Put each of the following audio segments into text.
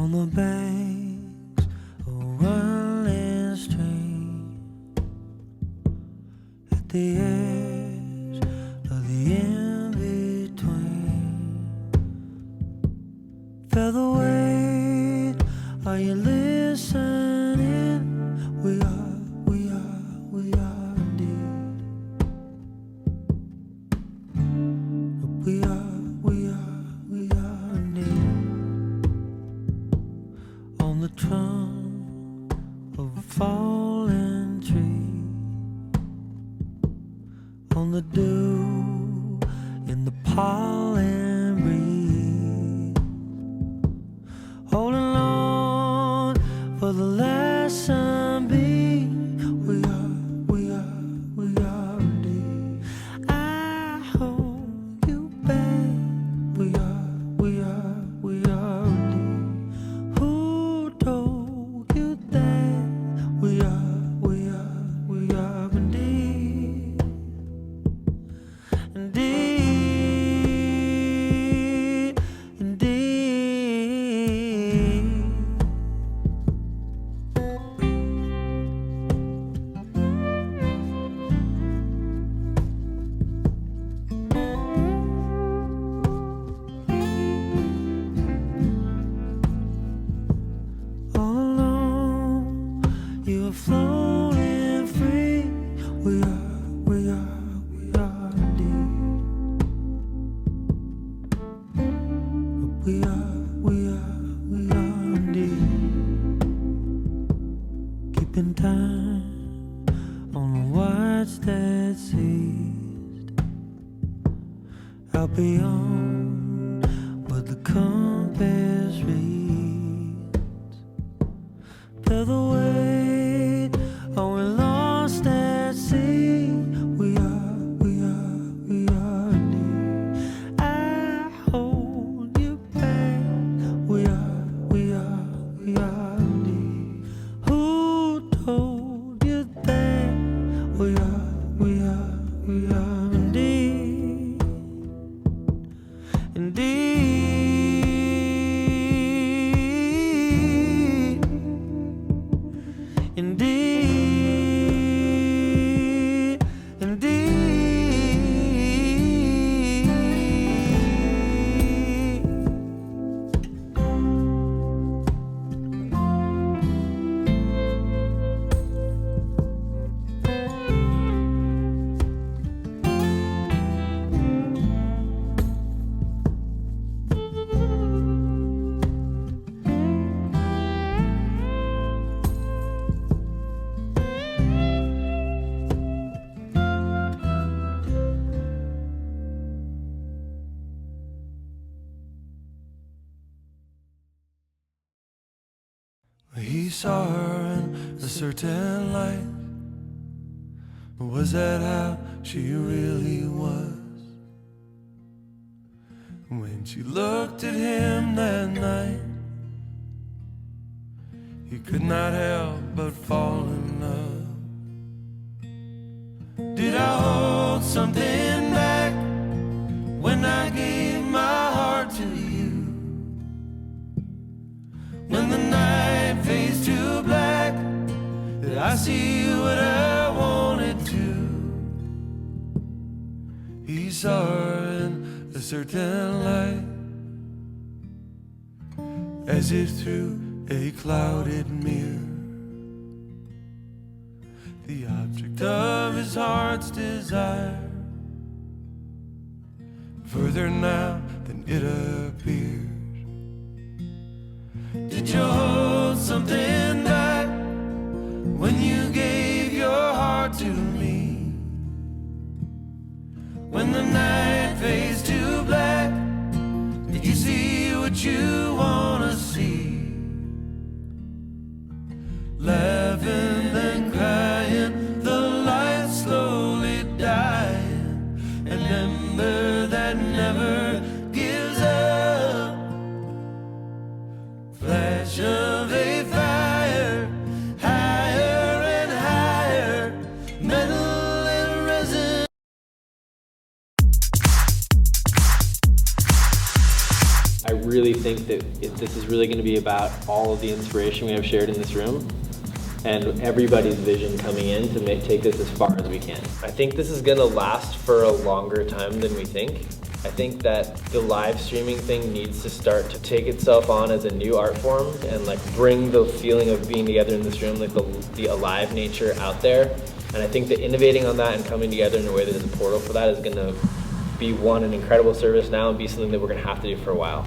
on the banks of a running stream, at the edge of the in-between. Feel the weight, are you listening? We are indeed. We are indeed. On the trunk of a fallen tree, on the dew in the pollen breeze, holding on for the last sunbeam. We are indeed. I hold you back. We are indeed. Who told you that? We are indeed. Indeed, indeed. All alone, you are floating free. We are indeed. We are indeed. Keeping time on the watch that ceased, out beyond what the compass reads. Feel the weight, are we lost at sea? We are indeed. I hold you back. We are indeed. Who told you that? We are indeed. Indeed, indeed, indeed. He saw her in a certain light. Was that how she really was? When she looked at him that night, he could not help but fall in love. Did I hold something back when I gave my heart to you? When the night fades to black, did I see what I wanted to? He saw her in a certain light, as if through a clouded mirror. The object of his heart's desire, further now than it appears. Did you hold something back when you gave your heart to me? When the night fades to black, did you see what you wanna see? Laughing and crying, the light slowly dying, an ember that never gives up. Flash of a fire, higher and higher, metal and resin. really think that this is really going to be about all of the inspiration we have shared in this room and everybody's vision coming in to take this as far as we can. I think this is going to last for a longer time than we think. I think that the live streaming thing needs to start to take itself on as a new art form and like bring the feeling of being together in this room, like the alive nature out there. And I think that innovating on that and coming together in a way that is a portal for that is going to be an incredible service now and be something that we're going to have to do for a while.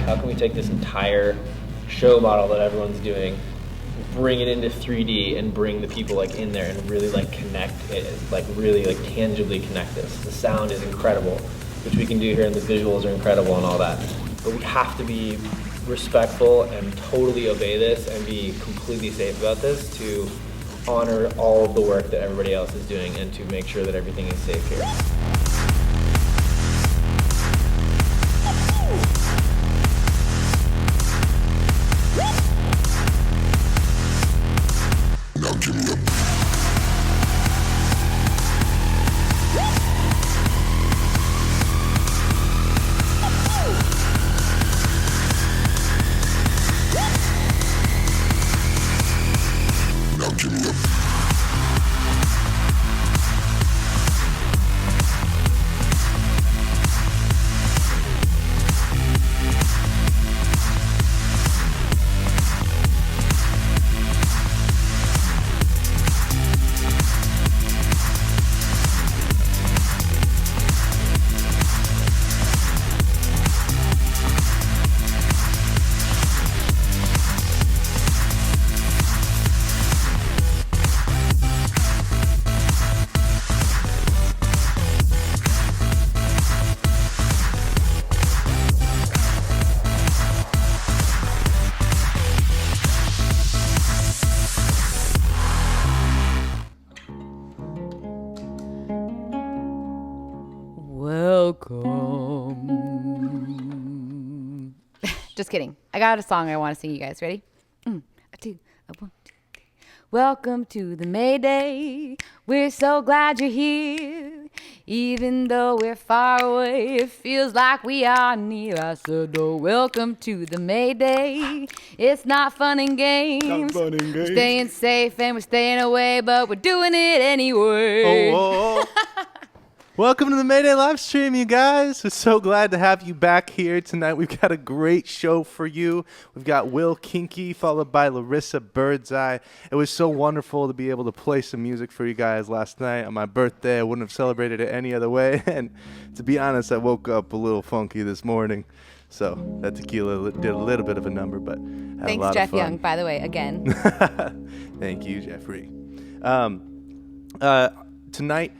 How can we take this entire show model that everyone's doing, bring it into 3D and bring the people like in there and really like connect it, like really like tangibly connect this. The sound is incredible, which we can do here, and the visuals are incredible and all that. But we have to be respectful and totally obey this and be completely safe about this to honor all of the work that everybody else is doing and to make sure that everything is safe here. Welcome. Just kidding. I got a song I want to sing you guys. Ready? A two, a one, two, three. Welcome to the Mayday. We're so glad you're here. Even though we're far away, it feels like we are near. I said, oh, welcome to the Mayday. It's not fun and games. Not fun and games. We're staying safe and we're staying away, but we're doing it anyway. Oh. Welcome to the Mayday live stream, you guys. We're so glad to have you back here tonight. We've got a great show for you. We've got Will Kinky followed by Larissa Birdseye. It was so wonderful to be able to play some music for you guys last night on my birthday. I wouldn't have celebrated it any other way. And to be honest, I woke up a little funky this morning. So that tequila did a little bit of a number, but had Thanks, a lot Jeff of fun. Young, by the way, again. Thank you, Jeffrey. Tonight,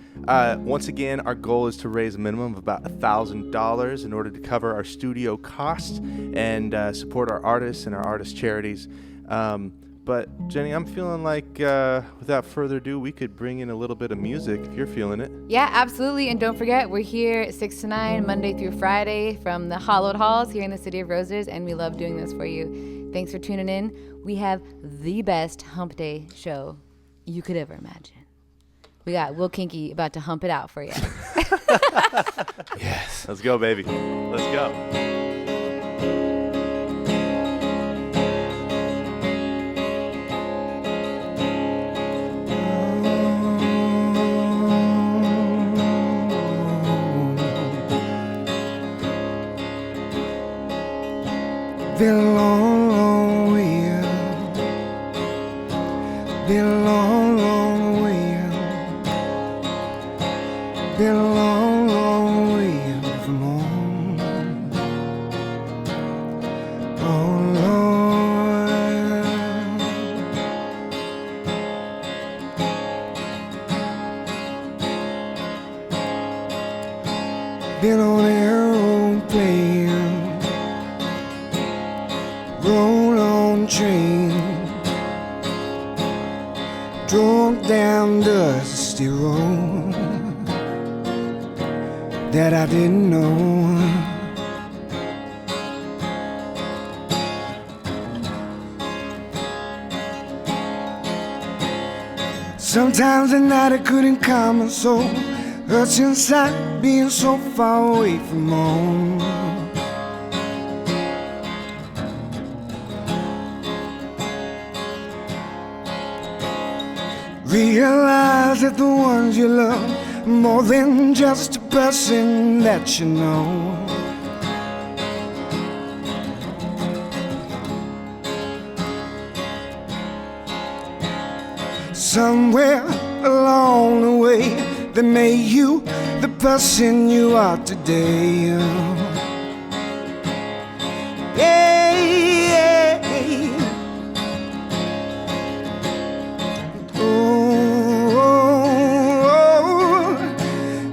once again, our goal is to raise a minimum of about $1,000 in order to cover our studio costs and support our artists and our artist charities. But Jenny, I'm feeling like, without further ado, we could bring in a little bit of music if you're feeling it. Yeah, absolutely. And don't forget, we're here 6 to 9, Monday through Friday from the Hallowed Halls here in the City of Roses, and we love doing this for you. Thanks for tuning in. We have the best hump day show you could ever imagine. We got Will Kinky about to hump it out for you. Yes. Let's go, baby. Let's go. Been a long, long way out. Been a long, long way out. Been a long, long way out from home. Oh Lord, been on an aeroplane, roll on train, drove down dusty road that I didn't know. Sometimes at night I couldn't calm my soul. hurts inside being so far away from home. Realize that the ones you love more than just a person that you know. Somewhere along the way that made you the person you are today. Yeah, yeah. Oh, oh,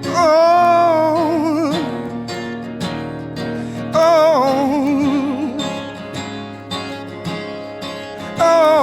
oh, oh, oh.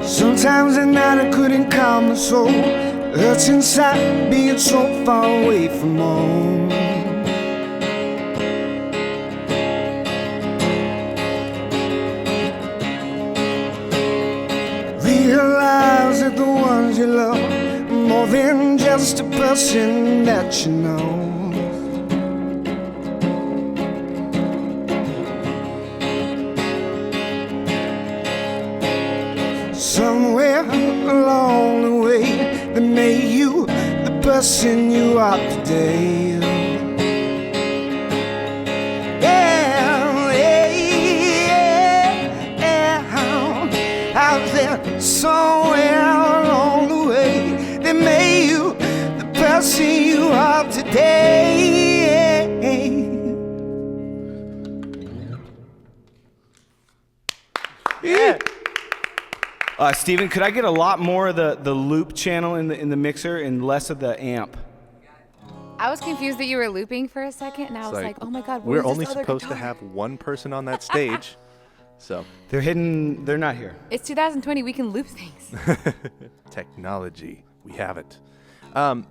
Sometimes at night I couldn't calm my soul. Hurts inside being so far away from home. Realize that the ones you love more than just a person that you know. Somewhere along the way that made you the person you are today. Yeah, yeah, yeah. Out there somewhere along the way that made you the person you are today. Yeah. Steven, could I get a lot more of the loop channel in the mixer and less of the amp? I was confused that you were looping for a second, and I was like, oh my God, we're where's this only other supposed to guitar? have one person on that stage. So They're hidden. They're not here. It's 2020. We can loop things. technology, we have it.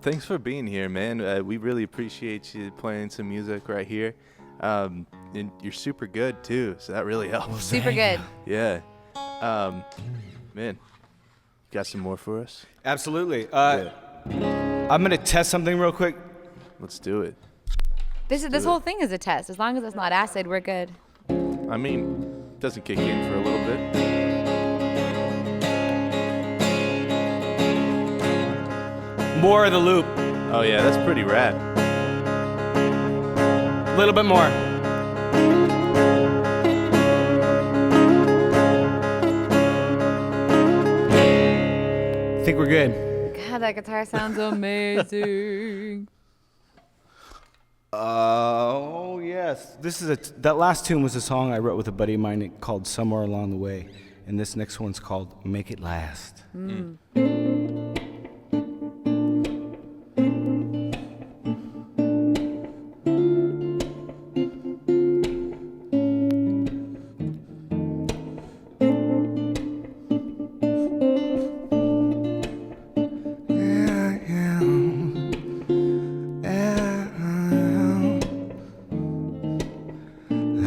Thanks for being here, man. We really appreciate you playing some music right here. And you're super good too, so that really helps. Super good. Yeah. Man, got some more for us? Absolutely. Yeah. I'm gonna test something real quick. Let's do it. This whole thing is a test. As long as it's not acid, we're good. I mean, doesn't kick in for a little bit. More of the loop. Oh yeah, that's pretty rad. A little bit more. I think we're good. God, that guitar sounds amazing. Oh yes, this is that last tune was a song I wrote with a buddy of mine called "Somewhere Along the Way," and this next one's called "Make It Last."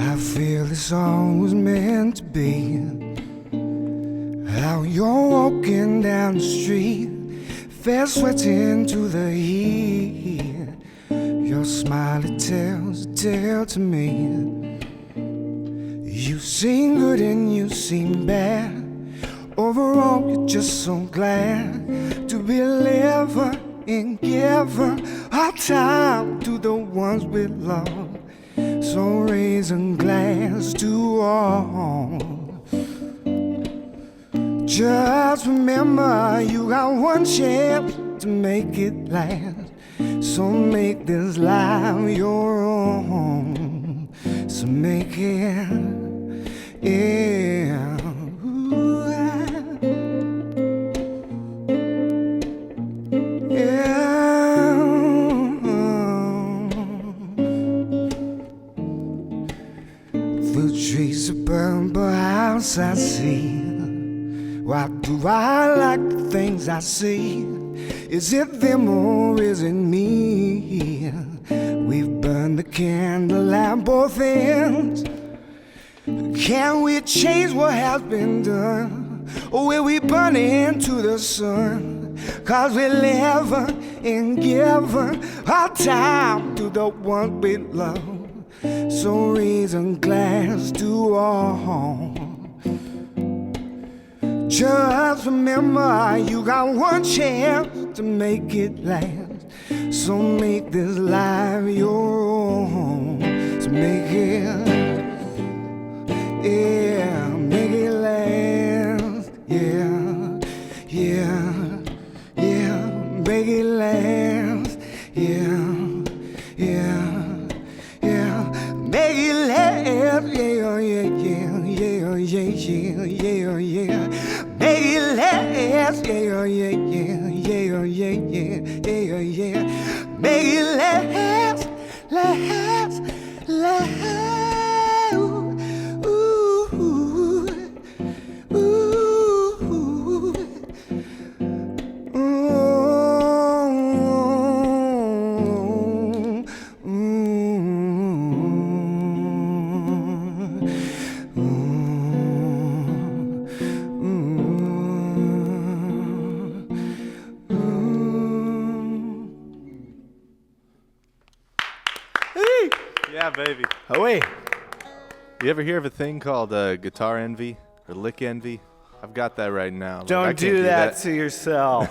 I feel this song was meant to be. How you're walking down the street, fair sweating to the heat. Your smile, it tells a tale to me. You seem good and you seem bad. Overall, you're just so glad to be living and giving our time to the ones we love. So raise a glass to all. Just remember you got one chance to make it last. So make this life your own. to make it. Yeah. Ooh, yeah. The trees are burned, but house I see. Why do I like the things I see? Is it them or is it me? We've burned the candle at both ends. Can we change what has been done? Or will we burn into the sun? 'Cause we live and give our time to the one we love. So raise a glass to all. Just remember you got one chance to make it last. So make this life your own. So make it, yeah, make it last. Yeah, yeah, yeah, make it last. Yeah, yeah, yeah, make it last. Yeah, yeah, yeah, yeah, yeah, yeah, yeah, yeah. Make it last, yeah, yeah, yeah, yeah, yeah, yeah, yeah. Make it last, last, last. Ooh, ooh, ooh, Yeah, baby. Oh, wait. You ever hear of a thing called guitar envy or lick envy? I've got that right now. Like, I Don't can't do that to yourself.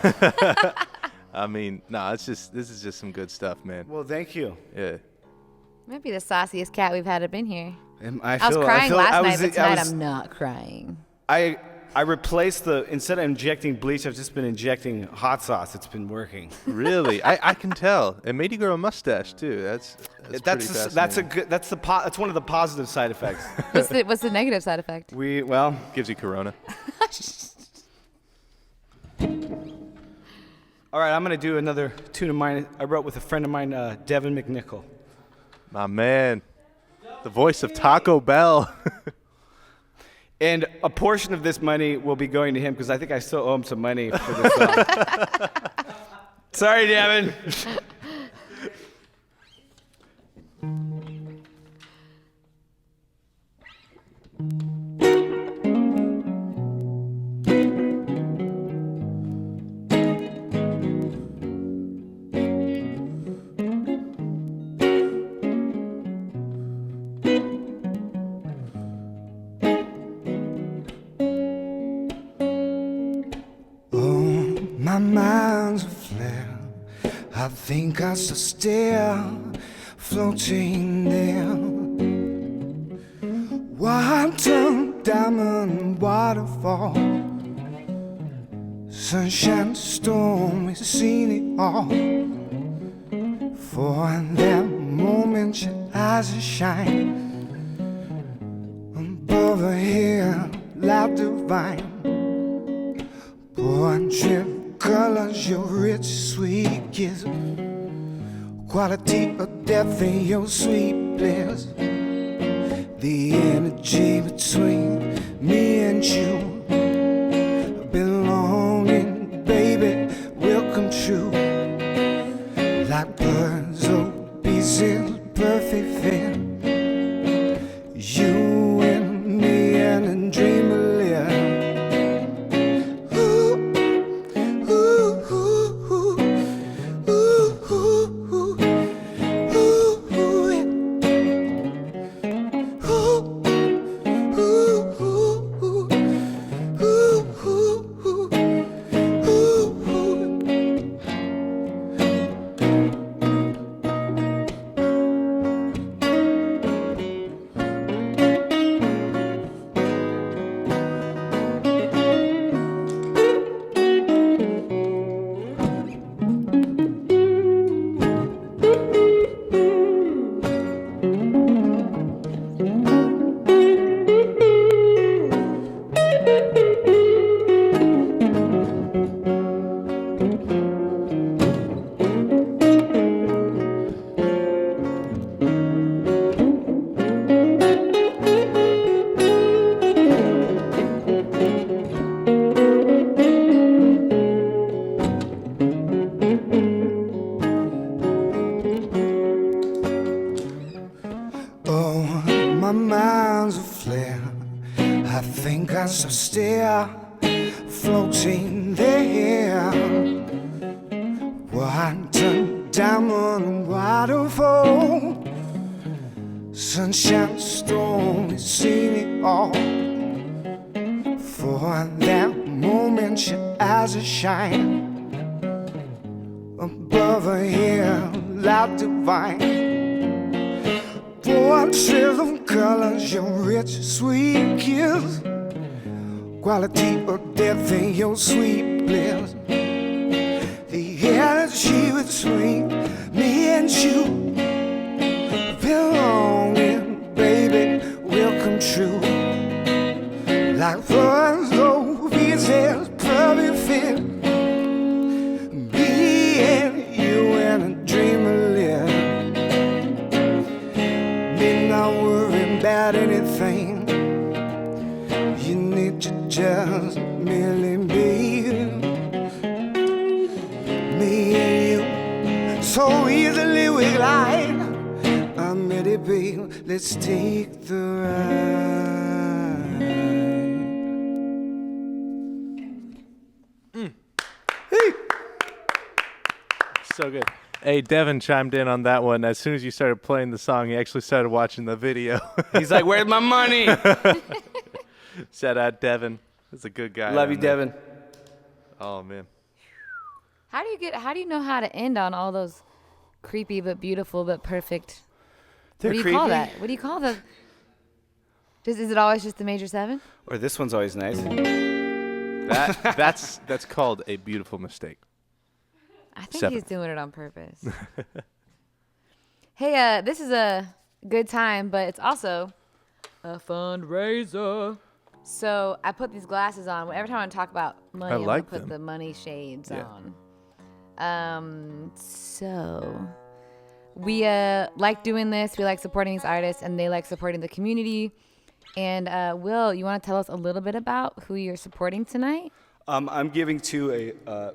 I mean, no, this is just some good stuff, man. Well, thank you. Yeah. Might be the sauciest cat we've had up in here. I I was crying last night, but tonight was- I'm not crying. I replaced instead of injecting bleach, I've just been injecting hot sauce. It's been working. Really? I can tell. It made you grow a mustache too. That's pretty fascinating. That's one of the positive side effects. What's the negative side effect? Gives you corona. All right, I'm gonna do another tune of mine. I wrote with a friend of mine, Devin McNichol. My man. The voice of Taco Bell. And a portion of this money will be going to him because I think I still owe him some money for this song. Sorry, Devin. My mind's a flare. I think I still stare, floating there. Water, diamond, waterfall. Sunshine, storm, we've seen it all. For that moment, your eyes will shine. Above her hair, light divine. Portrait colors, your rich, sweet kiss. Quality of depth in your sweet bliss. The energy between me and you, belonging, baby, will come true. Like birds or pieces, perfect fit. You and me and a dream of live. my mind's a flare. I think I saw stare floating there. White diamond waterfall, sunshine, storm, it's seen it all. For that moment, your eyes are shine above a hill, light divine. Portraits of colors, your rich, sweet kiss, quality of death in your sweet bliss. The energy between me and you, belonging, baby, will come true. Like flowers over pieces, perfect fit. Me and you in a dream of live. Me not worrying about anything. You need to just merely be. Me and you, so easily we glide. I'm ready, babe, let's take the ride. So good. Hey, Devin chimed in on that one. As soon as you started playing the song, he actually started watching the video. He's like, "Where's my money?" Shout out Devin. He's a good guy. Love you, there. Devin. Oh man. How do you know how to end on all those creepy but beautiful but perfect? They're What do you creepy. call that? What do you call the? Is it always just the major seven? Or this one's always nice. That's called a beautiful mistake. I think Seven. he's doing it on purpose. Hey, this is a good time, but it's also a fundraiser. So I put these glasses on. Every time I talk about money, I'm like gonna put them. the money shades Yeah. on. So we like doing this. We like supporting these artists, and they like supporting the community. And Will, you want to tell us a little bit about who you're supporting tonight? I'm giving to a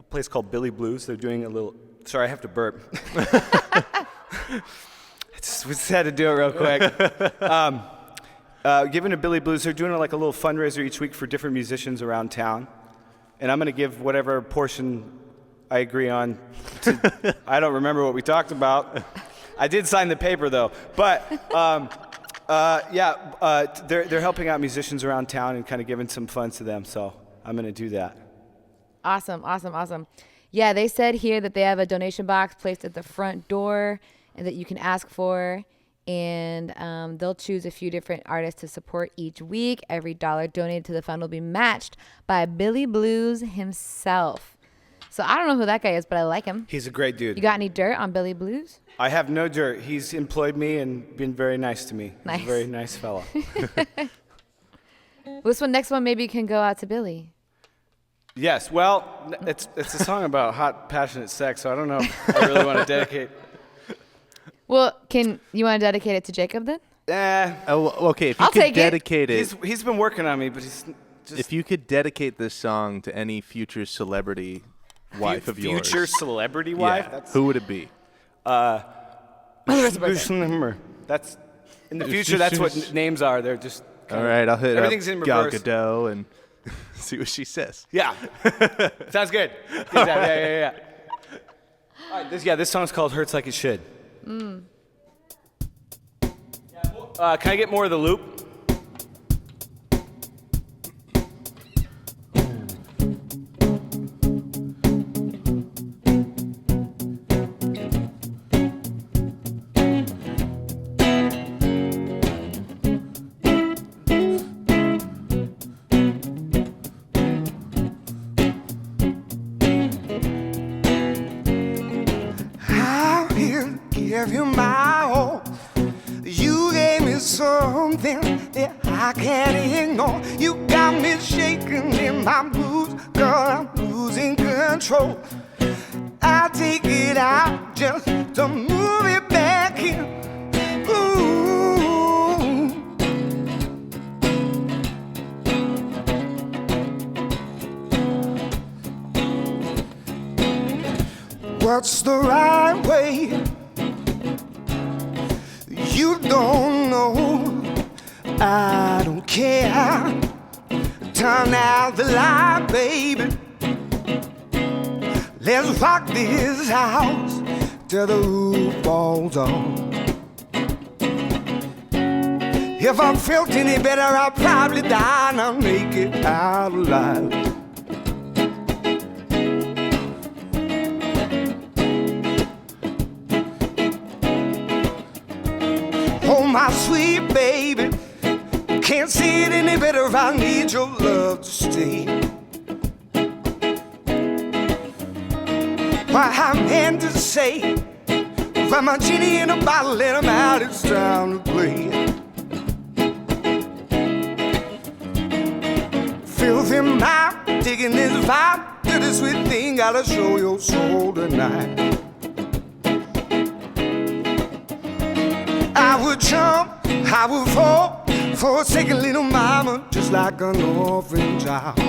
place called Billy Blues. They're doing a little. Sorry, I have to burp. We just had to do it real quick. Giving to Billy Blues, they're doing like a little fundraiser each week for different musicians around town, and I'm going to give whatever portion I agree on. I don't remember what we talked about. I did sign the paper though, but they're helping out musicians around town and kind of giving some funds to them. So I'm going to do that. Awesome. Yeah, they said here that they have a donation box placed at the front door and that you can ask for. And they'll choose a few different artists to support each week. Every dollar donated to the fund will be matched by Billy Blues himself. So I don't know who that guy is, but I like him. He's a great dude. You got any dirt on Billy Blues? I have no dirt. He's employed me and been very nice to me. Nice. He's a very nice fella. Next one maybe can go out to Billy. Yes, well, it's a song about hot, passionate sex, so I don't know if I really want to dedicate. Well, you want to dedicate it to Jacob then? Oh, okay. If you I'll could take it. dedicate it, He's been working on me, but he's just if you could dedicate this song to any future celebrity wife of yours, future celebrity yeah, wife. who would it be? That's in the future. That's what names are. They're just All right, I'll hit everything's up in Gal reverse. Gadot and see what she says. Yeah. Sounds good. Yeah. All right, this song's called "Hurts Like It Should." Can I get more of the loop? I will give you my all. You gave me something that I can't ignore. You got me shaking in my boots, girl, I'm losing control. I take it out just to move it back in. Ooh. What's the right way? You don't know. I don't care. Turn out the light, baby. Let's rock this house till the roof falls off. If I felt any better, I'd probably die and I'll make it out alive. Oh, my sweet baby, can't see it any better. I need your love to stay. Why, I meant to say, find my genie in a bottle, let him out, it's time to play. Filthy mouth, taking this vibe to this sweet thing, gotta show your soul tonight. I would jump, I would fall for a second, little mama, just like an orphan child.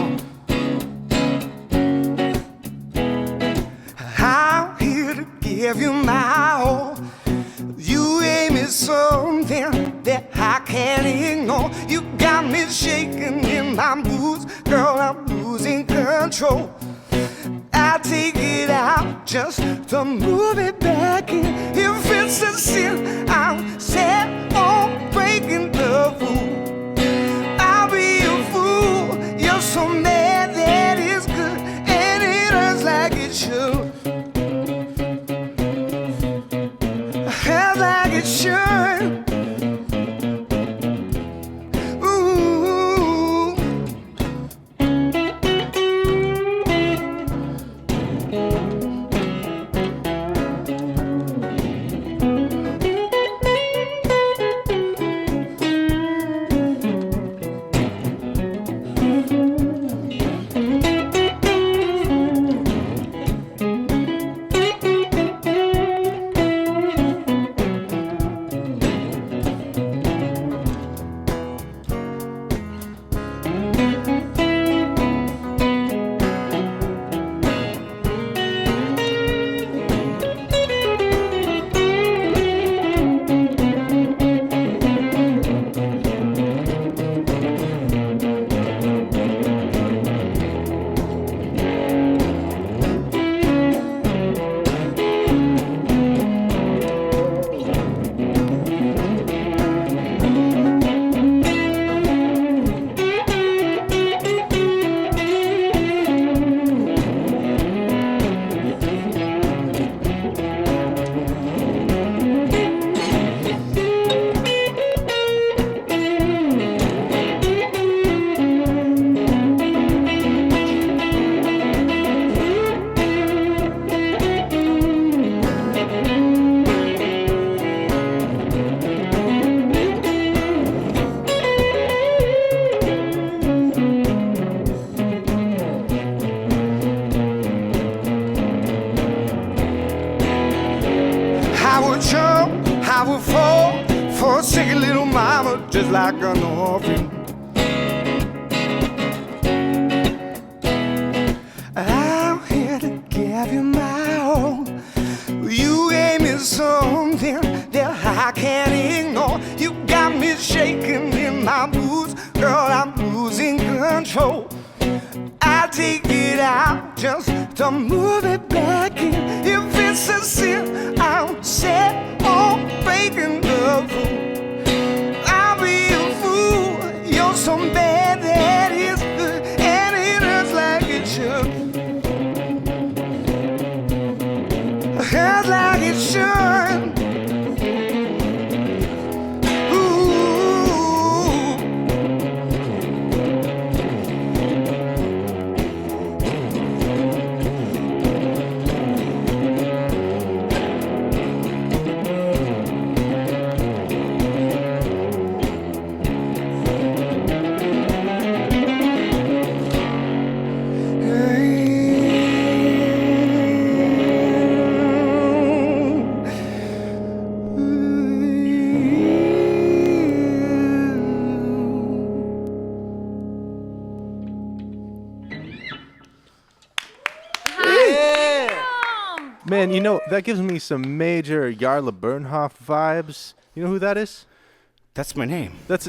I'm here to give you my all. You gave me something that I can't ignore. You got me shaking in my boots, girl, I'm losing control. I take it out just to move it back in. If it's a sin, I'm set on breaking the rule. I'll be a fool. You're so mad that it's good, and it hurts like it should. Hurts like it should. Just like an orphan. I'm here to give you my all. You gave me something that I can't ignore. You got me shaking in my boots, girl, I'm losing control. I take it out just to move it back in. If it's a sin, I'm set on breaking the rule. So bad that it's good, and it hurts like it should. Hurts like it should. Man, you know, that gives me some major Jarla Bernhoft vibes. You know who that is? That's my name. That's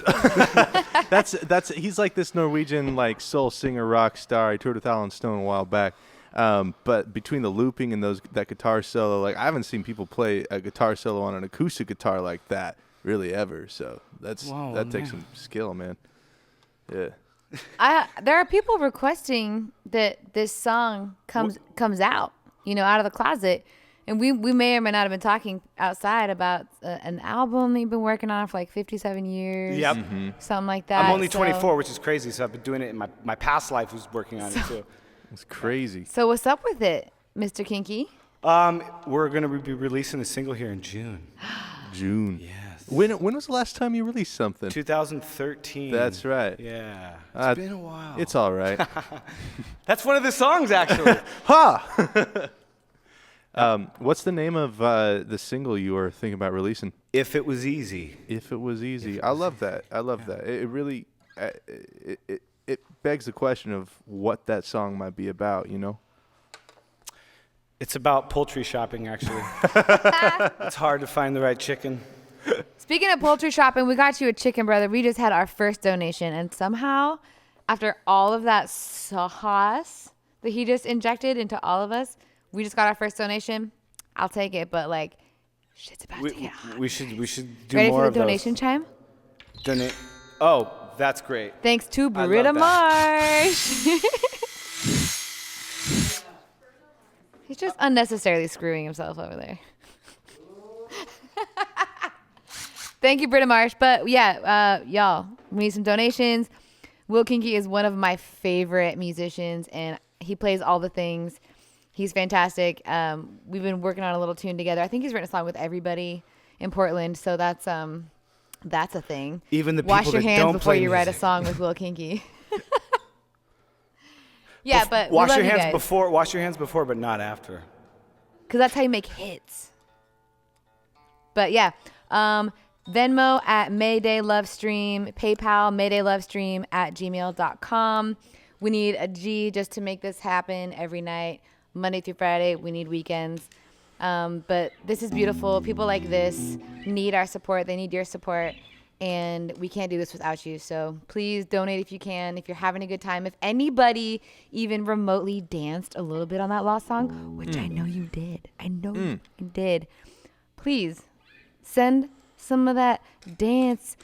that's he's like this Norwegian like soul singer rock star. He toured with Alan Stone a while back. But between the looping and that guitar solo, like I haven't seen people play a guitar solo on an acoustic guitar like that really ever. So that takes some skill, man. Yeah. There are people requesting that this song comes out, out of the closet. And we may or may not have been talking outside about an album that you've been working on for like 57 years. Yep. Something like that. I'm only 24, which is crazy. So I've been doing it in my past life was working on it too. It's crazy. So what's up with it, Mr. Kinky? We're going to be releasing a single here in June. June. Yes. When was the last time you released something? 2013. That's right. Yeah. It's been a while. It's all right. That's one of the songs, actually. Ha! What's the name of the single you were thinking about releasing? If It Was Easy. If It Was Easy. I love that. I love that. It really it begs the question of what that song might be about, It's about poultry shopping, actually. It's hard to find the right chicken. Speaking of poultry shopping, we got you a chicken, brother. We just had our first donation, and somehow, after all of that sauce that he just injected into all of us, we just got our first donation. I'll take it, but like, shit's about to get hot. We should do Ready more for of the donation chime? Donate. Oh, that's great. Thanks to I love Britta that. Marsh. He's just unnecessarily screwing himself over there. Thank you, Britta Marsh. But yeah, y'all, we need some donations. Will Kinky is one of my favorite musicians, and he plays all the things. He's fantastic. We've been working on a little tune together. I think he's written a song with everybody in Portland, so that's a thing. Even the people Wash your that hands don't before play you write a music. song with Will Kinky. Yeah, but wash we love your you hands guys. before. Wash your hands before, but not after. Because that's how you make hits. But yeah, Venmo at Mayday Lovestream, PayPal MaydayLovestream@gmail.com. We need a G just to make this happen every night, Monday through Friday. We need weekends. But this is beautiful. People like this need our support. They need your support. And we can't do this without you. So please donate if you can. If you're having a good time. If anybody even remotely danced a little bit on that Lost song, which I know you did. I know you did. Please send some of that dance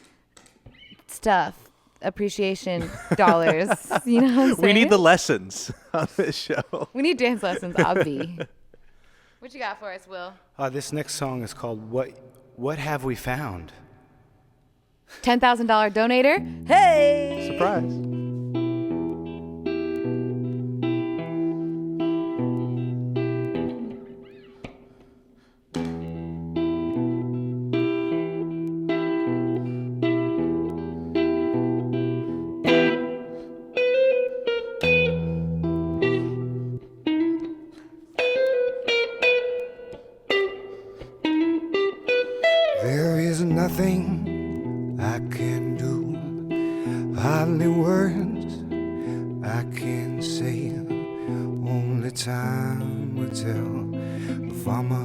stuff. Appreciation dollars. You know what I'm saying? We need the lessons on this show. We need dance lessons, Obvi. What you got for us, Will? This next song is called What Have We Found? $10,000 donator. Hey! Surprise. There is nothing I can do, hardly words I can say. Only time will tell the farmer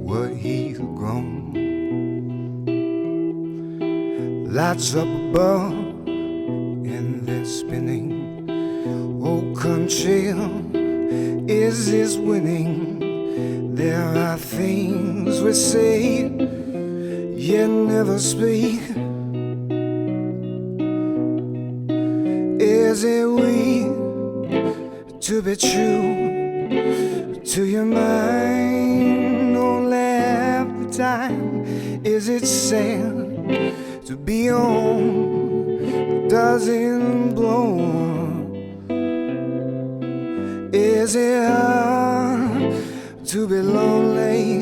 what he's grown. Lights up above and they're spinning. Oh, country, is this winning? There are things we say yet never speak. Is it weak to be true to your mind? Only half the time. Is it sad to be on doesn't blow? Is it hard to be lonely,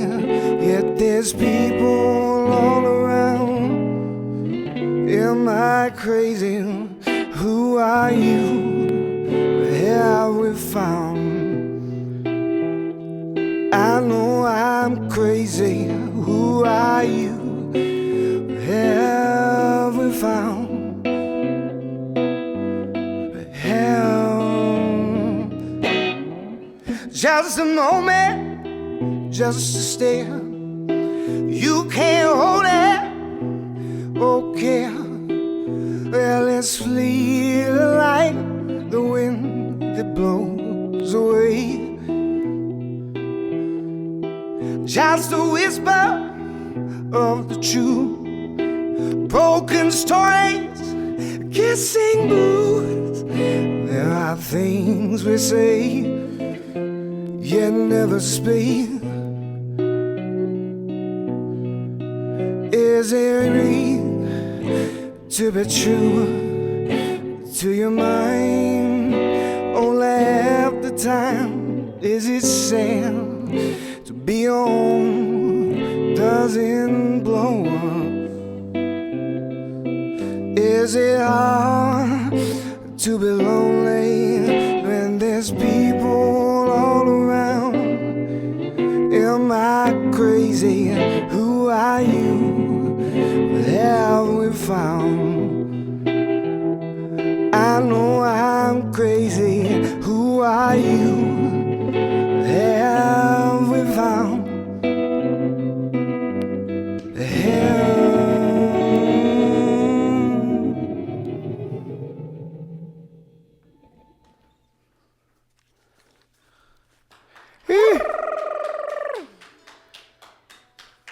yet there's people all around? Am I crazy? Who are you? Where have we found? I know I'm crazy. Who are you? Where have we found? Just a moment, just a stare. You can't hold it Okay, well, let's flee like the wind that blows away. Just a whisper of the truth, broken stories, kissing blues. There are things we say, yet never speak. Is it real to be true to your mind? Only half the time is it sad to be on, doesn't blow up. Is it hard to be lonely when there's people all around? Am I crazy? Who are you? What have we found? I know I'm crazy. Who are you? What have we found?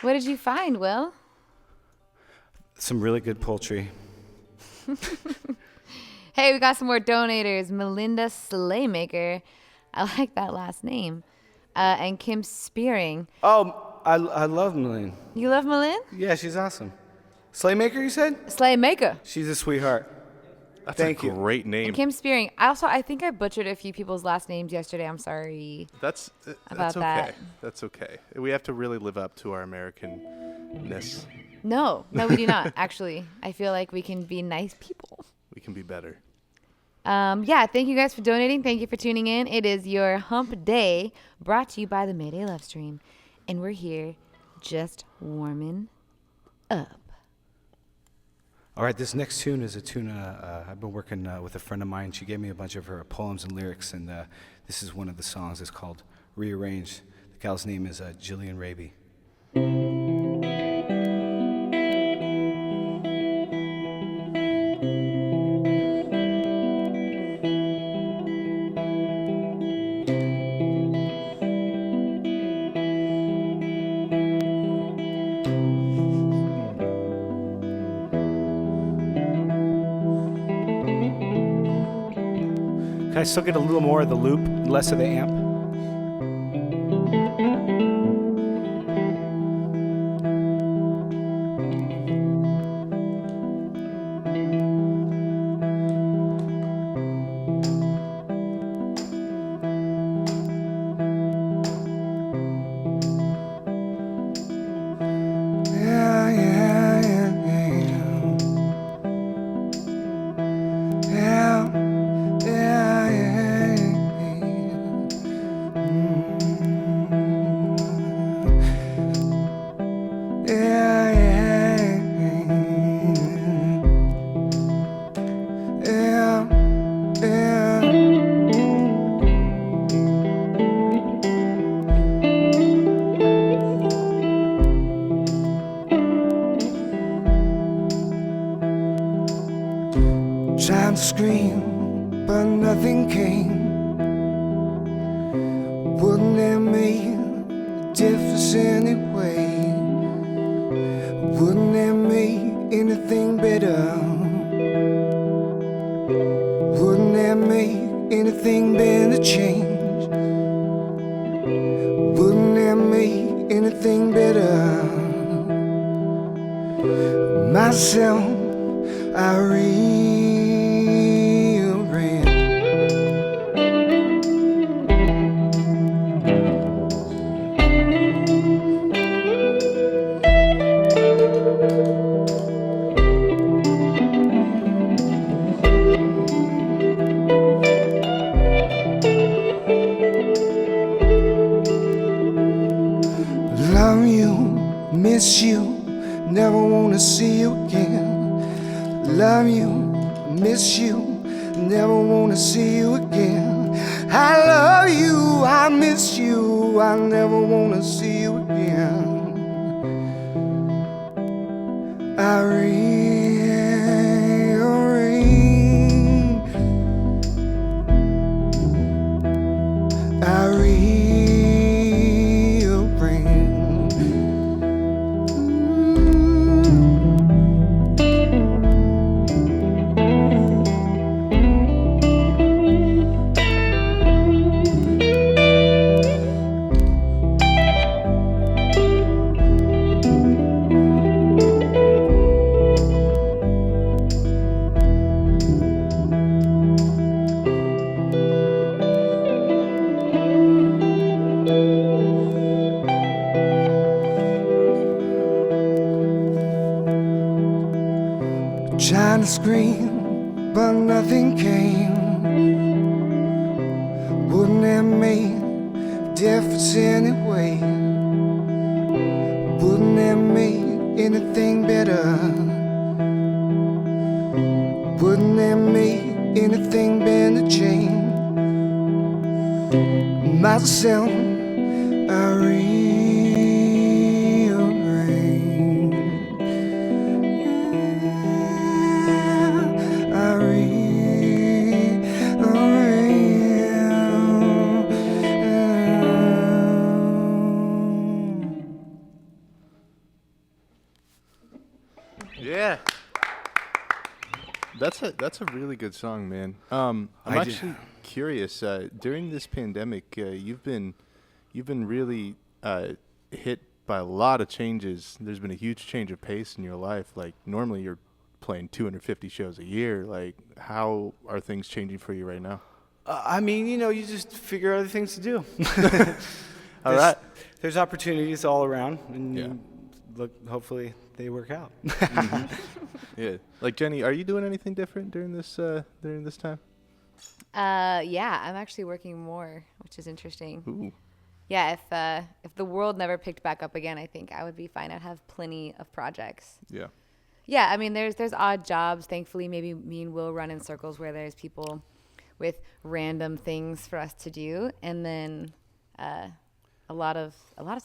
What did you find, Will? Some really good poultry. Hey, we got some more donators. Melinda Slaymaker. I like that last name. And Kim Spearing. Oh, I love Malene. You love Malin? Yeah, she's awesome. Slaymaker, you said? Slaymaker. She's a sweetheart. That's Thank a you. great name. And Kim Spearing. I think I butchered a few people's last names yesterday. I'm sorry. That's About okay. that. That's okay. We have to really live up to our Americanness. No, we do not. Actually, I feel like we can be nice people. We can be better. Yeah, thank you guys for donating. Thank you for tuning in. It is your hump day brought to you by the Mayday Love Stream. And we're here just warming up. All right, this next tune is a tune I've been working with a friend of mine. She gave me a bunch of her poems and lyrics, and this is one of the songs. It's called Rearrange. The gal's name is Jillian Raby. Can I still get a little more of the loop, less of the amp? Yeah, yeah, yeah, yeah. Yeah, yeah, yeah, yeah. Yeah, yeah, yeah. Yeah, yeah. Trying to scream, but nothing came. Wouldn't it make a difference anyway? Wouldn't it make anything better? Wouldn't it make anything better change? Wouldn't it make anything better? Myself, I rearrange. Love you, miss you, never wanna see you again. Love you, miss you, never wanna see you again. I love you, I miss you, I never wanna see you again. I trying to scream, but nothing came. Wouldn't have made a difference anyway. Wouldn't have made anything better. Wouldn't have made anything better change. Myself, I rearrange. I rearrange. Yeah. That's a really good song, man. I'm actually curious. During this pandemic, you've been really hit by a lot of changes. There's been a huge change of pace in your life. Like normally you're playing 250 shows a year. Like how are things changing for you right now? I mean, you just figure other things to do. All right. There's opportunities all around, and Yeah. look, hopefully they work out. Yeah. Like Jenny, are you doing anything different during this time? Yeah, I'm actually working more, which is interesting. Ooh. Yeah, if the world never picked back up again, I think I would be fine. I'd have plenty of projects. Yeah. Yeah, I mean, there's odd jobs. Thankfully, maybe me and Will run in circles where there's people with random things for us to do, and then a lot of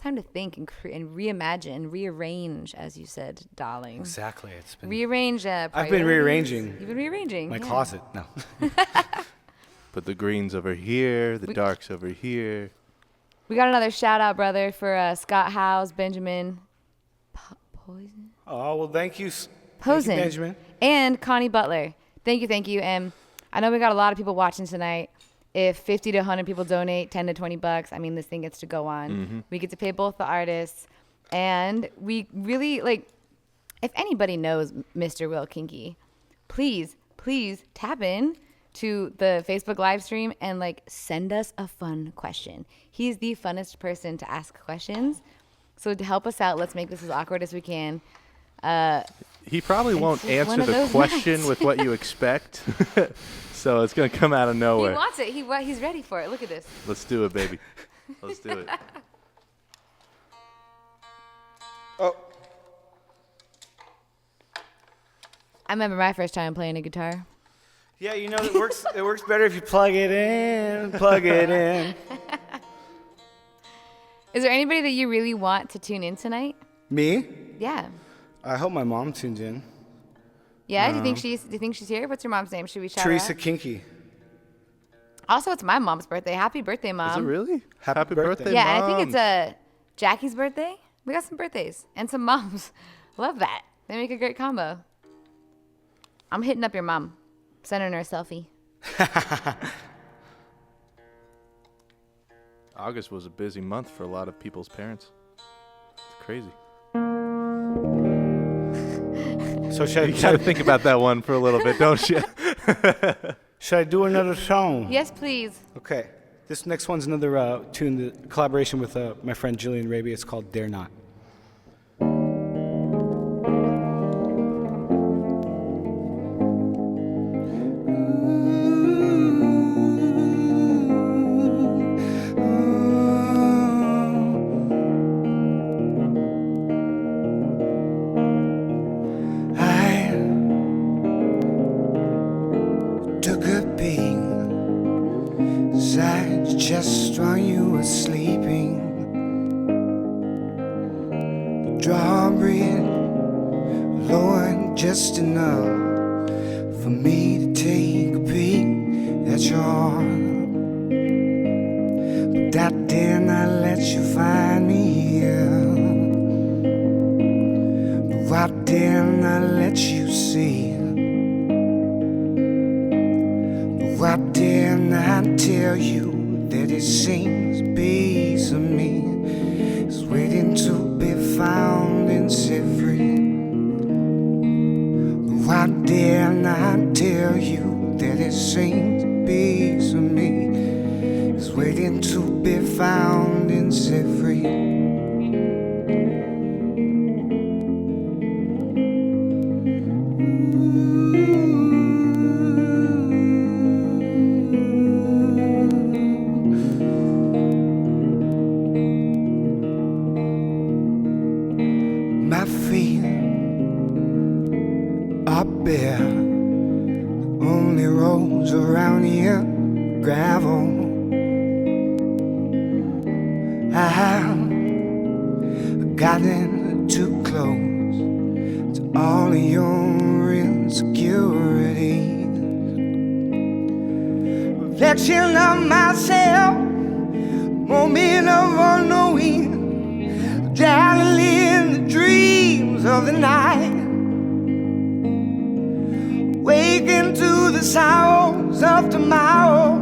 time to think and reimagine and rearrange, as you said, darling. Exactly. It's been Rearrange. I've been priorities. rearranging You've been rearranging my yeah. closet. No. Put the greens over here, the darks over here. We got another shout out, brother, for Scott Howes, Benjamin Poison. Oh, well, thank you. Thank you, Posen, Benjamin. and Connie Butler. Thank you. And I know we got a lot of people watching tonight. If 50 to 100 people donate 10 to 20 bucks, I mean, this thing gets to go on. Mm-hmm. We get to pay both the artists. And we really, if anybody knows Mr. Will Kinky, please tap in to the Facebook live stream and, send us a fun question. He's the funnest person to ask questions. So to help us out, let's make this as awkward as we can. He probably won't it's one answer of the those question nights. with what you expect. So it's going to come out of He nowhere. wants it. He's ready for it. Look at this. Let's do it, baby. Let's do it. Oh, I remember my first time playing a guitar. yeah. It works. It works better if you plug it in. Plug it in. Is there anybody that you really want to tune in tonight? Me? Yeah. I hope my mom tunes in. Yeah? Do you think she's here? What's your mom's name? Should we shout her Teresa out? Kinky. Also, it's my mom's birthday. Happy birthday, Mom. Is it really? Happy birthday. Yeah, and I think Moms. it's Jackie's birthday. We got some birthdays and some moms. Love that. They make a great combo. I'm hitting up your mom. Sending her a selfie. August was a busy month for a lot of people's parents. It's crazy. So should You got to I, think about that one for a little bit, don't you? should I do another song? Yes, please. Okay. This next one's another tune, the collaboration with my friend Jillian Raby. It's called Dare Not. I took a peek inside your chest while you were sleeping. The drawbridge lowered just enough for me to take a peek at your heart. But that did not let you find me here. Why didn't I let you see? Why didn't I tell you that it seems a piece of me is waiting to be found and set free? Why didn't I tell you that it seems a piece of me is waiting to be found and set free? Ooh. My feet are bare. The only roads around here, gravel. I've gotten too close to all of your insecurities. Reflection of myself, moment of unknowing, drowning in the dreams of the night, waking to the sorrows of tomorrow.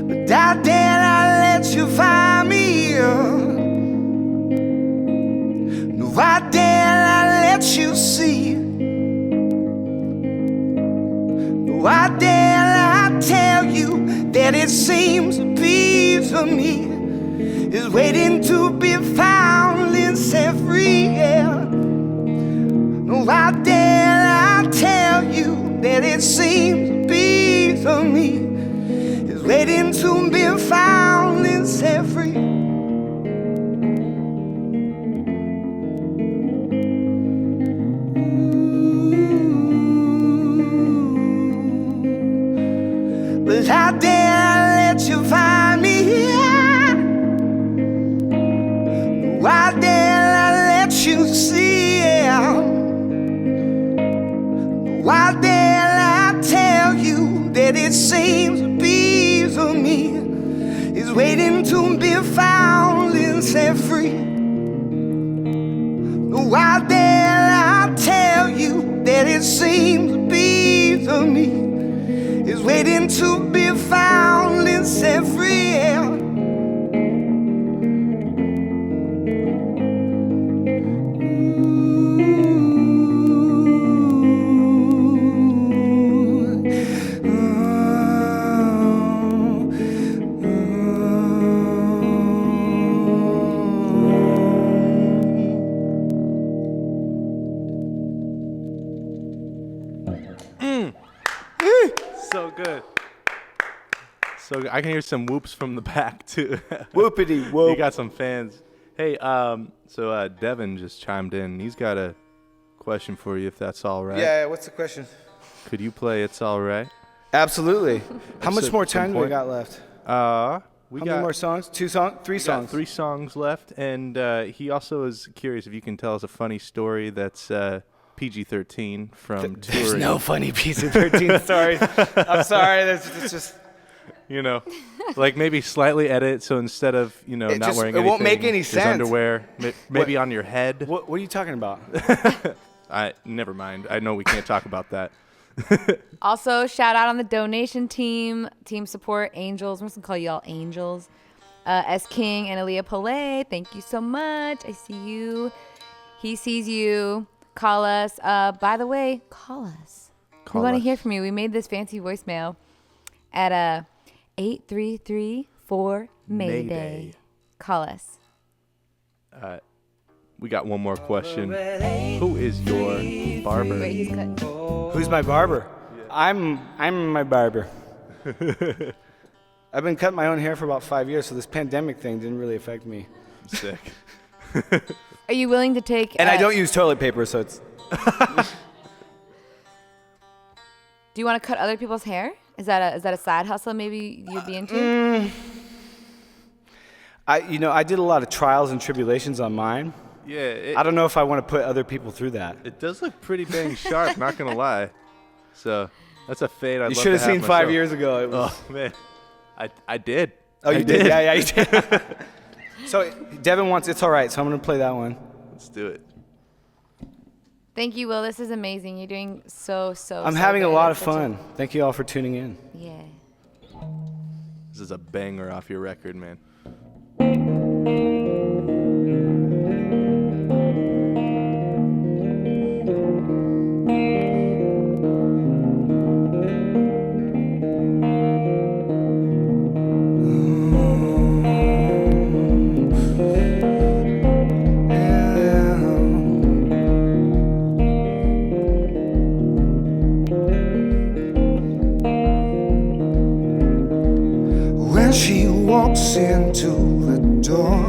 But I dare not let you find me. No, I dare not let you see. No, I dare not tell you that it seems a piece of me is waiting to be found and set free. Yeah. No, I dare not tell you that it seems a piece of me is waiting to be found and set free. But I dare not let you find me here. No, I dare not let you see. No, I dare not tell you that it seems a piece of me is waiting to be found and set free. No, I dare not tell you that it seems a piece of me is waiting to be found and set free. Yeah. So good. So good. I can hear some whoops from the back too. Whoopity whoop. You got some fans. Hey, so Devin just chimed in. He's got a question for you, if that's all right. Yeah, what's the question? Could you play "It's All Right"? Absolutely. How much at more some time do we point. got left? We How got many more songs? 2 songs? 3 we got songs? 3 songs left, and he also is curious if you can tell us a funny story that's PG-13 from There's touring. no funny PG-13 stories. I'm sorry. It's just You know, like maybe slightly edit so instead of not just- wearing it anything, won't make any there's sense. underwear, maybe on your head. what are you talking about? Never mind. I know we can't talk about that. Also, shout out on the donation team support, Angels. I'm just gonna call you all Angels. S. King and Aaliyah Pillay, thank you so much. I see you. He sees you. Call us. By the way, call us. We want to hear from you. We made this fancy voicemail at 8334 Mayday. Call us. We got one more question. Who is your barber? Wait, he's cut. Who's my barber? I'm my barber. I've been cutting my own hair for about 5 years, so this pandemic thing didn't really affect me. Sick. Are you willing to take? And I don't use toilet paper, so it's. Do you want to cut other people's hair? Is that a side hustle maybe you'd be into? I did a lot of trials and tribulations on mine. Yeah, I don't know if I want to put other people through that. it does look pretty dang sharp, not gonna lie. So that's a fade I'd You love should to have seen myself. 5 years ago. It was, Oh man, I did. oh, you I did? Yeah, you did. So Devin wants "It's All Right," so I'm gonna play that one. Let's do it. Thank you, Will. This is amazing. You're doing so. I'm having a lot of fun. Thank you all for tuning in. Yeah. This is a banger off your record, man. she walks into the door,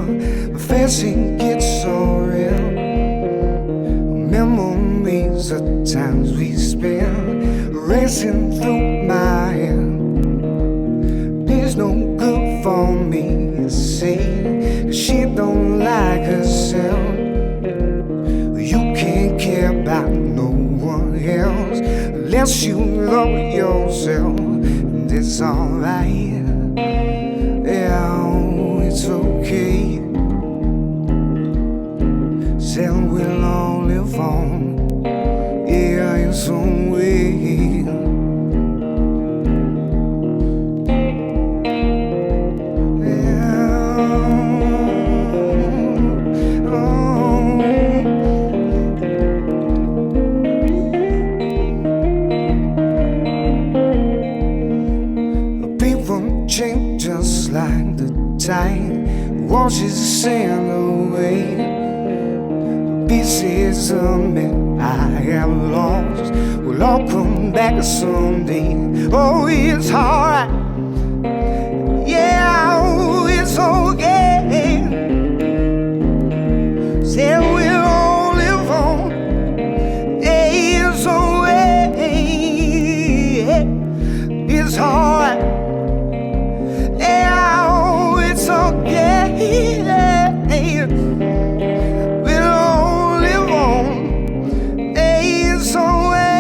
my fancy gets so real. Memories of times we spent racing through my head. There's no good for me to say, 'cause she don't like herself. You can't care about no one else unless you love yourself, and it's alright. Yeah, it's okay. Said we'll all live on. Yeah, in some way. Change just like the tide washes the sand away. Pieces of me I have lost will all come back someday. Oh, it's alright. Yeah, oh, it's okay. Say we'll all live on. Hey, it's okay. It's alright. It's okay, we'll all live on. It's okay.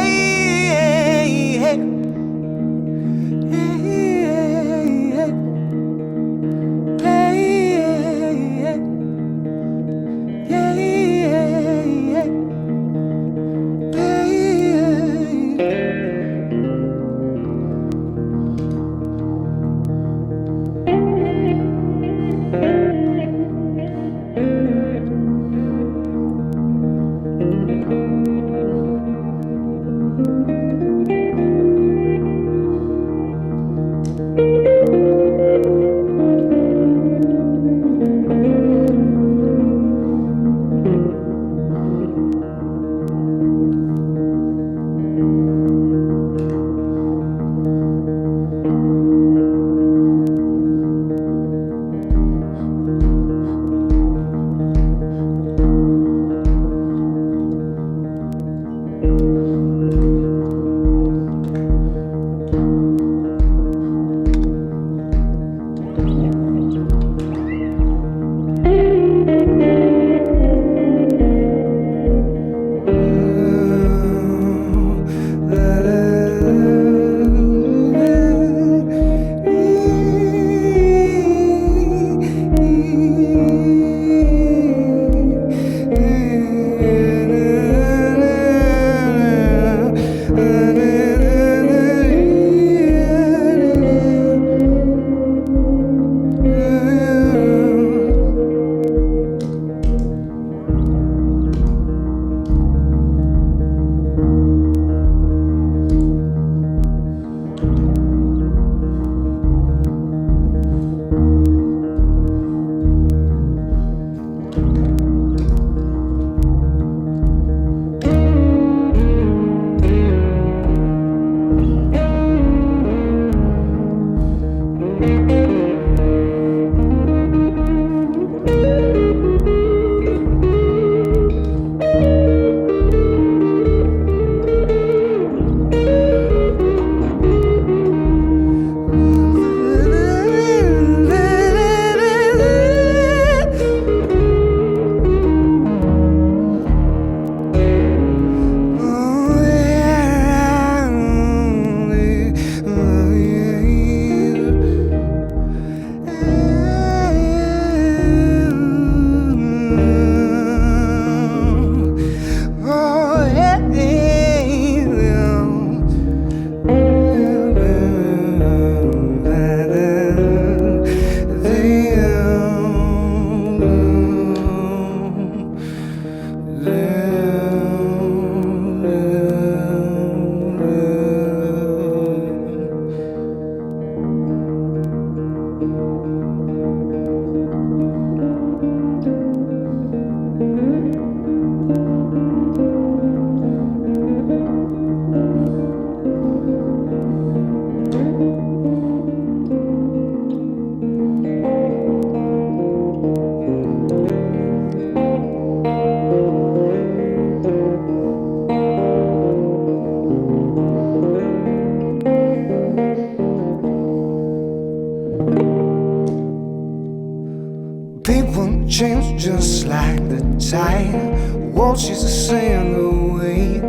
Change just like the tide washes the sand away.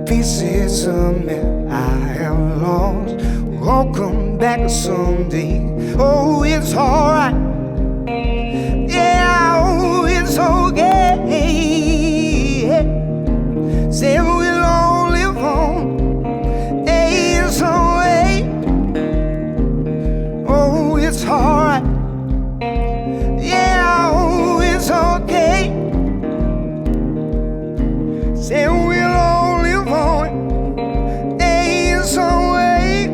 Pieces of me I have lost will all come back someday. Oh, it's alright. Yeah, oh, it's okay. Say we'll all live on. Hey, it's alright. Oh, it's alright. Yeah, oh, it's okay. Say we'll all live on. Hey, it's alright.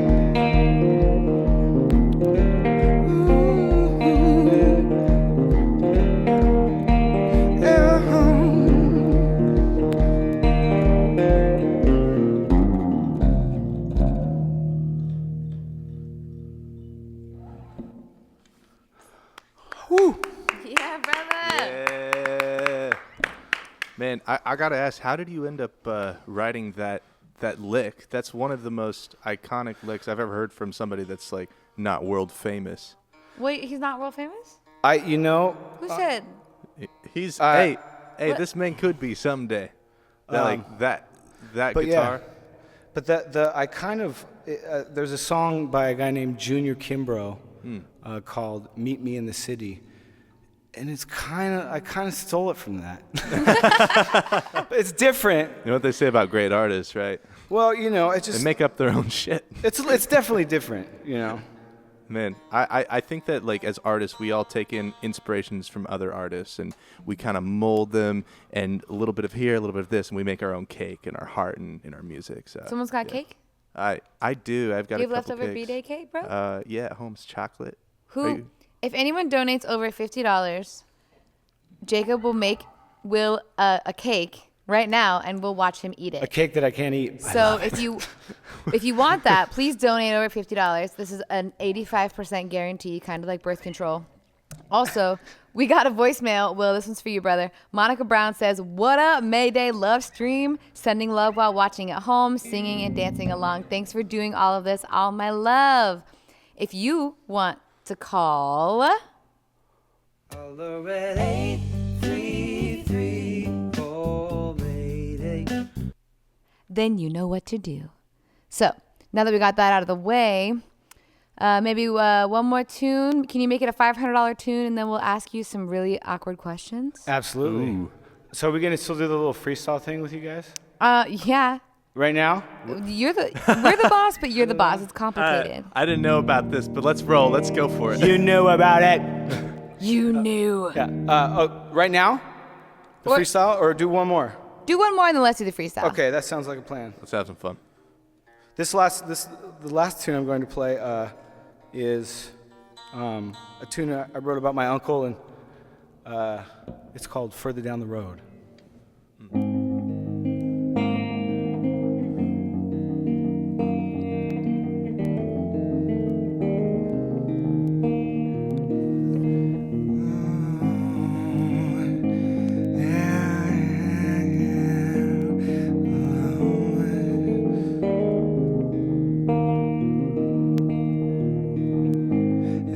Yeah, brother. Yeah. Man, I gotta ask, how did you end up writing that lick? That's one of the most iconic licks I've ever heard from somebody that's like not world famous. Wait, he's not world famous? Who said? He's What? this man could be someday. That but guitar. Yeah. But I kind of there's a song by a guy named Junior Kimbrough called "Meet Me in the City," and I kind of stole it from that. It's different. You know what they say about great artists, right? Well, it's just They make up their own shit. it's definitely different. Man, I think that like as artists, we all take in inspirations from other artists and we kind of mold them and a little bit of here, a little bit of this, and we make our own cake in our heart and in our music. So Someone's got cake? I do. I've got Do you a have couple leftover cakes. B-Day cake, bro? Yeah, at home's chocolate. If anyone donates over $50, Jacob will make Will a cake right now, and we'll watch him eat a it. cake that I can't eat. So if you want that, please donate over $50. This is an 85% guarantee, kind of like birth control. Also, we got a voicemail. Will, this one's for you, brother. Monica Brown says, "What up, Mayday love stream? Sending love while watching at home, singing and dancing along. Thanks for doing all of this, all my love." If you want to call, then you know what to do. So now that we got that out of the way, maybe one more tune. Can you make it a $500 tune, and then we'll ask you some really awkward questions? Absolutely. Ooh. So are we gonna still do the little freestyle thing with you guys Yeah. right now? We're the boss, but you're the boss. It's complicated. I didn't know about this, but let's roll. Let's go for it. You knew about it. You knew. Yeah. Right now, the Or- freestyle, or do one more? Do one more, and then let's do the freestyle. Okay, that sounds like a plan. Let's have some fun. The last tune I'm going to play is a tune I wrote about my uncle, and it's called "Further Down the Road."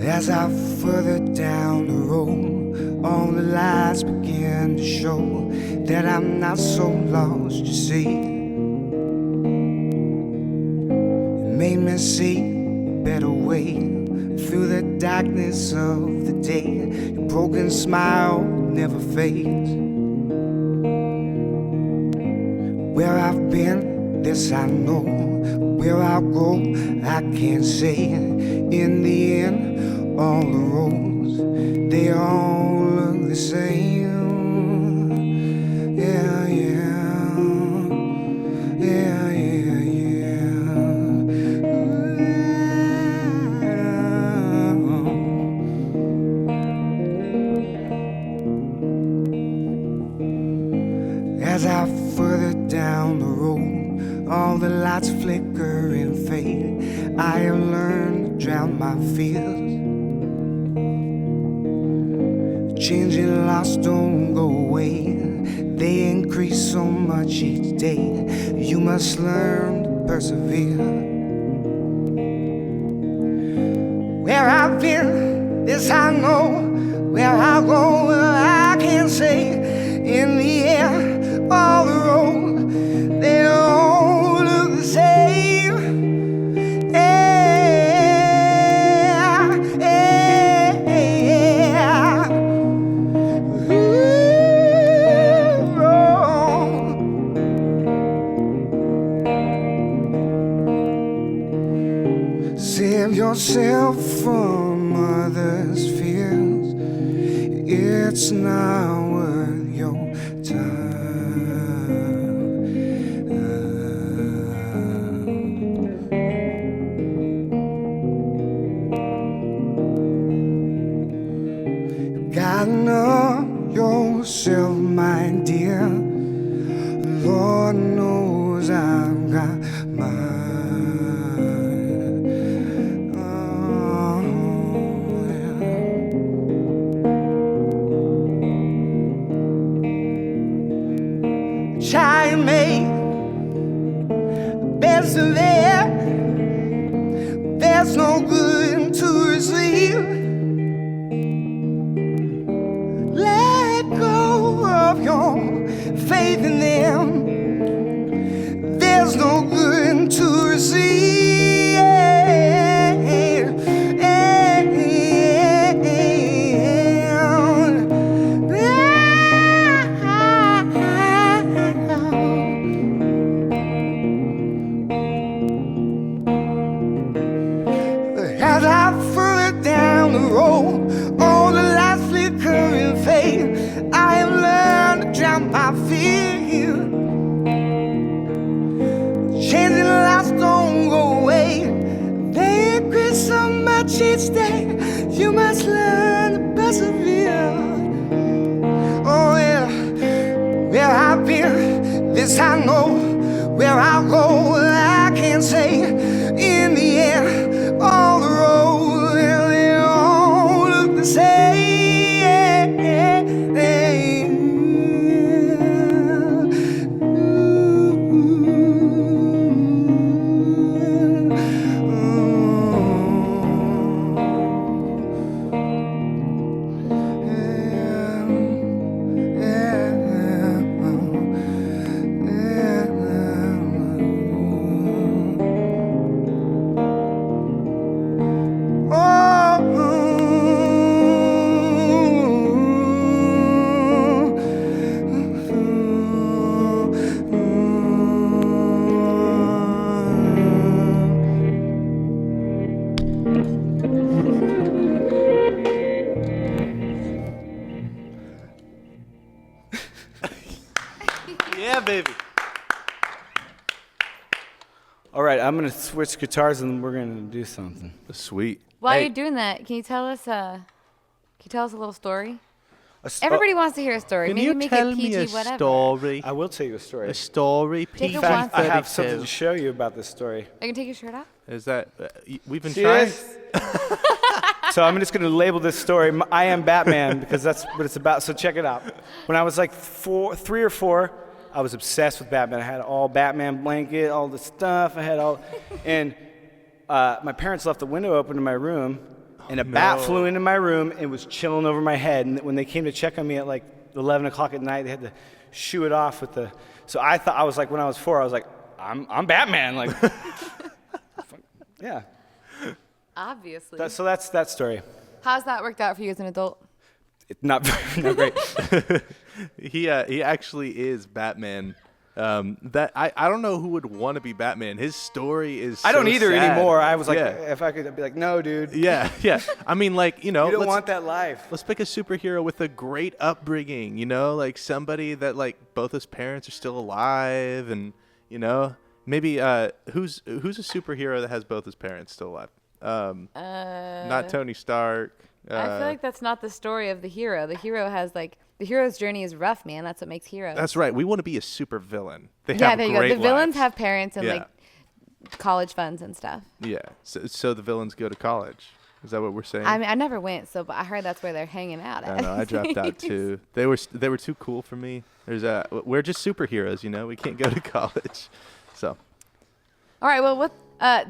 As I further down the road, all the lights begin to show that I'm not so lost, you see. It made me see a better way through the darkness of the day. Your broken smile never fades. Where I've been, this I know. Where I'll go, I can't say. In the end, all the roads, they all look the same. Yeah, yeah, yeah, yeah, yeah. As I further down the road, all the lights flicker and fade. I have learned to drown my fears. Changing loss don't go away. They increase so much each day. You must learn to persevere. Where I've been, this I know. where I go, well, I can't say. In the end, all the roads, they all look the same. Yeah, yeah. Ooh. Save yourself from others' fears. It's not worth your time. God know yourself, my dear. Lord knows I've got mine. Oh, yeah. Try and make the best of it. There's no good to sleep. Let go of your faith in them. There's no good to receive. As I further down the road, all the lights flicker and fade. I have learned to drown my fear. Changing lives don't go away. They increase so much each day. You must learn to persevere. Oh yeah, where I've been, this I know. Where I'll go, I can't say. In the end, all the roads, they all look the same. Yeah, baby. All right, I'm gonna switch guitars and we're gonna do something. Sweet. While Hey, you're doing that, can you tell us a little story? Everybody wants to hear a story. can Maybe you make tell it me PG, a whatever. story? I will tell you a story. A story, Take PG a In fact, I have 32. something to show you about this story. I can take your shirt off. Is that we've been See trying? this? So I'm just going to label this story I Am Batman because that's what it's about. So check it out. When I was like 3 or 4, I was obsessed with Batman. I had all Batman blanket, all the stuff. I had all, and my parents left the window open in my room, and a bat flew into my room and was chilling over my head. And when they came to check on me at like 11 o'clock at night, they had to shoo it off with the. So I thought I was like, when I was 4, I was like, I'm Batman, like, yeah. Obviously. So that's that story. How's that worked out for you as an adult? Not great. He actually is Batman. That I don't know who would want to be Batman. His story is. I don't so either sad. anymore. I was like, Yeah. if I could, I'd be like, no, dude. Yeah. I mean, like, You don't let's- want that life. Let's pick a superhero with a great upbringing, like somebody that like both his parents are still alive, and maybe who's a superhero that has both his parents still alive? Not Tony Stark. I feel like that's not the story of the hero. The hero's journey is rough, man. That's what makes heroes. That's right. We want to be a super villain. They Yeah, have there you go. great The villains lives. have parents and Yeah. like college funds and stuff. Yeah. So the villains go to college. Is that what we're saying? I mean, I never went, but I heard that's where they're hanging out at. I know. I dropped out too. They were too cool for me. We're just superheroes, We can't go to college. So. All right. Well, what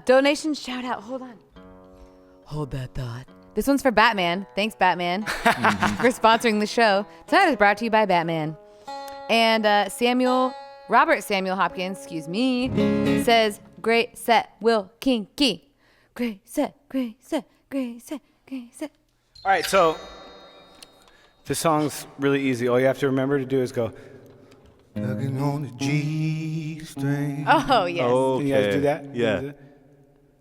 donation shout out? Hold on. Hold that thought. This one's for Batman. Thanks, Batman, for sponsoring the show. Tonight is brought to you by Batman. And Robert Samuel Hopkins, excuse me, says, great set, Will Kinky. Great set, great set, great set, great set. All right, so this song's really easy. All you have to remember to do is go. Tugging on the G string. Oh, yes. Can you guys do that? Yeah.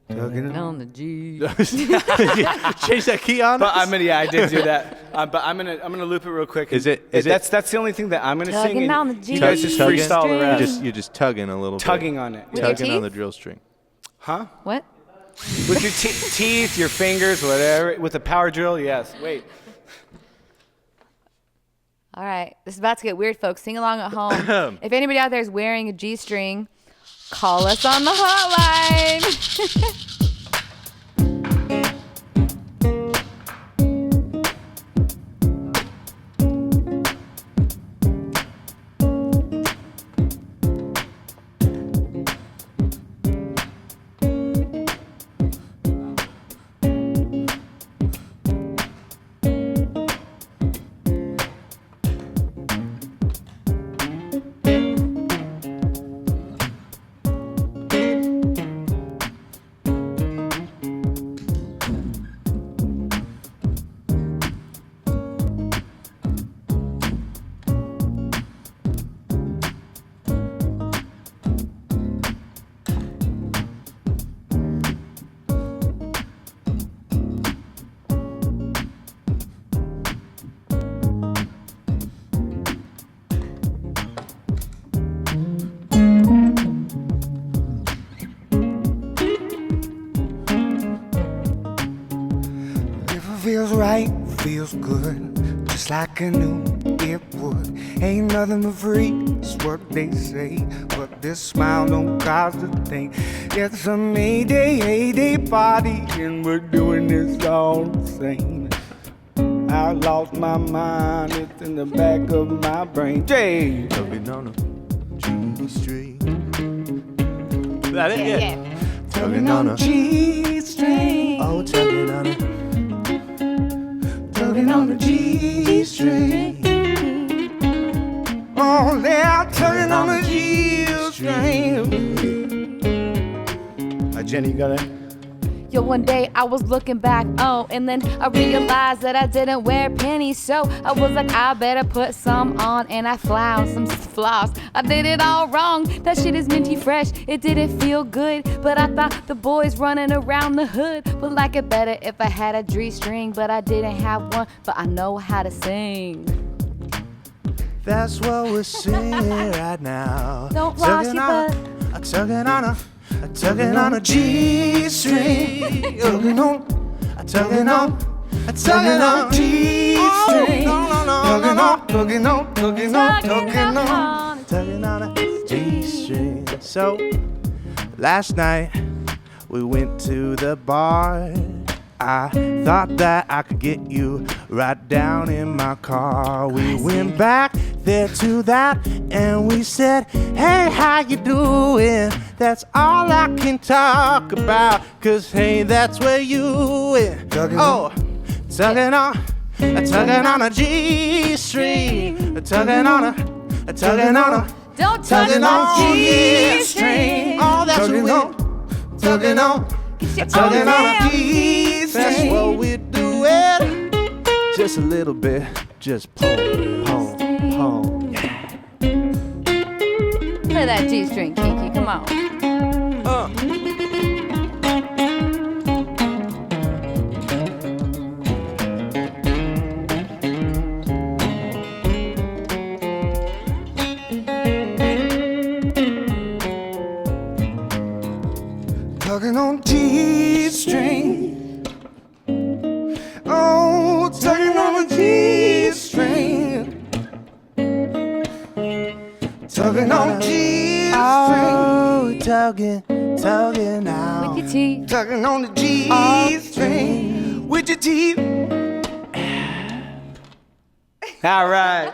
Tugging On the G. Change that key on. But I did do that. But I'm gonna loop it real quick. That's the only thing that I'm gonna sing. Tugging on And the G you guys just Tugging. freestyle the rest. You're just tugging a little Tugging on it. With your Tugging on the teeth? drill string. Huh? What? With your teeth, your fingers, whatever. With a power drill, yes. Wait. All right. This is about to get weird, folks. Sing along at home. If anybody out there is wearing a G string, call us on the hotline. Feels right, feels good, just like I knew it would. Ain't nothing but free, it's what they say, but this smile don't cause a thing. It's a Mayday party, and we're doing this all the same. I lost my mind, it's in the back of my brain. Jay! Tugging on a G string. That it? Yeah. Tugging on a G string. Oh, tugging on it. Tugging on the G string. Oh, they're tugging on the G string. Jenny, you got it? Yo, one day I was looking back, and then I realized that I didn't wear panties, so I was like, I better put some on, and I found some floss. I did it all wrong, that shit is minty fresh, it didn't feel good, but I thought the boys running around the hood would like it better if I had a G-string, but I didn't have one, but I know how to sing. That's what we're singing right now. Don't wash your butt. Tugging on a G string. Tugging on a G string. Tugging on, Tugging on a G string. So, last night we went to the bar. I thought that I could get you right down in my car. We went back there to that and we said, hey, how you doing? That's all I can talk about, 'cause hey, that's where you went. Tugging on a G string. Tugging on a Don't tug it on G string. Oh, that's what we're tugging on. Tugging on a G string. That's what we're doing. Just a little bit. Just pull. Yeah. Play that G-string, Kinky, come on. tugging on G-string. Oh, tugging on a G-string. Tugging on G-string. Oh, tugging out. With your teeth. Tugging on the G-string. With your teeth. All right.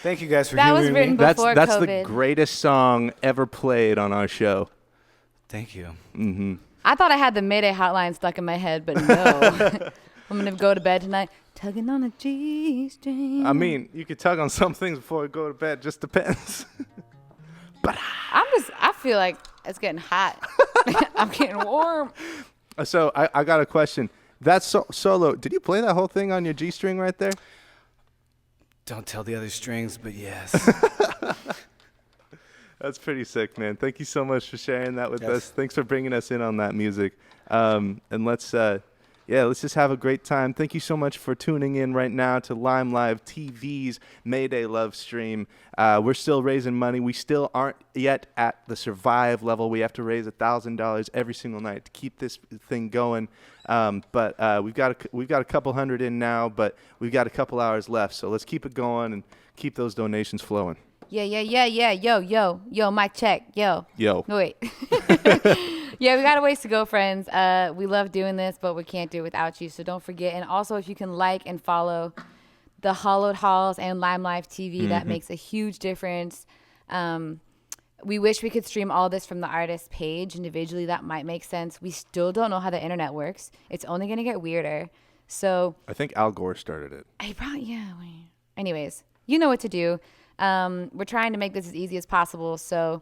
Thank you guys for That was humouring written me. before That's the COVID. greatest song ever played on our show. Thank you. I I thought I had the Mayday hotline stuck in my head, but no. I'm going to go to bed tonight tugging on a G-string. I mean, you could tug on some things before you go to bed. Just depends. I feel like it's getting hot. I'm getting warm. So I got a question. That solo, did you play that whole thing on your G-string right there? Don't tell the other strings, but yes. That's pretty sick, man. Thank you so much for sharing that with Yes. us. Thanks for bringing us in on that music. And let's just have a great time. Thank you so much for tuning in right now to Lime Live TV's Mayday Love Stream. We're still raising money. We still aren't yet at the survive level. We have to raise $1,000 every single night to keep this thing going. But we've got a couple hundred in now, but we've got a couple hours left. So let's keep it going and keep those donations flowing. Yeah. Yo, mic check. Yo. Yo. No, wait. Yeah, we got a ways to go, friends. We love doing this, but we can't do it without you. So don't forget. And also, if you can like and follow the Hallowed Halls and Lime Live TV, that makes a huge difference. We wish we could stream all this from the artist page individually. That might make sense. We still don't know how the internet works. It's only going to get weirder. So I think Al Gore started it. Anyways, you know what to do. We're trying to make this as easy as possible. So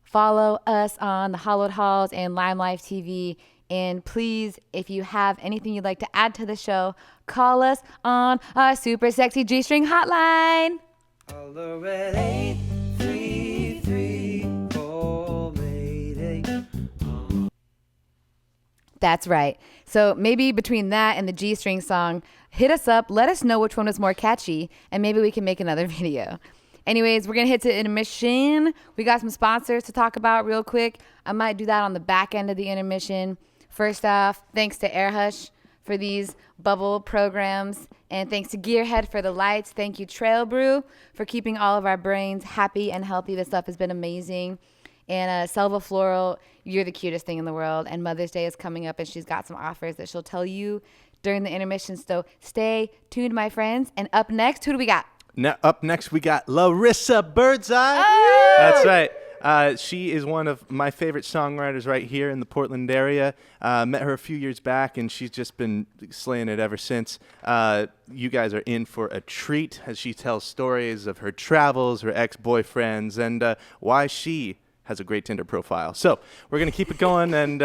follow us on the Hallowed Halls and Lime Live TV. And please, if you have anything you'd like to add to the show, call us on our super sexy G-string hotline. Holler at 833-4 Mayday. That's right. So maybe between that and the G-string song, hit us up. Let us know which one was more catchy, and maybe we can make another video. Anyways, we're going to hit to intermission. We got some sponsors to talk about real quick. I might do that on the back end of the intermission. First off, thanks to Air Hush for these bubble programs. And thanks to Gearhead for the lights. Thank you, Trail Brew, for keeping all of our brains happy and healthy. This stuff has been amazing. And Selva Floral, you're the cutest thing in the world. And Mother's Day is coming up, and she's got some offers that she'll tell you during the intermission. So stay tuned, my friends. And up next, who do we got? Now, up next, we got Larissa Birdseye. Oh! That's right. She is one of my favorite songwriters right here in the Portland area. Met her a few years back, and she's just been slaying it ever since. You guys are in for a treat as she tells stories of her travels, her ex-boyfriends, and why she has a great Tinder profile. So we're going to keep it going, and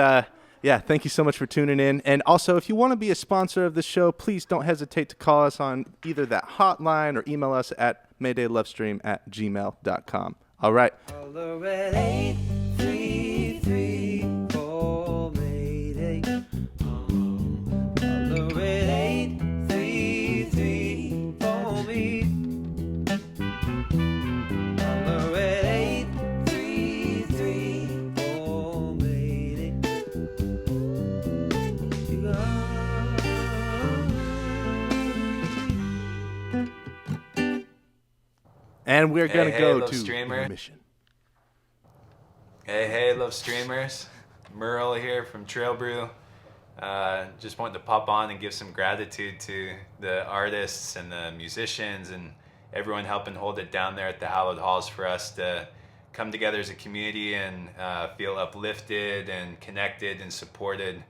yeah, thank you so much for tuning in. And also, if you want to be a sponsor of the show, please don't hesitate to call us on either that hotline or email us at maydaylovestream@gmail.com. All right. Holler at 833-4 Mayday. Holler at 833-4 me. Holler at 833-4 Mayday. You And we're going to Hey, go love to streamer. intermission. Hey, love streamers. Merle here from Trail Brew. Just wanted to pop on and give some gratitude to the artists and the musicians and everyone helping hold it down there at the Hallowed Halls for us to come together as a community and feel uplifted and connected and supported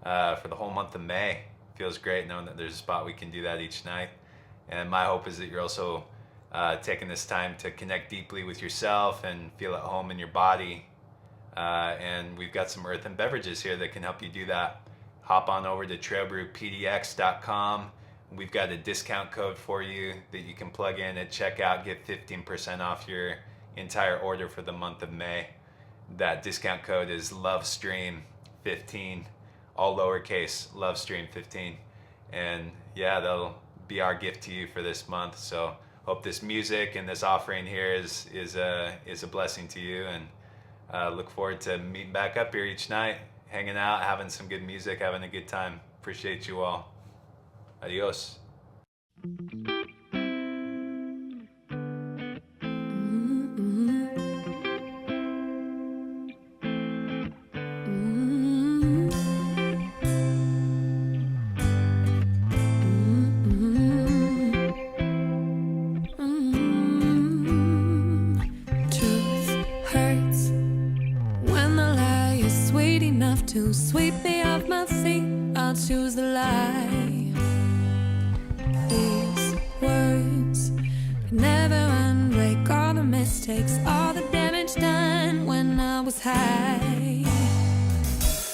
for the whole month of May. Feels great knowing that there's a spot we can do that each night. And my hope is that you're also taking this time to connect deeply with yourself and feel at home in your body. And we've got some earthen beverages here that can help you do that. Hop on over to trailbrewpdx.com. We've got a discount code for you that you can plug in at checkout. Get 15% off your entire order for the month of May. That discount code is LOVESTREAM15, all lowercase, LOVESTREAM15. And yeah, that'll be our gift to you for this month. So hope this music and this offering here is a blessing to you, and look forward to meeting back up here each night, hanging out, having some good music, having a good time. Appreciate you all. Adios. Truth hurts when the lie is sweet enough to sweep me off my feet, I'll choose the lie. These words could never unbreak all the mistakes, all the damage done when I was high.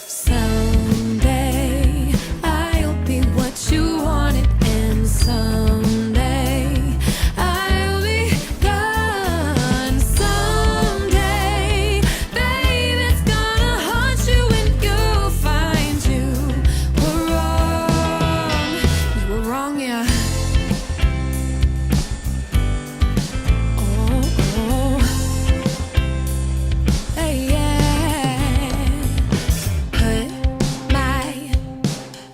Someday I'll be what you wanted, and someday I'll be gone. Someday, babe, it's gonna haunt you when you find you were wrong. You were wrong, yeah. Oh, oh. Hey, yeah. Put my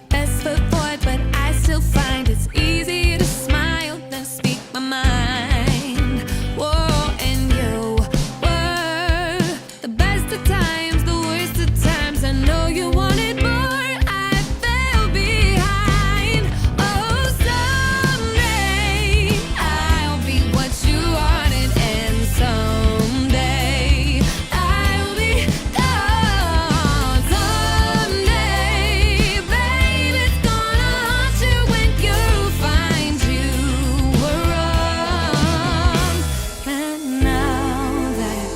best foot forward, but I still find it's easier to smile than speak my mind. Whoa, and you were the best of times, the worst of times. I know you wanted more, I fell behind. Oh, someday I'll be what you wanted, and someday I'll be gone. Someday, babe, it's gonna haunt you when you find you were wrong. And now that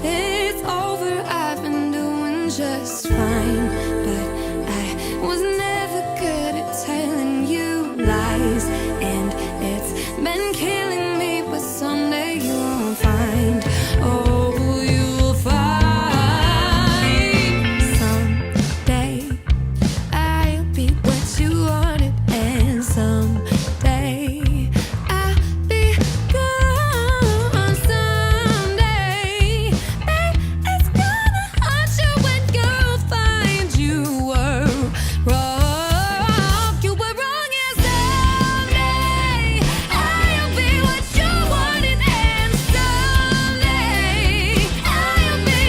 it's over, I've been doing just fine. But I was never good at telling you lies, and it's been killing me. But someday you'll find, oh, you'll find. Someday I'll be what you wanted, and someday I'll be gone. Someday, babe, it's gonna haunt you when you find you were wrong. You were wrong, and someday I'll be what you wanted, and someday I'll be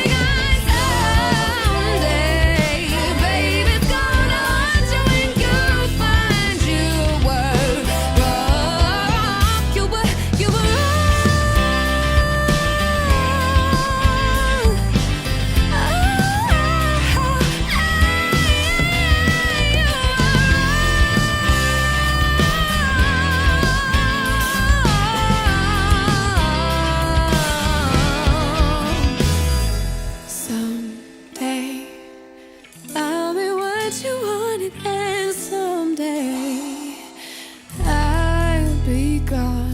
gone. Someday, babe, it's gonna haunt you when you find you were wrong. You were wrong. Someday I'll be what you wanted, and someday I'll be gone.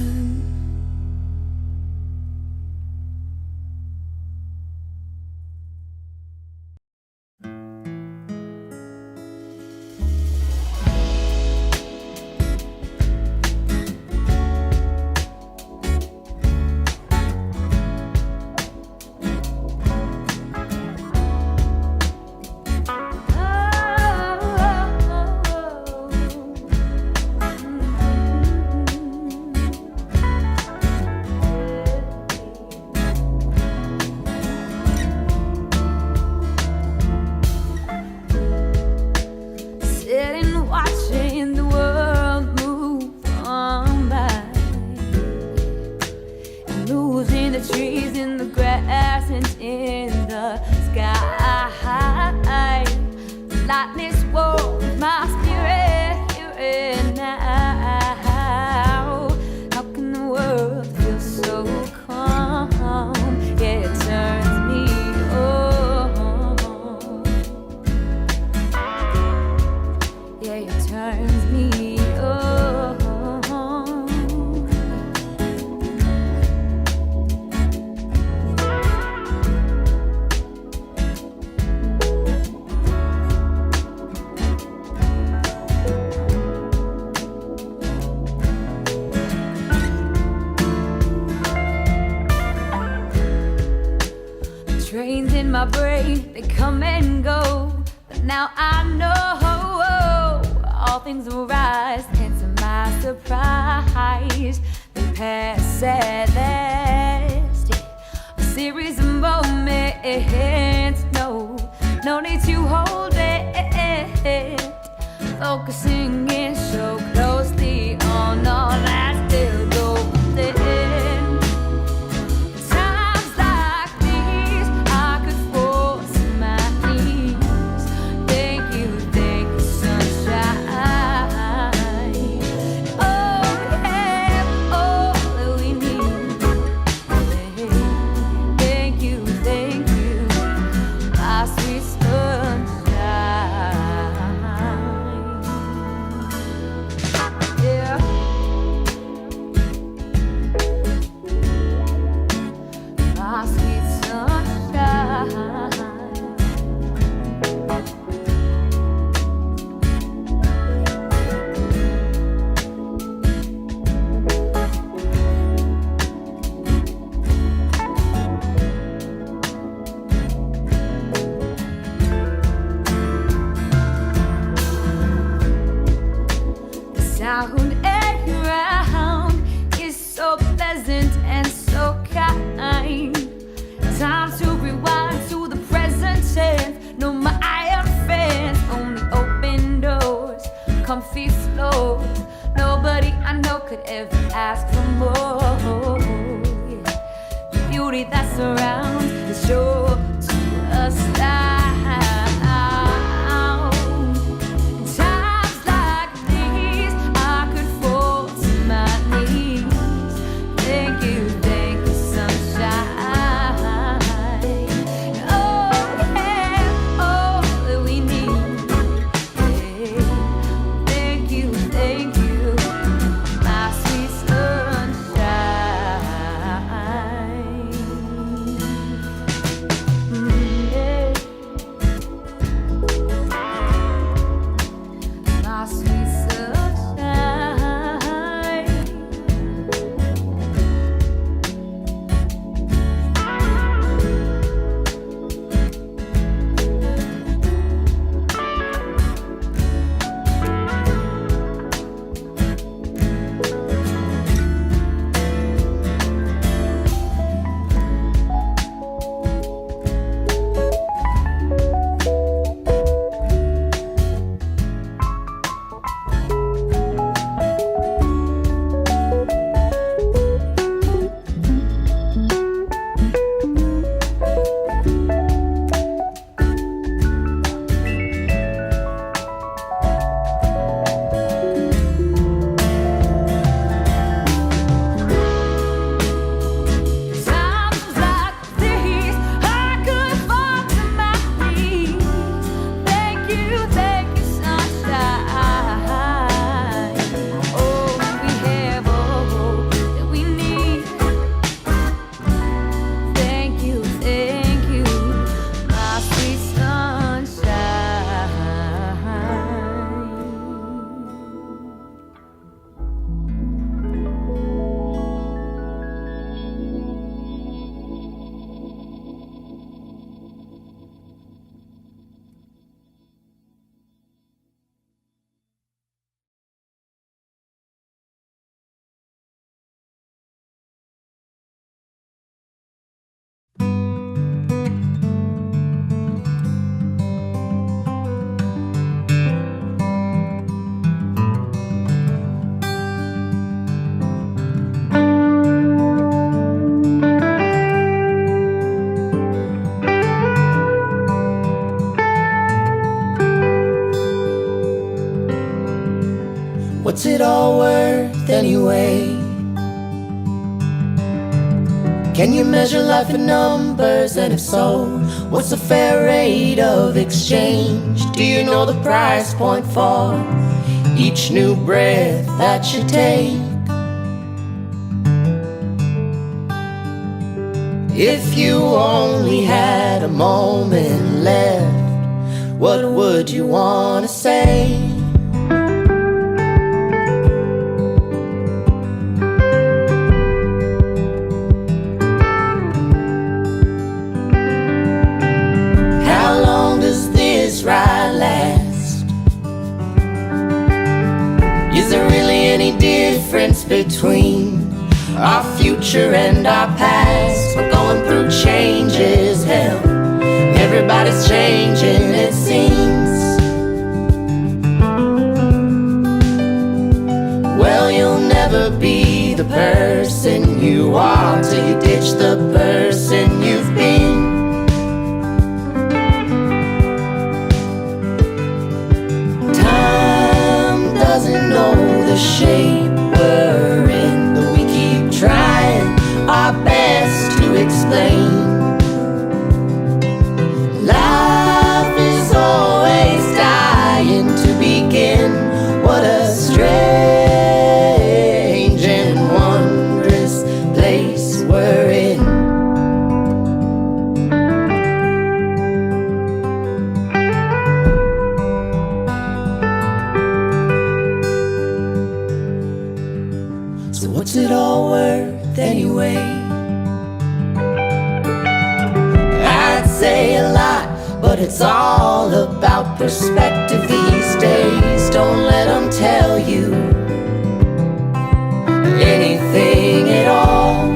Sitting watching the world move on by, and losing the trees in the grass and in the sky. The lightness warms my spirit now. How can the world feel so calm? Yeah, it turns me on. Yeah, it turns me on. Trains in my brain, they come and go, but now I know all things will rise, and to my surprise, they pass at last. A series of moments, no need to hold it. Focusing in so closely on all that's still golden. Times like these, I could force my comfy floor. Nobody I know could ever ask for more. The beauty that surrounds is sure to astound. Times like these, I could fall to my knees. Thank you, sunshine. Oh, yeah, all that we need. Thank you, my sweet sunshine. Yeah. My sweet sunshine. Times like these, I could fall to my knees. Thank you, sunshine. Oh, we have all that we need. Thank you, my sweet sunshine. What's it all worth anyway? Can you measure life in numbers? And if so, what's the fair rate of exchange? Do you know the price point for each new breath that you take? If you only had a moment left, what would you want to say? How long does this ride last? Is there really any difference between our future and our past? We're going through changes, hell, everybody's changing it seems. Well, you'll never be the person you are till you ditch the person you've been. Time doesn't know the shape we're in, but we keep trying our best to explain. Life is always dying to begin. What a strange and wondrous place we're in. So what's it all worth anyway? I'd say a lot, but it's all about perspective these days. Don't let them tell you anything at all.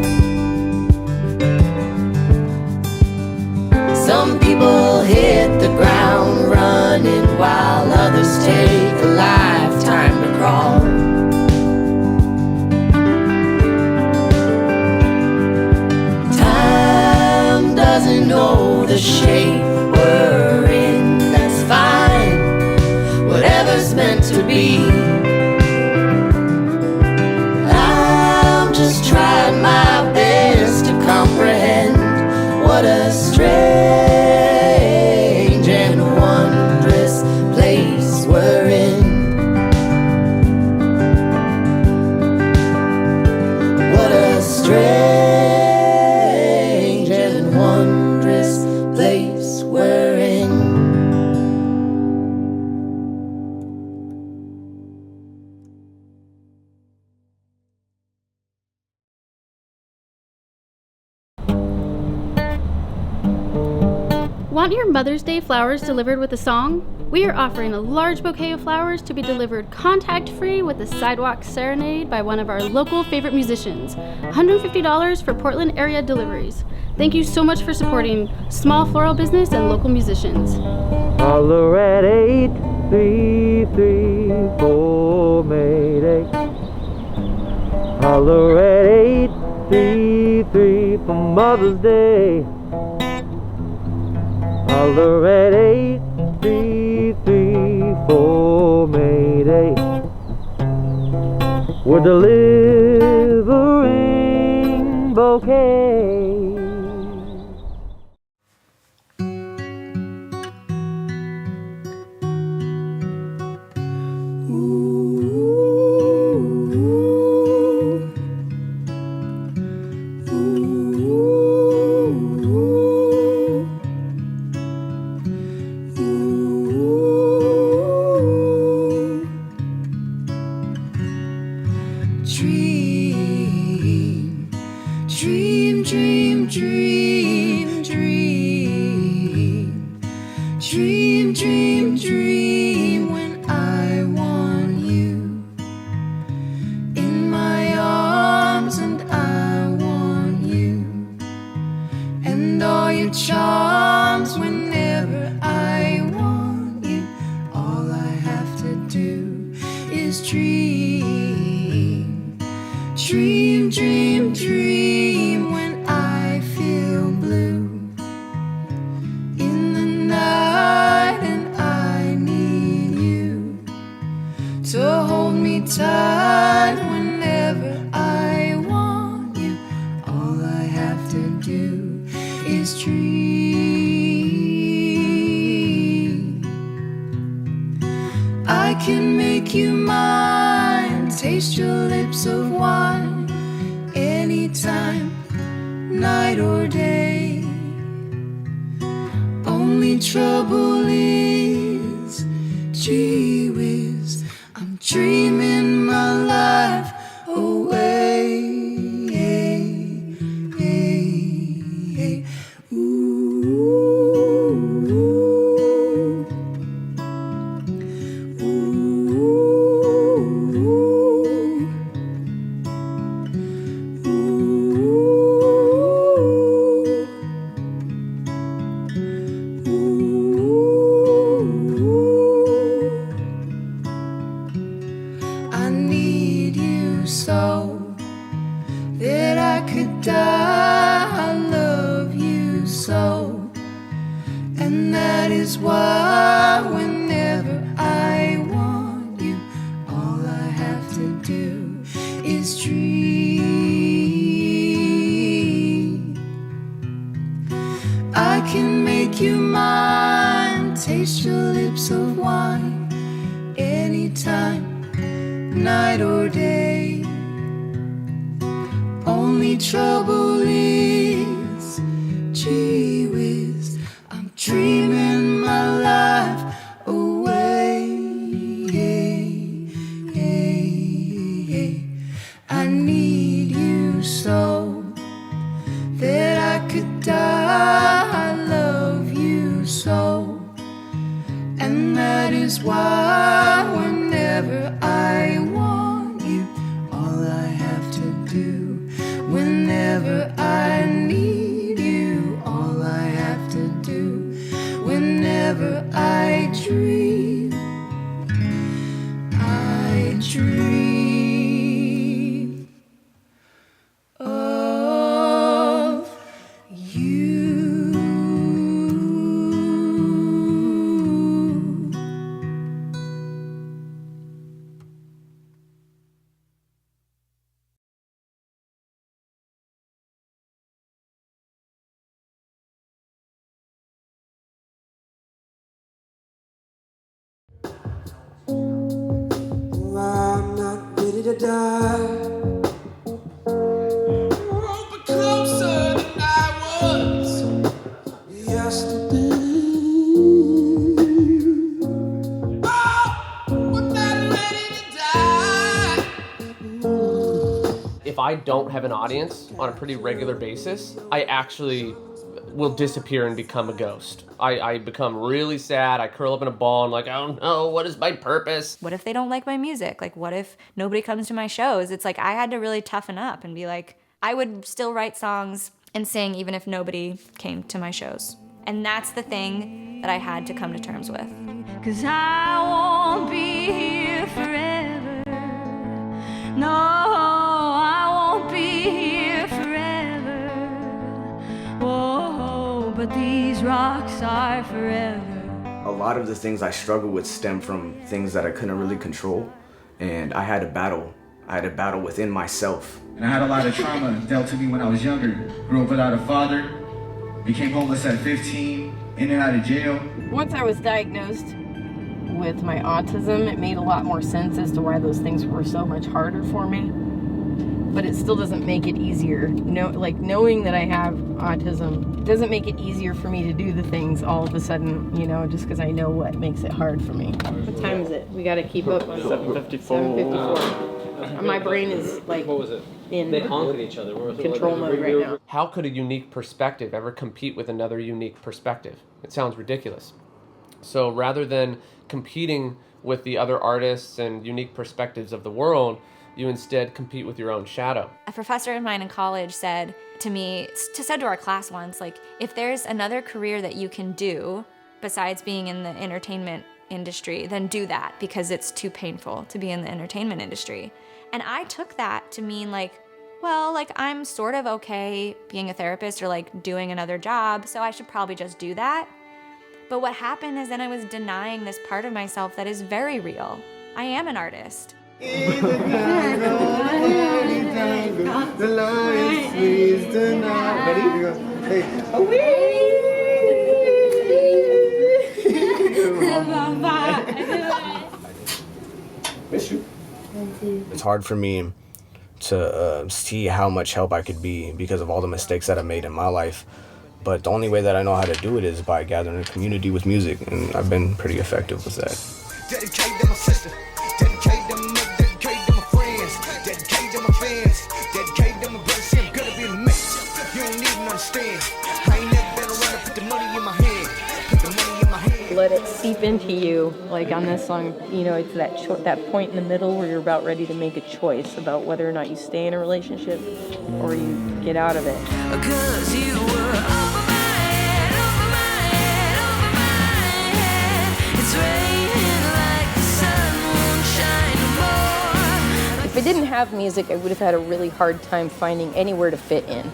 Some people hit the ground running while others take a lifetime be. I'm just trying my best to comprehend what a strange and wondrous place we're in. What a strange and wondrous place we're in. Want your Mother's Day flowers delivered with a song? We are offering a large bouquet of flowers to be delivered contact-free with a sidewalk serenade by one of our local favorite musicians. $150 for Portland area deliveries. Thank you so much for supporting small floral business and local musicians. Holler at 8334 Mayday. Holler at 833 for Mother's Day. Holler at 8334 Mayday. We're delivering bouquets. Dream, dream, dream, dream, dream, dream, dream when I want you in my arms and I want you and all your charms whenever I want you. All I have to do is dream, dream, dream, dream when I feel blue in the night and I need you to hold me tight whenever I want you. All I have to do is dream. I can make you mine, taste your lips of wine anytime, night or day. Only trouble is, gee whiz, I'm dreaming my life away. I need you so that I could die. I love you so, and that is why whenever I want you, all I have to do is dream. I can make you mine, taste your lips of wine anytime, night or day. Only trouble is, gee whiz, I'm dreaming my life away. I need you so that I could die. I love you so, and that is why whenever I want you, all I have to do, whenever I need you, all I have to do, whenever I dream, I dream of you. die. Oh, but closer than I was yesterday. Oh, I'm not ready to die. If I don't have an audience on a pretty regular basis, I actually will disappear and become a ghost. I become really sad. I curl up in a ball and like, I don't know, what is my purpose? What if they don't like my music? Like, what if nobody comes to my shows? It's like I had to really toughen up and be like, I would still write songs and sing even if nobody came to my shows. And that's the thing that I had to come to terms with. 'Cause I won't be here forever. No, I won't be here forever. Whoa, but these rocks are forever. A lot of the things I struggled with stem from things that I couldn't really control, and I had to battle. I had to battle within myself. And I had a lot of trauma dealt to me when I was younger. Grew up without a father, became homeless at 15, in and out of jail. Once I was diagnosed with my autism, it made a lot more sense as to why those things were so much harder for me. But it still doesn't make it easier. Knowing that I have autism doesn't make it easier for me to do the things all of a sudden, just because I know what makes it hard for me. What time is it? We got to keep up. 7:54. 7:54. My brain is like, what was it? They honk at each other. Control mode right now. How could a unique perspective ever compete with another unique perspective? It sounds ridiculous. So rather than competing with the other artists and unique perspectives of the world, you instead compete with your own shadow. A professor of mine in college said to our class once, like, if there's another career that you can do besides being in the entertainment industry, then do that, because it's too painful to be in the entertainment industry. And I took that to mean I'm sort of okay being a therapist or doing another job, so I should probably just do that. But what happened is then I was denying this part of myself that is very real. I am an artist. The lion sleeps tonight. Ready? Go. Hey. Miss you. It's hard for me to see how much help I could be because of all the mistakes that I made in my life. But the only way that I know how to do it is by gathering a community with music, and I've been pretty effective with that. Dedicate to my sister. Dedicate to my friends. Dedicate to my fans. Dedicate to my brothers. See, I'm gonna be in the mix. You don't even understand. I ain't never been around to put the money in my hand. Put the money in my hand. Let it seep into you. Like on this song, it's that point in the middle where you're about ready to make a choice about whether or not you stay in a relationship or you get out of it. 'Cause you were over my head, over my head, over my head. It's raining like the sun won't shine more. If I didn't have music, I would have had a really hard time finding anywhere to fit in.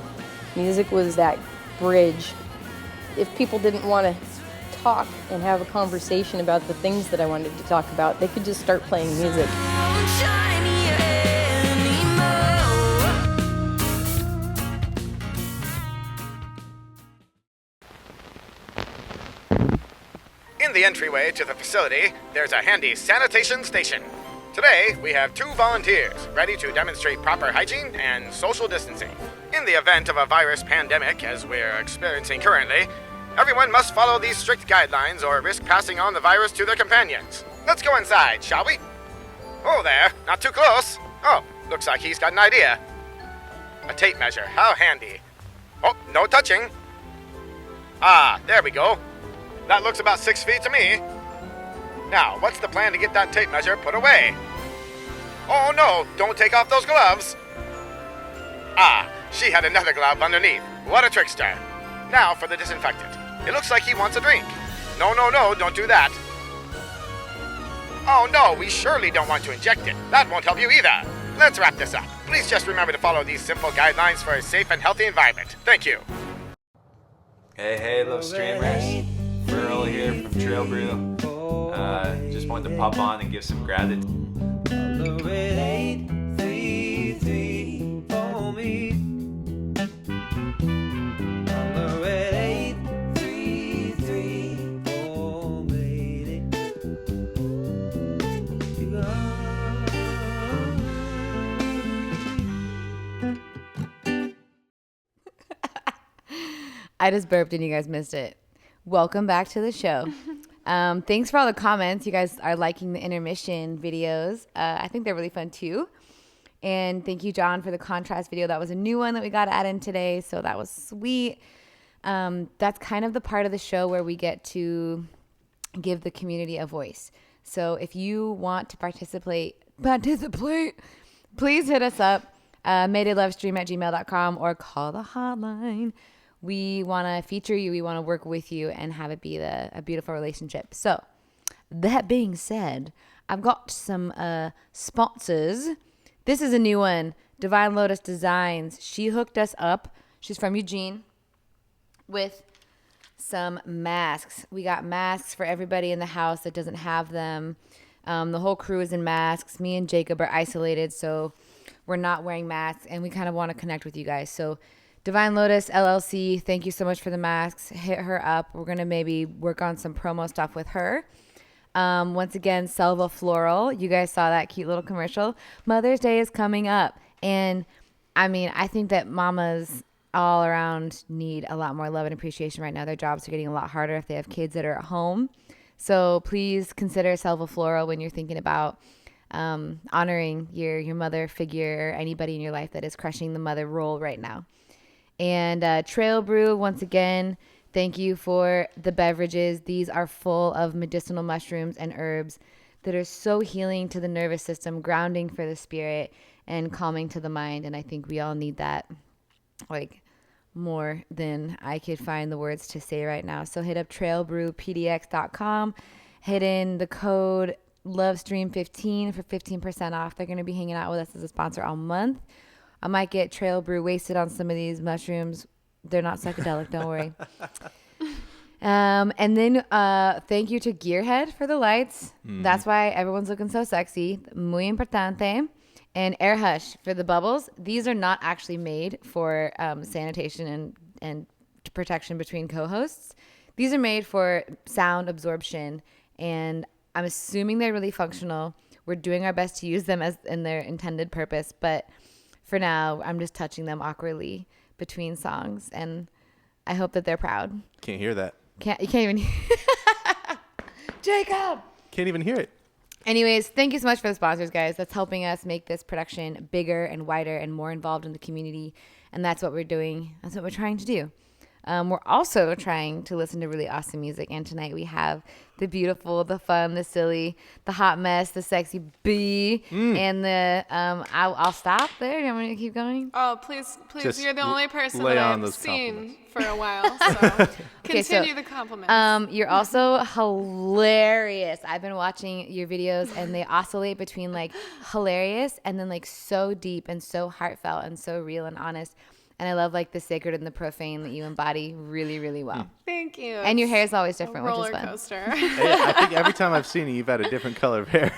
Music was that bridge. If people didn't want to talk and have a conversation about the things that I wanted to talk about, they could just start playing music. In the entryway to the facility, there's a handy sanitation station. Today, we have 2 volunteers ready to demonstrate proper hygiene and social distancing. In the event of a virus pandemic, as we're experiencing currently, everyone must follow these strict guidelines or risk passing on the virus to their companions. Let's go inside, shall we? Oh there, not too close. Oh, looks like he's got an idea. A tape measure, how handy. Oh, no touching. Ah, there we go. That looks about 6 feet to me. Now, what's the plan to get that tape measure put away? Oh no, don't take off those gloves. Ah, she had another glove underneath. What a trickster. Now for the disinfectant. It looks like he wants a drink. No, don't do that. Oh no, we surely don't want to inject it. That won't help you either. Let's wrap this up. Please just remember to follow these simple guidelines for a safe and healthy environment. Thank you. Hey, love streamers. Merle here from Trail Brew. Just wanted to pop on and give some gratitude. I just burped and you guys missed it. Welcome back to the show. Thanks for all the comments. You guys are liking the intermission videos. I think they're really fun too. And thank you, John, for the contrast video. That was a new one that we got to add in today. So that was sweet. That's kind of the part of the show where we get to give the community a voice. So if you want to participate, please hit us up, maydaylovestream@gmail.com, or call the hotline. We want to feature you. We want to work with you and have it be a beautiful relationship. So that being said, I've got some sponsors. This is a new one, Divine Lotus Designs. She hooked us up. She's from Eugene with some masks. We got masks for everybody in the house that doesn't have them. The whole crew is in masks. Me and Jacob are isolated, so we're not wearing masks, and we kind of want to connect with you guys. So Divine Lotus LLC, thank you so much for the masks. Hit her up. We're going to maybe work on some promo stuff with her. Once again, Selva Floral. You guys saw that cute little commercial. Mother's Day is coming up. And I mean, I think that mamas all around need a lot more love and appreciation right now. Their jobs are getting a lot harder if they have kids that are at home. So please consider Selva Floral when you're thinking about honoring your mother figure or anybody in your life that is crushing the mother role right now. And Trail Brew, once again, thank you for the beverages. These are full of medicinal mushrooms and herbs that are so healing to the nervous system, grounding for the spirit, and calming to the mind. And I think we all need that, like, more than I could find the words to say right now. So hit up trailbrewpdx.com. Hit in the code LOVESTREAM15 for 15% off. They're going to be hanging out with us as a sponsor all month. I might get Trail Brew wasted on some of these mushrooms. They're not psychedelic, don't worry. And then thank you to Gearhead for the lights. That's why everyone's looking so sexy. Muy importante. And Air Hush for the bubbles. These are not actually made for sanitation and protection between co-hosts. These are made for sound absorption, and I'm assuming they're really functional. We're doing our best to use them as in their intended purpose, but for now, I'm just touching them awkwardly between songs, and I hope that they're proud. Can't hear that. You can't even Jacob! Can't even hear it. Anyways, thank you so much for the sponsors, guys. That's helping us make this production bigger and wider and more involved in the community, and that's what we're doing. That's what we're trying to do. We're also trying to listen to really awesome music, and tonight we have the beautiful, the fun, the silly, the hot mess, the sexy bee, and the I'll stop there. Do you want me to keep going? Oh, please, Just you're the only person lay that on I've those seen for a while, so continue the compliments. You're also hilarious. I've been watching your videos, and they oscillate between like hilarious and then like so deep and so heartfelt and so real and honest. And I love like the sacred and the profane that you embody really, really well. Thank you. And your hair is always different, which is fun. Roller coaster. I think every time I've seen you, you've had a different color of hair.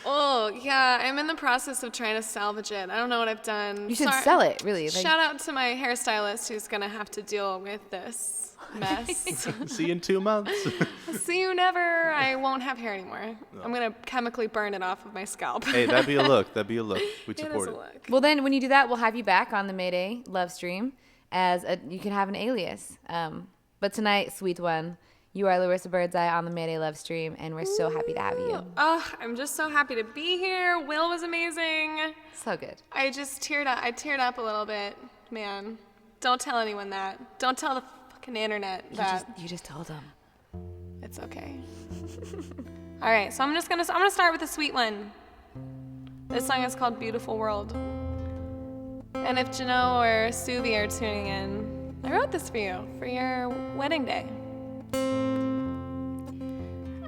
Oh, yeah. I'm in the process of trying to salvage it. I don't know what I've done. You should sell it, really. Shout out to my hairstylist who's going to have to deal with this mess. See you in 2 months. See you never. I won't have hair anymore. No. I'm going to chemically burn it off of my scalp. Hey, that'd be a look. That'd be a look. We'd support it. Look. Well, then when you do that, we'll have you back on the Mayday Love Stream as you can have an alias. But tonight, sweet one, you are Larissa Birdseye on the Mayday Love Stream, and we're so happy to have you. Oh, I'm just so happy to be here. Will was amazing. So good. I just teared up. I teared up a little bit, man. Don't tell anyone that. Don't tell the fucking internet that. You just told them. It's okay. All right, so I'm gonna start with a sweet one. This song is called "Beautiful World." And if Jano or Suvi are tuning in, I wrote this for you for your wedding day.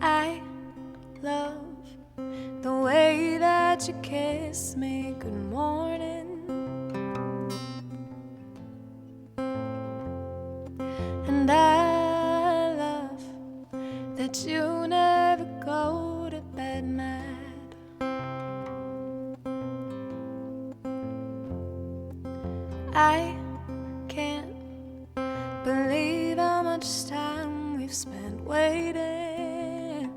I love the way that you kiss me good morning, and I love that you never go to bed mad. I can't believe how much time we've spent waiting,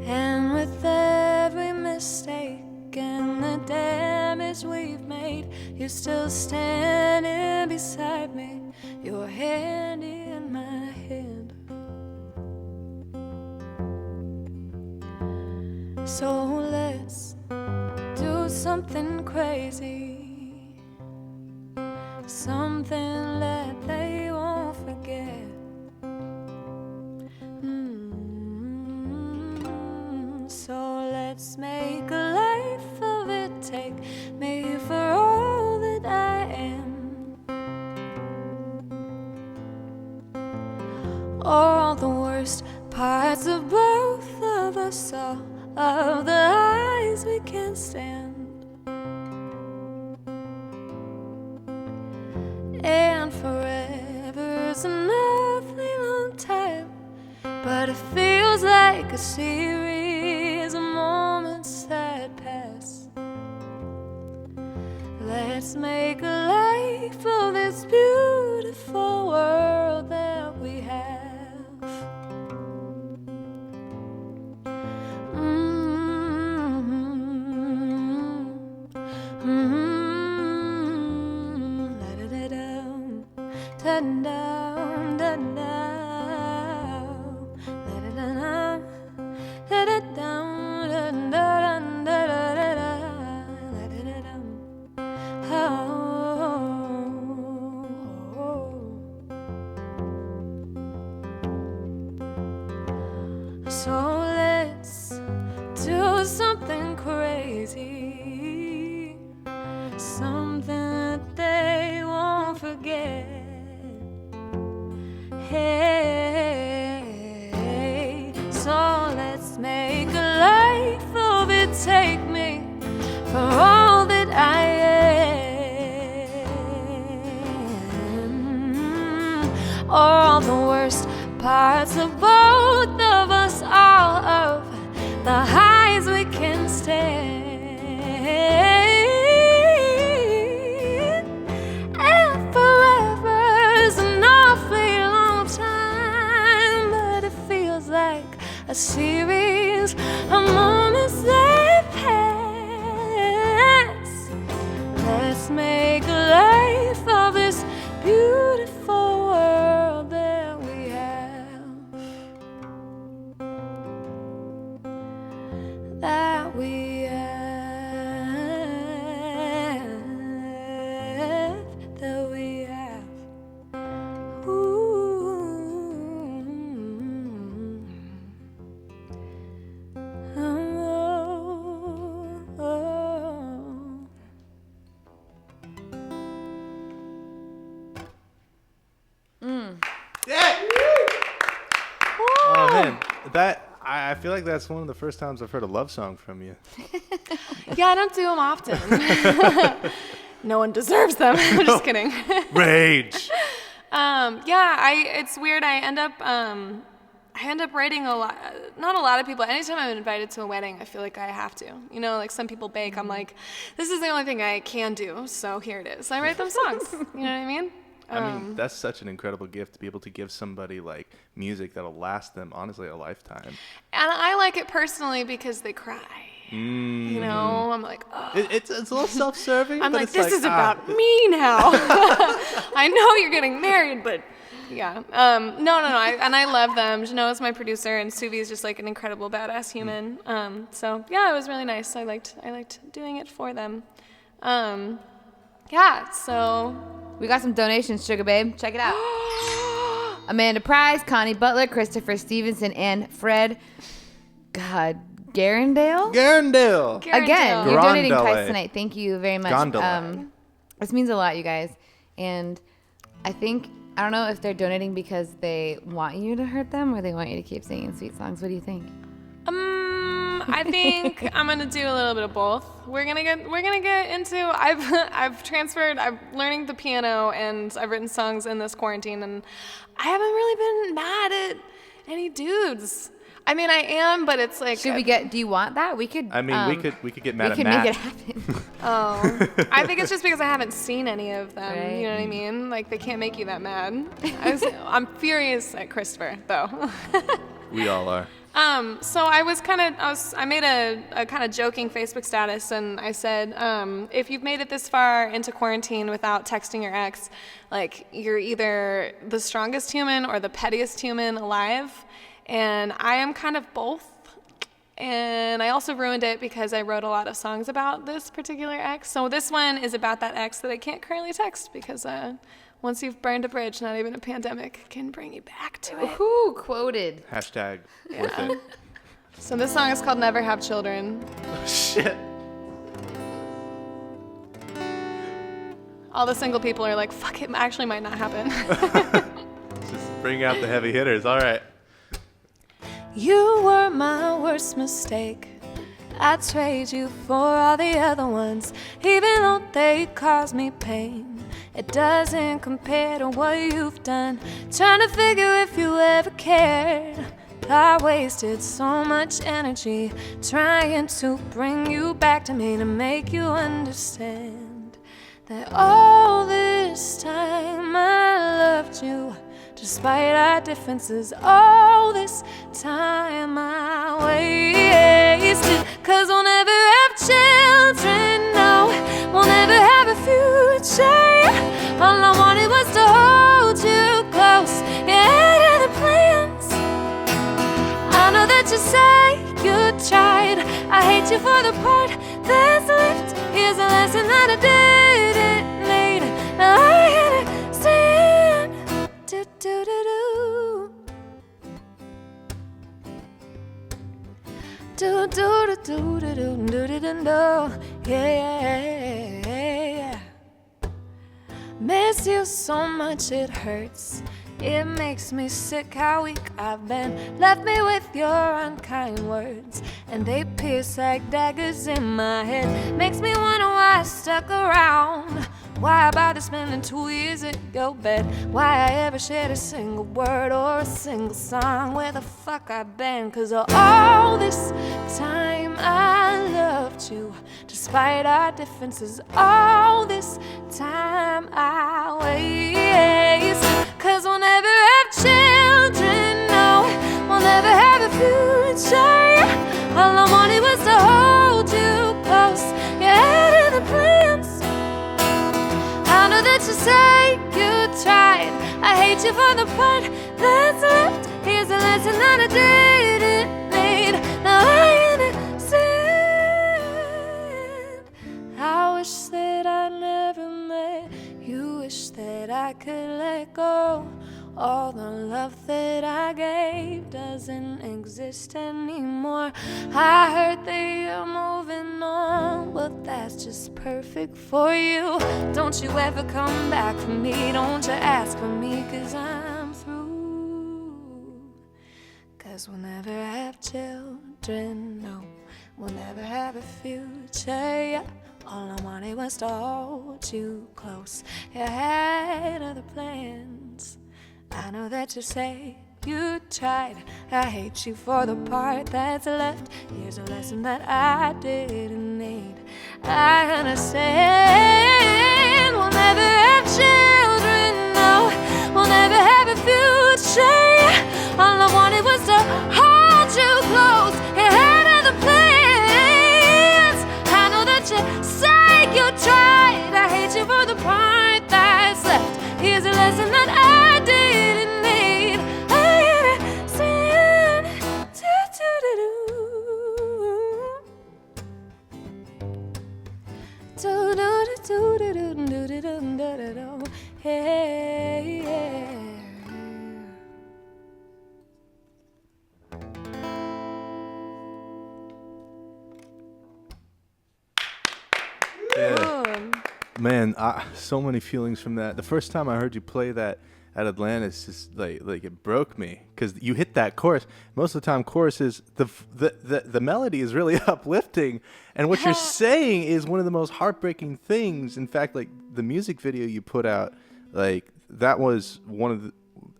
and with every mistake and the damage we've made, you're still standing beside me, your hand in my hand. So let's do something crazy, something that they won't forget. So let's make a life of it. Take me for all that I am, all the worst parts of both of us, all of the highs we can't stand. And forever's an awfully long time, but it feels like a series of moments that pass. Let's make a life of this beautiful world that we have. Down, down, down, down, let it down, let it down, down, down, down, let it down. So let's do something crazy, something that they won't forget. Hey, so let's make a life of it. Take me for all that I am, all the worst parts of both of us, all of the highs we can stand. And forever's an awfully long time, but it feels like a series of moments that pass. Let's make a life of this beautiful world that we have, that we have, that we have. Oh man, I feel like that's one of the first times I've heard a love song from you. Yeah, I don't do them often. No one deserves them. I'm just kidding. Rage. It's weird. I end up writing a lot. Not a lot of people. Anytime I'm invited to a wedding, I feel like I have to. You know, like some people bake. I'm like, this is the only thing I can do. So here it is. I write them songs. You know what I mean? I mean, that's such an incredible gift to be able to give somebody like music that'll last them honestly a lifetime. And I like it personally because they cry. You know, I'm like, oh. It's a little self-serving. I'm but like, it's this is about me now. I know you're getting married, but yeah. No. I love them. Janelle is my producer, and Suvi is just like an incredible badass human. So yeah, it was really nice. I liked doing it for them. So we got some donations, Sugar Babe. Check it out. Amanda Price, Connie Butler, Christopher Stevenson, and Fred Garandale. Again, you're donating twice tonight. Thank you very much. This means a lot, you guys. And I don't know if they're donating because they want you to hurt them or they want you to keep singing sweet songs. What do you think? I think I'm gonna do a little bit of both. We're gonna get into. I've transferred. I'm learning the piano and I've written songs in this quarantine, and I haven't really been mad at any dudes. I mean, I am, but it's like. Should we get? Do you want that? We could. I mean, we could get mad at Matt. We could make it happen. Oh, I think it's just because I haven't seen any of them. Right. You know what I mean? Like they can't make you that mad. I'm furious at Christopher though. We all are. So I made a kind of joking Facebook status, and I said, if you've made it this far into quarantine without texting your ex, like, you're either the strongest human or the pettiest human alive, and I am kind of both. And I also ruined it because I wrote a lot of songs about this particular ex. So this one is about that ex that I can't currently text because once you've burned a bridge, not even a pandemic can bring you back to it. Ooh, quoted. Hashtag Yeah. worth it. So this song is called Never Have Children. Oh, shit. All the single people are like, fuck, it actually might not happen. Just bring out the heavy hitters. All right. You were my worst mistake. I'd trade you for all the other ones, even though they cause me pain. It doesn't compare to what you've done. Trying to figure if you ever cared. I wasted so much energy trying to bring you back to me, to make you understand that all this time I loved you. Despite our differences, all this time I wasted. 'Cause we'll never have children, no, we'll never have a future. All I wanted was to hold you close, you had other plans. I know that you say you tried, I hate you for the part that's left. Here's a lesson that I didn't need, now I understand. Do, do, do, do. Do, do, do, do, do, do, do, do, do, do. Yeah. Miss you so much it hurts. It makes me sick how weak I've been. Left me with your unkind words, and they pierce like daggers in my head. Makes me wonder why I stuck around. Why I bothered spending 2 years at your bed? Why I ever shared a single word or a single song? Where the fuck I been? 'Cause all this time I loved you, despite our differences. All this time I wasted. 'Cause we'll never have children, no, we'll never have a future. All I wanted was to hold you close, you had other plans. I know that you say you tried, I hate you for the part that's left. Here's a lesson that I didn't need, now I understand. I wish that I never met you, wish that I could let go. All the love that I gave doesn't exist anymore. I heard that you're moving on, but that's just perfect for you. Don't you ever come back for me, don't you ask for me, 'cause I'm through. 'Cause we'll never have children, no, we'll never have a future, yeah. All I wanted was to hold you close, you had other plans. I know that you say you tried, I hate you for the part that's left. Here's a lesson that I didn't need, I understand. We'll never have children, no, we'll never have a future. All I wanted was to hold you close, you had other plans. I know that you say you tried, I hate you for the part that's left. Here's a lesson that I didn't need, I understand. Do, do, do, do, do, do, do, do, do, do, do, do. Hey, yeah. Yeah. Man, so many feelings from that. The first time I heard you play that at Atlantis, just like it broke me, because you hit that chorus. Most of the time, choruses, the melody is really uplifting, and what you're saying is one of the most heartbreaking things. In fact, like the music video you put out, like that was one of the.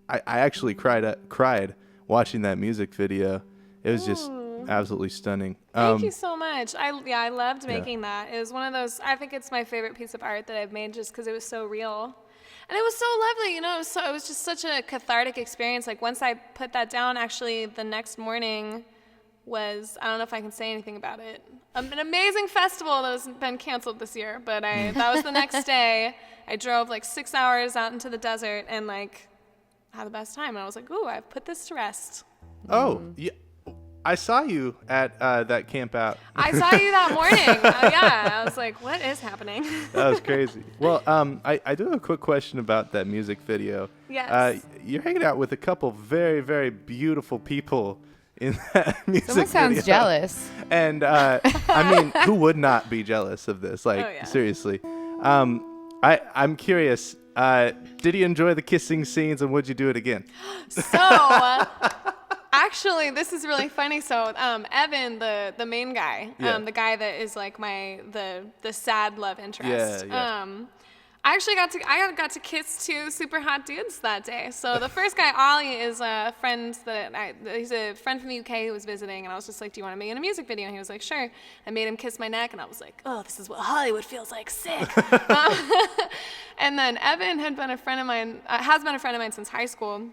I actually cried watching that music video. It was just absolutely stunning. Thank you so much. I loved making that. It was one of those, I think it's my favorite piece of art that I've made just because it was so real. And it was so lovely, you know. It was just such a cathartic experience. Like once I put that down, actually, the next morning was, I don't know if I can say anything about it, an amazing festival that has been canceled this year. But that was the next day. I drove like 6 hours out into the desert and like had the best time. And I was like, ooh, I've put this to rest. Oh, yeah. I saw you at that camp out. I saw you that morning. Yeah, I was like, what is happening? That was crazy. Well, I do have a quick question about that music video. Yes. You're hanging out with a couple very, very beautiful people in that music Someone sounds video. jealous. And I mean, who would not be jealous of this? Like, Oh, yeah. seriously. I'm curious. Did you enjoy the kissing scenes, and would you do it again? So, actually, this is really funny. So, Evan, the main guy, Yeah. the guy that is like the sad love interest. Yeah. I actually got to kiss two super hot dudes that day. So the first guy, Ollie, is a friend he's a friend from the UK who was visiting, and I was just like, "Do you want to be in a music video?" And he was like, "Sure." I made him kiss my neck, and I was like, "Oh, this is what Hollywood feels like, sick." And then Evan has been a friend of mine since high school,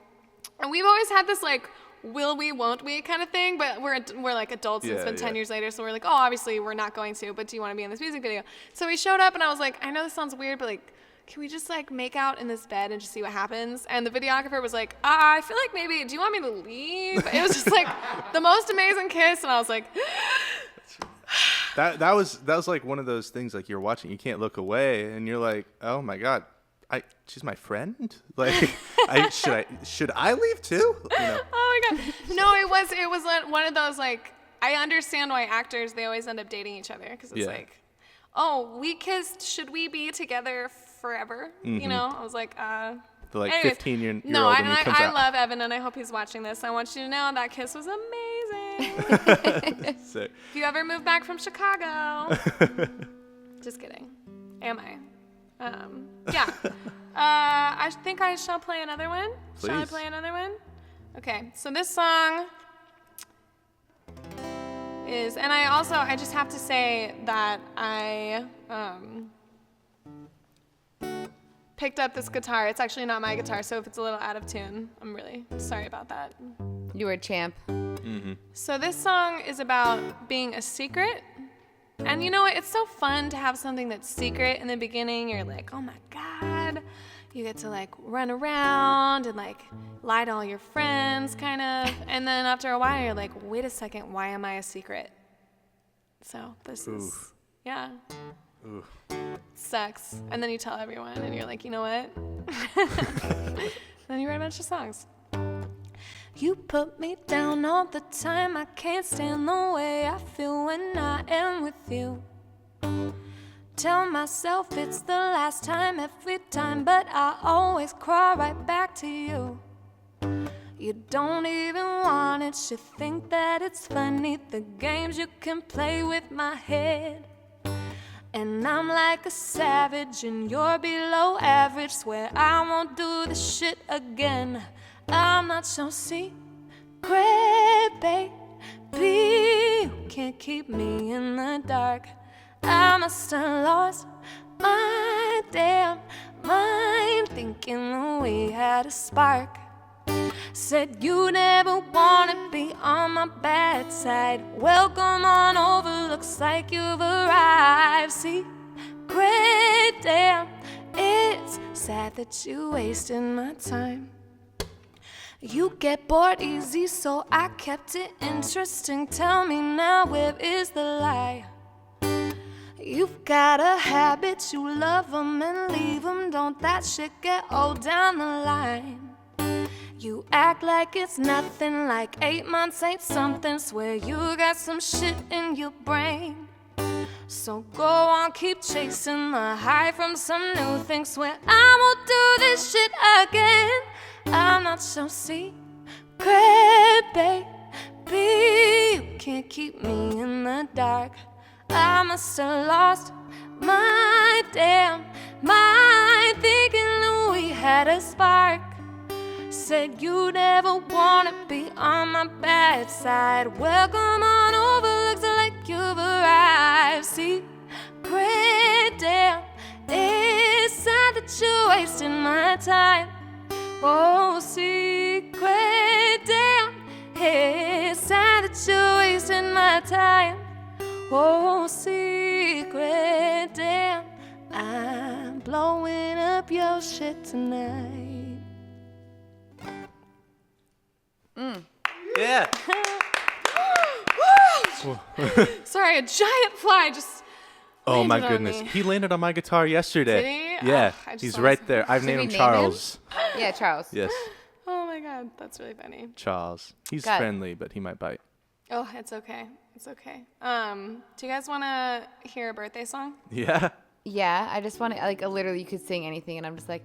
and we've always had this like, will we, won't we kind of thing, but we're like adults and it's been 10 years later, so we're like, oh, obviously we're not going to, but do you want to be in this music video? So we showed up and I was like, I know this sounds weird, but like, can we just like make out in this bed and just see what happens? And the videographer was like, I feel like maybe, do you want me to leave? It was just like the most amazing kiss, and I was like, That was like one of those things, like you're watching, you can't look away, and you're like, oh my god, she's my friend. Like, should I leave too? You know? oh my god, no, it was one of those like, I understand why actors, they always end up dating each other because it's like, oh, we kissed, should we be together forever? You know, I was like, The like anyways, 15-year-old no, when he comes I out. love Evan, and I hope he's watching this. I want you to know that kiss was amazing. Sick. If you ever move back from Chicago, just kidding. Am I? Yeah. I think I shall play another one. Please. Shall I play another one? Okay. So this song is, and I just have to say that I picked up this guitar. It's actually not my guitar, so if it's a little out of tune, I'm really sorry about that. You were a champ. Mm-hmm. So this song is about being a secret. And you know what? It's so fun to have something that's secret in the beginning. You're like, oh my God. You get to like run around and like lie to all your friends, kind of. And then after a while, you're like, wait a second, why am I a secret? So this is, yeah. Ooh. Sucks. And then you tell everyone and you're like, you know what? Then you write a bunch of songs. You put me down all the time. I can't stand the way I feel when I am with you. Tell myself it's the last time every time, but I always crawl right back to you. You don't even want it. You think that it's funny, the games you can play with my head. And I'm like a savage and you're below average. Swear I won't do this shit again. I'm not so secret, baby. You can't keep me in the dark. I must have lost my damn mind, thinking that we had a spark. Said you never wanna be on my bad side. Welcome on over, looks like you've arrived. Secret, damn, it's sad that you wasted my time. You get bored easy, so I kept it interesting. Tell me now, where is the lie? You've got a habit, you love them and leave them. Don't that shit get old down the line? You act like it's nothing, like 8 months ain't something. Swear you got some shit in your brain. So go on, keep chasing the high from some new thing. Swear I won't do this shit again. I'm not so secret, baby. You can't keep me in the dark. I must have lost my damn mind, thinking that we had a spark. Said you never wanna be on my bad side. Welcome on over, looks like you've arrived. Secret, damn, it's sad that that you're wasting my time. Oh, secret, damn. It's sad that you're wasting my time. Oh, secret, damn. I'm blowing up your shit tonight. Yeah. Sorry, a giant fly just. Oh my landed on goodness. me. He landed on my guitar yesterday. Did he? Yeah. I just He's saw right his- there. I've Should named we him name Charles. Yeah, Charles. Yes. Oh my god, that's really funny. Charles. He's Got it. friendly, but he might bite. Oh, it's okay. It's okay. Do you guys want to hear a birthday song? Yeah. Yeah, I just want to, like, literally, you could sing anything, and I'm just like,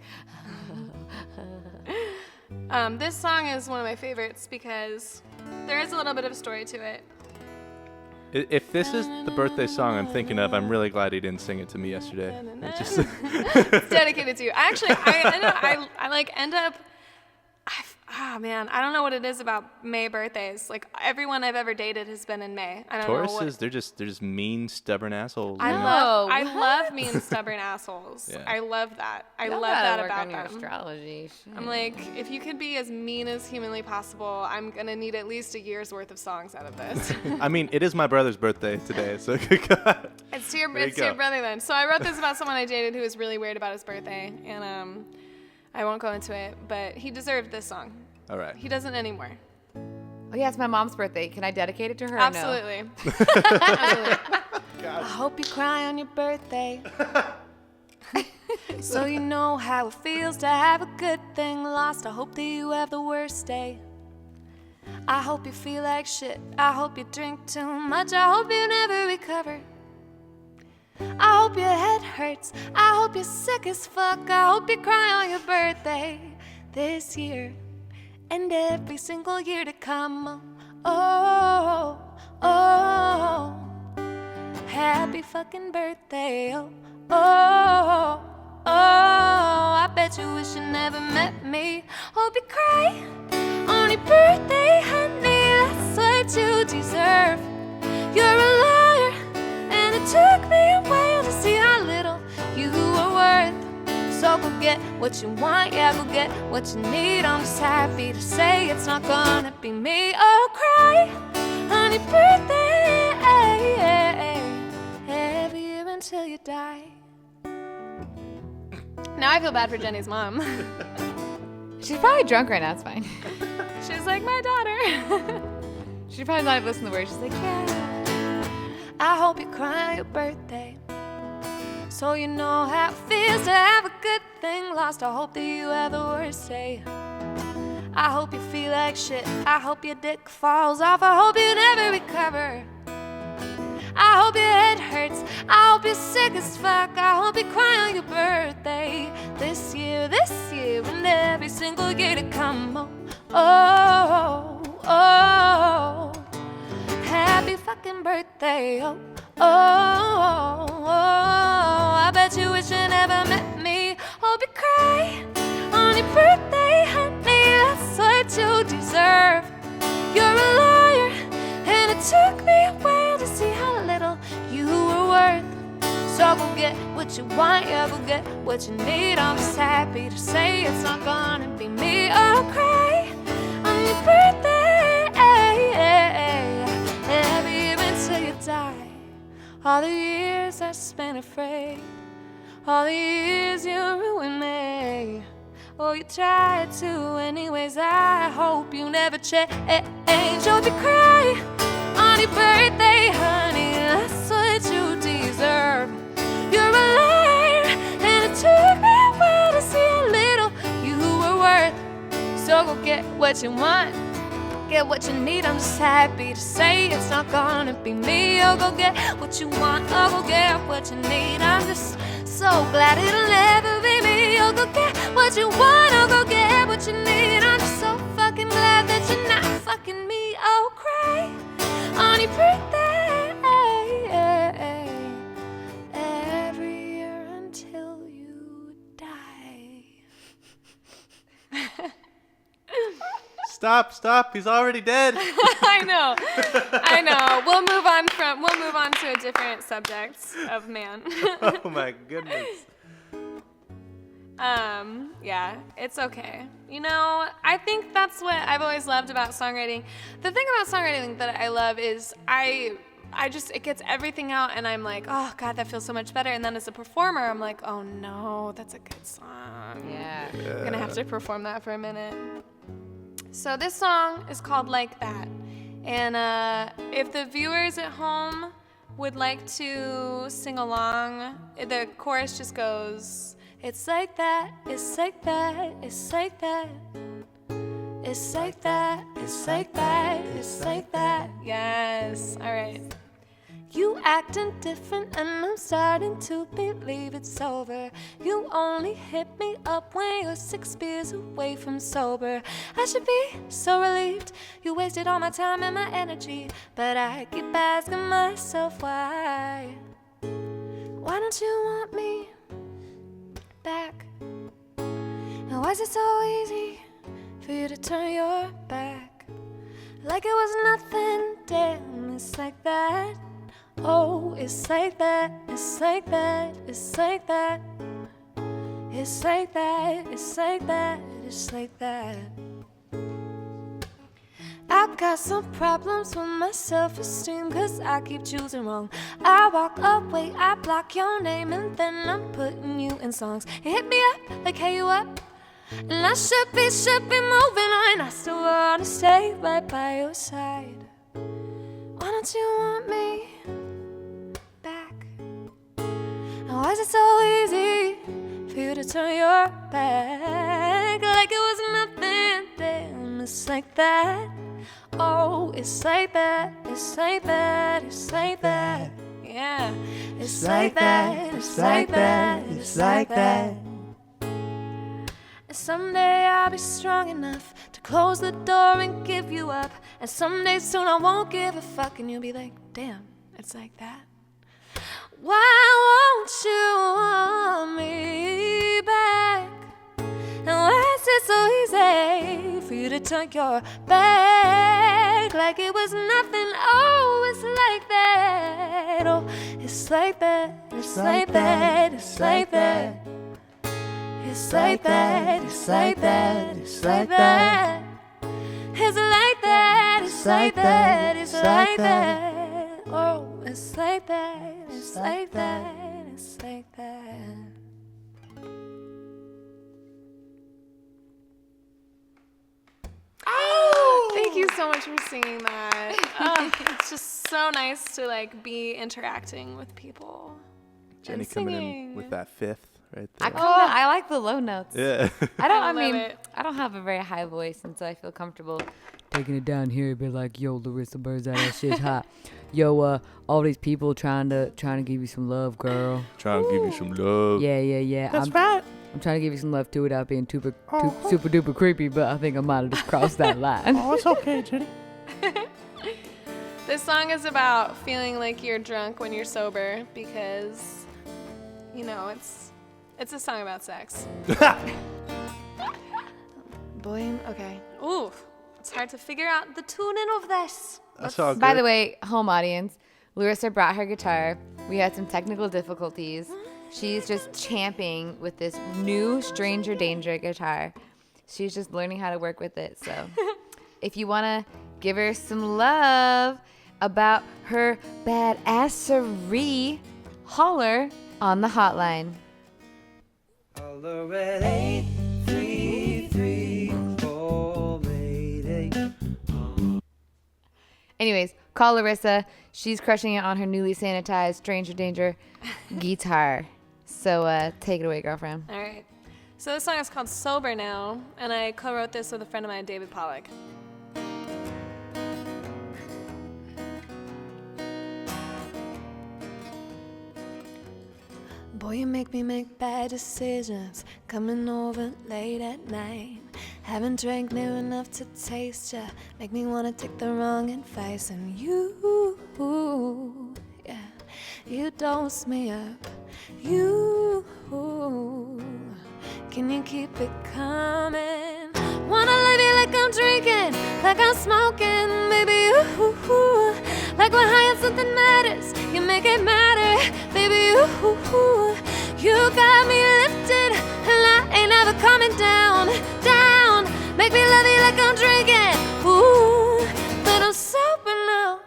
This song is one of my favorites because there is a little bit of a story to it. If this is the birthday song I'm thinking of, I'm really glad he didn't sing it to me yesterday. It's just It's dedicated to you. Actually, I end up. Man, I don't know what it is about May birthdays. Like everyone I've ever dated has been in May. I don't know what. Tauruses, they're just mean, stubborn assholes. I you know? love mean stubborn assholes. Yeah. I love that. I Y'all love gotta that work about on your them. astrology. I'm like, if you could be as mean as humanly possible, I'm gonna need at least a year's worth of songs out of this. I mean, it is my brother's birthday today, so It's to your There you it's to your go. brother then. So I wrote this about someone I dated who was really weird about his birthday, and I won't go into it, but he deserved this song. All right. He doesn't anymore. Oh, yeah, it's my mom's birthday. Can I dedicate it to her? or no? Absolutely. Absolutely. I hope you cry on your birthday. So you know how it feels to have a good thing lost. I hope that you have the worst day. I hope you feel like shit. I hope you drink too much. I hope you never recover. I hope your head hurts. I hope you're sick as fuck. I hope you cry on your birthday this year and every single year to come. Oh, oh, happy fucking birthday. Oh, oh, oh, I bet you wish you never met me. Hope you cry on your birthday, honey. That's what you deserve. You're a liar, and it took me a while to see how little you were worth. So go get what you want, yeah, go get what you need. I'm just happy to say it's not gonna be me. Oh, cry on your birthday every year until you die. Now I feel bad for Jenny's mom. She's probably drunk right now. It's fine. She's like, my daughter. She probably not listen to the words. She's like, Yeah. I hope you cry on your birthday, so you know how it feels to have a good thing lost. I hope that you have the worst day. I hope you feel like shit. I hope your dick falls off. I hope you never recover. I hope your head hurts. I hope you're sick as fuck. I hope you cry on your birthday this year, and every single year to come. Oh, oh, oh. Happy fucking birthday. Oh, oh, oh, I bet you wish you never met me. Hope you cry on your birthday, honey. That's what you deserve. You're a liar, and it took me a while to see how little you were worth. So go get what you want, yeah, go get what you need. I'm just happy to say it's not gonna be me. Oh, cry on your birthday every year until you die. All the years I spent afraid, all the years you ruined me. Oh, you tried to anyways. I hope you never change. Hope you cry on your birthday, honey. That's what you deserve. You're a liar, and it took me a while to see how little you were worth. So go get what you want, get what you need. I'm just happy to say it's not gonna be me. Oh, go get what you want. Oh, go get what you need. I'm just so glad it'll never be me. Oh, go get what you want. Oh, go get what you need. I'm just so fucking glad that you're not fucking me. Oh, cry on your birthday every year until you die. Stop. He's already dead. I know. We'll move on to a different subject of man. Oh my goodness. Yeah, it's okay. You know, I think that's what I've always loved about songwriting. The thing about songwriting that I love is it gets everything out and I'm like, oh God, that feels so much better. And then as a performer, I'm like, oh no, that's a good song. Yeah. I'm gonna have to perform that for a minute. So this song is called Like That. And if the viewers at home would like to sing along, the chorus just goes, it's like that, it's like that, it's like that. It's like that, it's like that, it's like that. Yes, all right. You acting different and I'm starting to believe it's over. You only hit me up when you're 6 beers away from sober. I should be so relieved. You wasted all my time and my energy, but I keep asking myself why. Why don't you want me back? And why is it so easy for you to turn your back? Like it was nothing, damn, it's like that. Oh, it's like that, it's like that, it's like that. It's like that, it's like that, it's like that. I got some problems with my self-esteem, cause I keep choosing wrong. I walk away, I block your name, and then I'm putting you in songs. You hit me up, like hey you up, and I should be moving on. I still wanna stay right by your side. Why don't you want me back? And why is it so easy for you to turn your back? Like it was nothing, damn, it's like that. Oh, it's like that, it's like that, it's like that. Yeah, it's like that, it's like that, it's like that. And someday I'll be strong enough to close the door and give you up. And someday soon I won't give a fuck and you'll be like, damn, it's like that. Why won't you want me back? And why is it so easy for you to turn your back? Like it was nothing, oh, it's like that. Oh, it's like that, it's like that, it's like that. It's like that, it's like that, it's like that. It's like that, it's like that, it's like that. Oh, it's like that, it's like that, it's like that. Oh! Thank you so much for singing that. Oh, it's just so nice to like be interacting with people. Jenny and coming singing. in with that fifth right there. I like the low notes. Yeah. I love it. I don't have a very high voice, and so I feel comfortable taking it down here. Be like, yo, Larissa Birdseye, that shit's hot. Yo, all these people trying to give you some love, girl. Trying to give you some love. Yeah. That's right. I'm trying to give you some love too without being super duper creepy, but I think I might have just crossed that line. Oh, it's okay, Jenny. This song is about feeling like you're drunk when you're sober because, you know, it's a song about sex. Boy, okay. Ooh, it's hard to figure out the tuning of this. That's all good. By the way, home audience, Larissa brought her guitar. We had some technical difficulties. She's just champing with this new Stranger Danger guitar. She's just learning how to work with it. So if you want to give her some love about her badassery, holler on the hotline. Holler at 833 Mayday. Anyways, call Larissa. She's crushing it on her newly sanitized Stranger Danger guitar. So take it away, girlfriend. All right. So this song is called Sober Now, and I co-wrote this with a friend of mine, David Pollack. Boy, you make me make bad decisions, coming over late at night. Haven't drank near enough to taste ya, make me wanna take the wrong advice. And you, yeah, you dose me up. You, can you keep it coming? Wanna love you like I'm drinking, like I'm smoking, baby. Like we're high on something matters, you make it matter, baby. You You got me lifted, and I ain't never coming down, down. Make me love you like I'm drinking, ooh, but I'm sober now.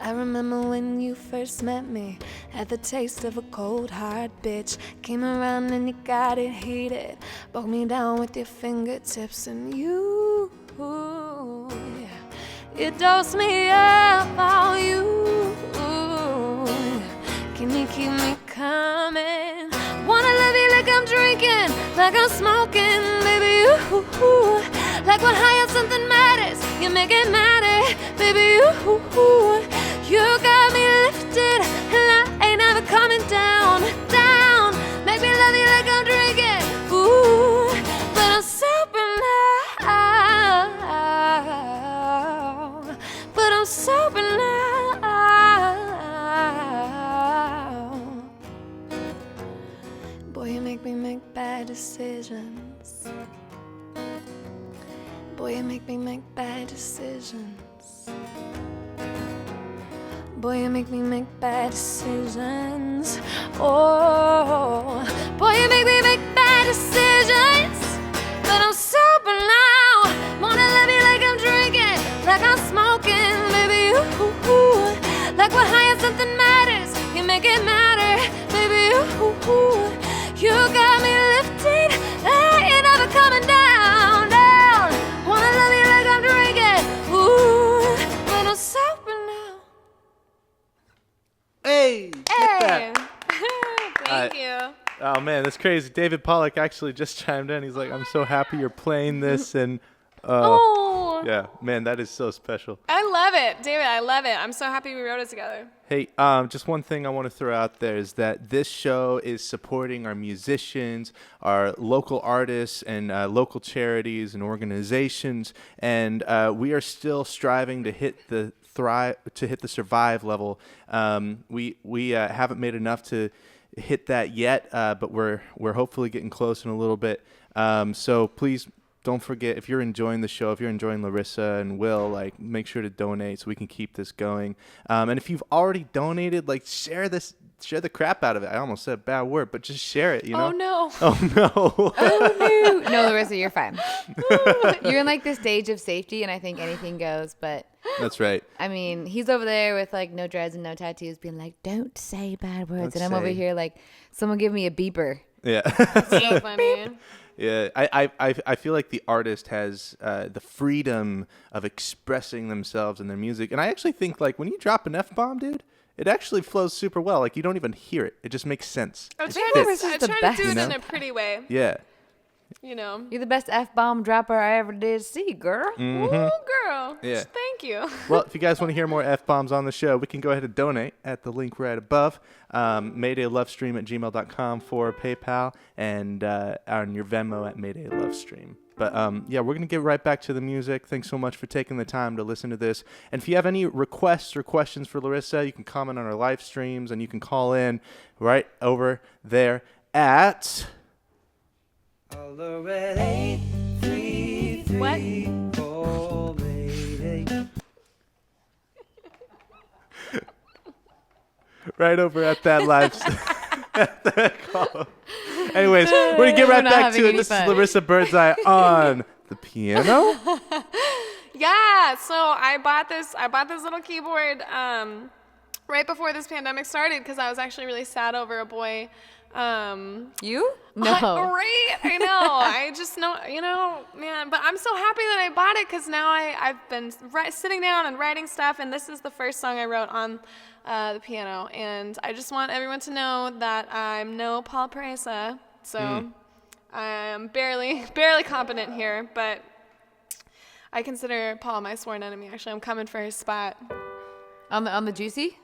I remember when you first met me, had the taste of a cold hard bitch. Came around and you got it heated, broke me down with your fingertips, and you dosed me up, oh you. Can you keep me coming? Wanna love you like I'm drinking, like I'm smoking, baby, you. Like we're high on something matters, you make it matter, baby, you. You got me lifted, and I ain't never coming down, down. Make me love you like I'm drinking, ooh, but I'm sober now, but I'm sober now. Boy, you make me make bad decisions. Boy, you make me make bad decisions. Boy, you make me make bad decisions. Oh, boy, you make me make bad decisions. But I'm sober now. Wanna love you like I'm drinking, like I'm smoking, baby, ooh. Like we're high on something matters, you make it matter, baby, ooh. You got me lifted, I ain't never coming down, down. Wanna love you like I'm drinking, ooh. But I'm sober now. Hey! Hey! Thank Thank you. Oh man, that's crazy. David Pollock actually just chimed in. He's like, "I'm so happy you're playing this," and Oh. yeah, man, that is so special. I love it, David. I love it. I'm so happy we wrote it together. Hey, just one thing I want to throw out there is that this show is supporting our musicians, our local artists, and local charities and organizations, and we are still striving to hit the survive level. We haven't made enough to hit that yet, but we're hopefully getting close in a little bit. So please don't forget, if you're enjoying the show, if you're enjoying Larissa and Will, like, make sure to donate so we can keep this going. And if you've already donated, like, share the crap out of it. I almost said a bad word, but just share it, you know? Oh, no. Oh, no. Oh, no. No, Larissa, you're fine. You're in, like, the stage of safety, and I think anything goes, but... That's right. I mean, he's over there with, like, no dreads and no tattoos being like, don't say bad words. Don't And I'm over say. here like, someone give me a beeper. Yeah. So funny. Yeah, I feel like the artist has the freedom of expressing themselves in their music. And I actually think, like, when you drop an F-bomb, dude, it actually flows super well. Like, you don't even hear it. It just makes sense. I It try fits. to do it in a pretty way. Yeah. You know. You're the best F-bomb dropper I ever did see, girl. Mhm. Ooh, girl. Yeah. Thank you. Well, if you guys want to hear more F-bombs on the show, we can go ahead and donate at the link right above. MaydayLovestream@gmail.com for PayPal, and on your Venmo at MaydayLovestream. But yeah, we're going to get right back to the music. Thanks so much for taking the time to listen to this. And if you have any requests or questions for Larissa, you can comment on our live streams, and you can call in right over there at... Holler at 833 call Mayday. Right over at that live at that call. Anyways, we're going to get right back to it. This is Larissa Birdseye on the piano. Yeah, so I bought this little keyboard right before this pandemic started because I was actually really sad over a boy. You? No. Right? I know. I just know, you know, man. But I'm so happy that I bought it because now I've been sitting down and writing stuff, and this is the first song I wrote on the piano. And I just want everyone to know that I'm no Paul Paresa, so I'm barely competent here, but I consider Paul my sworn enemy. Actually, I'm coming for his spot. On the juicy?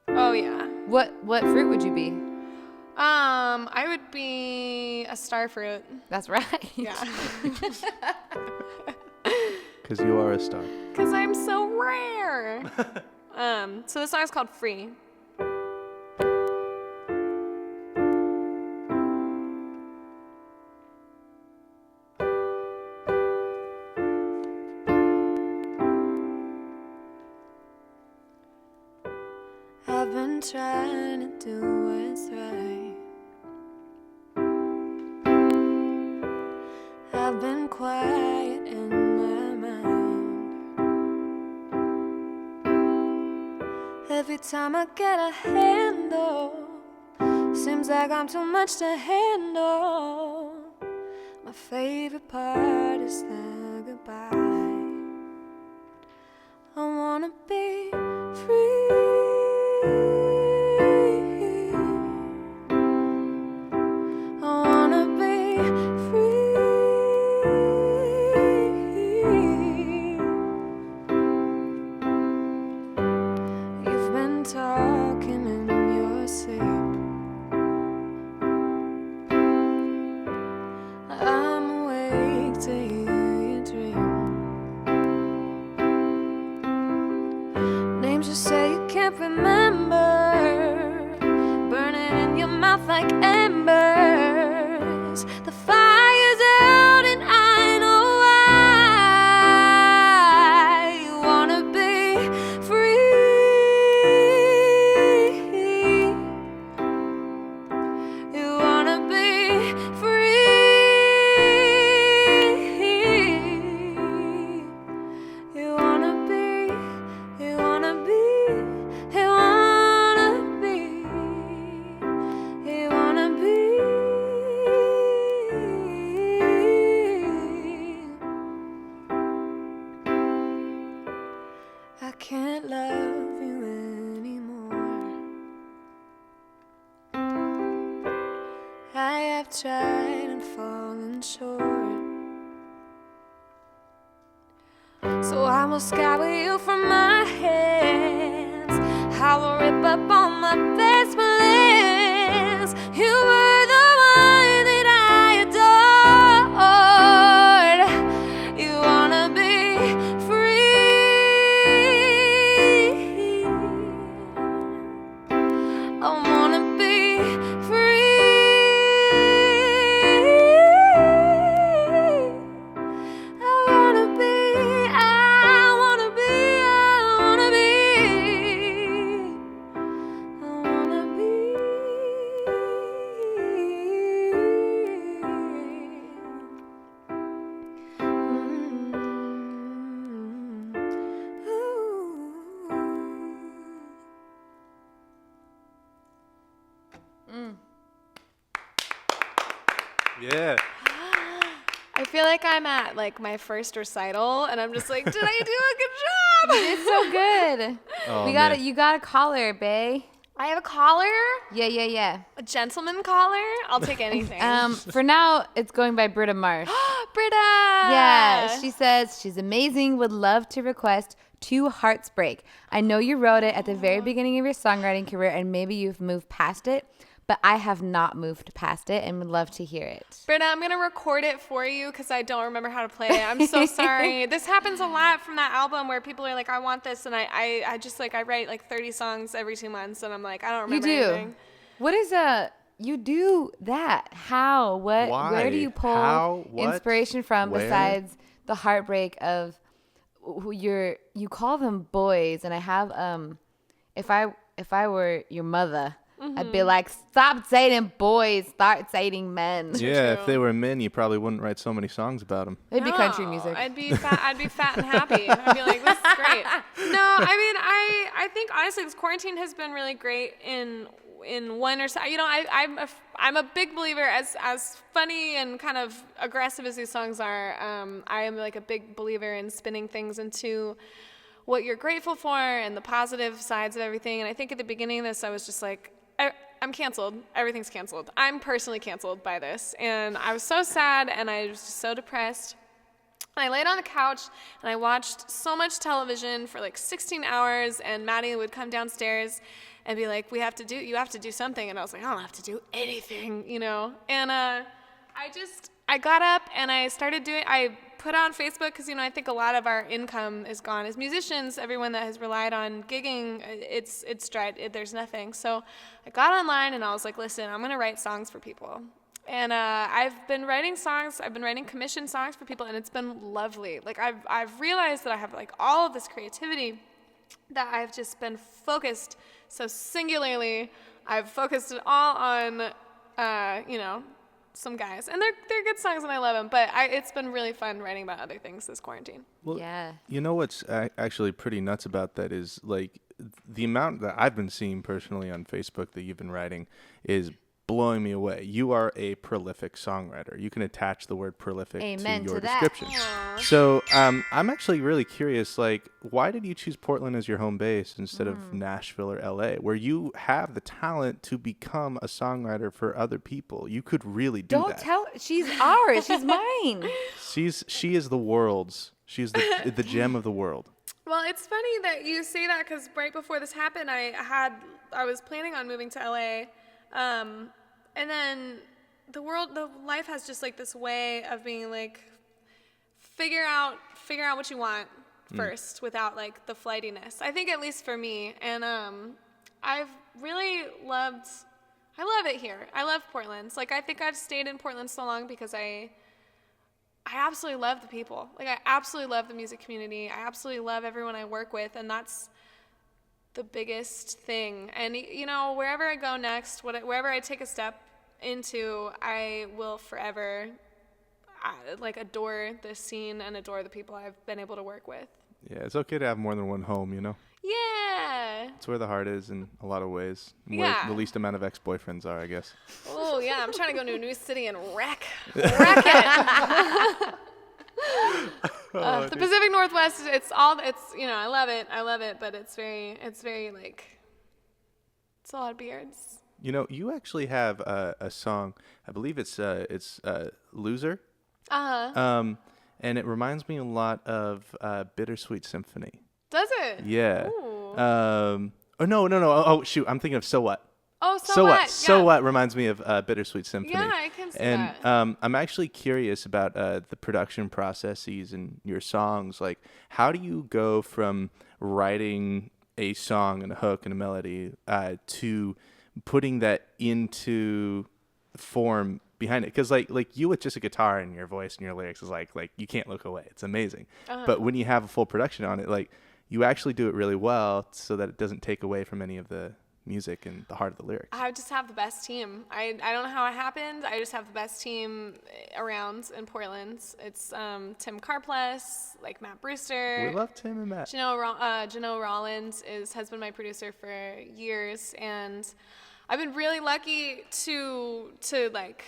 Oh yeah. What fruit would you be? I would be a star fruit. That's right. Yeah. Because you are a star. Because I'm so rare. So the song's called Free. I've been trying to do what's right. Every time I get a handle, seems like I'm too much to handle. My favorite part is the goodbye. I wanna be free. I wanna be free. You've been talking in your sleep. I'm awake to hear you dream. Names you say you can't remember, burning in your mouth like embers. The fire's out and I know why. You wanna be free. You wanna be free. You wanna be, you wanna be, you wanna be, you wanna be. I can't love you anymore. I have tried and fallen short. So I will scour you from my hands. I will rip up all my best plans. You were the one that I adored. You wanna be free. I wanna be free. I wanna be, I wanna be, I wanna be, I wanna be. Yeah. I feel like I'm at like my first recital, and I'm just like, did I do a good job? You did so good. Oh, You got a collar, bae. I have a collar, Yeah. a gentleman collar. I'll take anything. For now, it's going by Britta Marsh. Britta. Yeah, she says she's amazing. Would love to request "Two Hearts Break." I know you wrote it at the very beginning of your songwriting career, and maybe you've moved past it, but I have not moved past it, and would love to hear it. Britta, I'm gonna record it for you because I don't remember how to play it. I'm so sorry. This happens a lot from that album where people are like, I want this, and I just like I write like 30 songs every 2 months, and I'm like, I don't remember anything. What is you do that? How? What? Why? Where do you pull How? What? inspiration from Where? besides the heartbreak of who you call them boys, and I have if I were your mother, I'd be like, stop dating boys, start dating men. Yeah, if they were men, you probably wouldn't write so many songs about them. It'd be country music. I'd be fat and happy. I'd be like, this is great. No, I mean, I think honestly, this quarantine has been really great in one or so. You know, I'm a big believer, as funny and kind of aggressive as these songs are. I am like a big believer in spinning things into what you're grateful for and the positive sides of everything. And I think at the beginning of this, I was just like, I'm canceled. Everything's canceled. I'm personally canceled by this. And I was so sad, and I was just so depressed. And I laid on the couch, and I watched so much television for like 16 hours, and Maddie would come downstairs and be like, you have to do something. And I was like, I don't have to do anything, you know? And I got up, and I put on Facebook, because, you know, I think a lot of our income is gone. As musicians, everyone that has relied on gigging, it's dried. There's nothing. So I got online, and I was like, listen, I'm going to write songs for people. And I've been writing songs. I've been writing commissioned songs for people, and it's been lovely. Like, I've realized that I have, like, all of this creativity that I've just been focused so singularly. I've focused it all on, you know, some guys, and they're good songs, and I love them. But it's been really fun writing about other things this quarantine. Well, yeah. You know what's actually pretty nuts about that is, like, the amount that I've been seeing personally on Facebook that you've been writing is blowing me away. You are a prolific songwriter. You can attach the word prolific Amen to your to that. description. So I'm actually really curious, like, why did you choose Portland as your home base instead of Nashville or LA, where you have the talent to become a songwriter for other people? You could really do Don't that. tell. She's ours. She's mine. She is the world's. She's the gem of the world. Well, it's funny that you say that because right before this happened, I was planning on moving to LA, and then the life has just like this way of being like, figure out what you want first without like the flightiness. I think at least for me, and I've really I love it here. I love Portland. Like I think I've stayed in Portland so long because I absolutely love the people. Like I absolutely love the music community. I absolutely love everyone I work with, and that's the biggest thing. And you know, wherever I go next, wherever I take a step into, I will forever like adore the scene and adore the people I've been able to work with. Yeah, it's okay to have more than one home, you know? Yeah. It's where the heart is in a lot of ways. Where Yeah. the least amount of ex-boyfriends are, I guess. Oh yeah, I'm trying to go to a new city and wreck it. The Pacific Northwest, it's you know, I love it, but it's very like, it's a lot of beards. You know, you actually have a song, I believe it's Loser. Uh-huh. And it reminds me a lot of Bittersweet Symphony. Does it? Yeah. Ooh. Oh no. Oh shoot, I'm thinking of So What. Oh, So What? So Yeah. What reminds me of Bittersweet Symphony. Yeah, I can see and, that. I'm actually curious about the production processes and your songs. Like, how do you go from writing a song and a hook and a melody to putting that into form behind it? Because like you with just a guitar and your voice and your lyrics is like you can't look away. It's amazing. Uh-huh. But when you have a full production on it, like you actually do it really well so that it doesn't take away from any of the music and the heart of the lyrics. I just have the best team. I don't know how it happened. I just have the best team around in Portland. It's Tim Carpless, like Matt Brewster. We love Tim and Matt. Janelle Rollins has been my producer for years, and I've been really lucky to like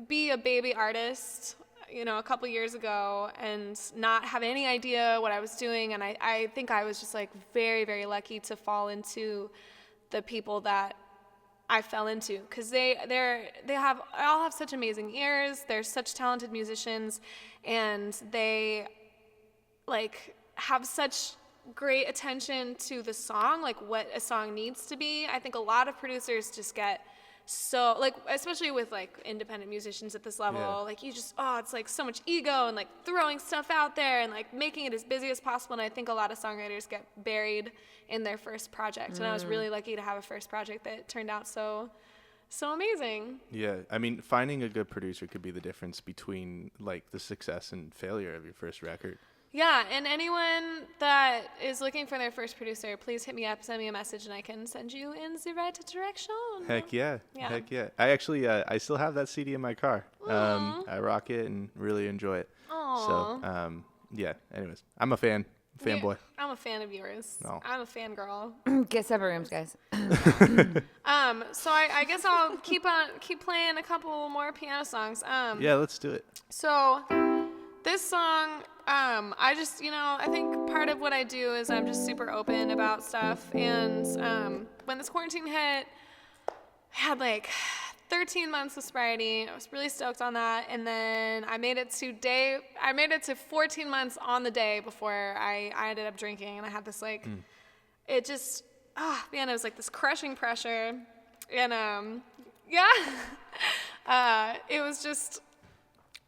be a baby artist, you know, a couple years ago and not have any idea what I was doing. And I think I was just like very, very lucky to fall into the people that I fell into, because they all have such amazing ears. They're such talented musicians, and they like have such great attention to the song, like what a song needs to be. I think a lot of producers just get so, like, especially with like independent musicians at this level, like you just, it's like so much ego and like throwing stuff out there and like making it as busy as possible. And I think a lot of songwriters get buried in their first project. And I was really lucky to have a first project that turned out so amazing. Yeah, I mean, finding a good producer could be the difference between like the success and failure of your first record. Yeah, and anyone that is looking for their first producer, please hit me up, send me a message, and I can send you in the right direction. Heck yeah. Yeah. Heck yeah. I actually, I still have that CD in my car. I rock it and really enjoy it. Aw. So, yeah, anyways, I'm a fanboy. I'm a fan of yours. No. I'm a fangirl. Get separate rooms, guys. So I guess I'll keep playing a couple more piano songs. Yeah, let's do it. So this song, I just, you know, I think part of what I do is I'm just super open about stuff. And when this quarantine hit, I had like 13 months of sobriety. I was really stoked on that. And then I made it to 14 months on the day before I ended up drinking. And I had this like, it just, man, it was like this crushing pressure. And it was just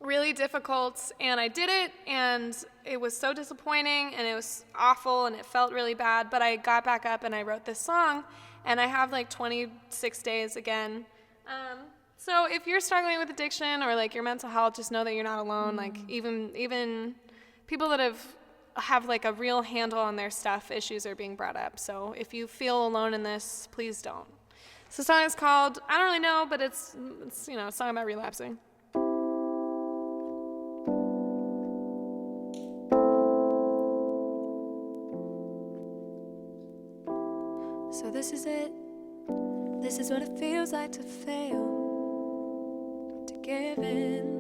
really difficult, and I did it, and it was so disappointing, and it was awful, and it felt really bad, but I got back up and I wrote this song, and I have like 26 days again. So if you're struggling with addiction or like your mental health, just know that you're not alone. Like even people that have like a real handle on their stuff, issues are being brought up. So if you feel alone in this, please don't. So the song is called, I don't really know, but it's you know, a song about relapsing. So this is it. This is what it feels like to fail, to give in.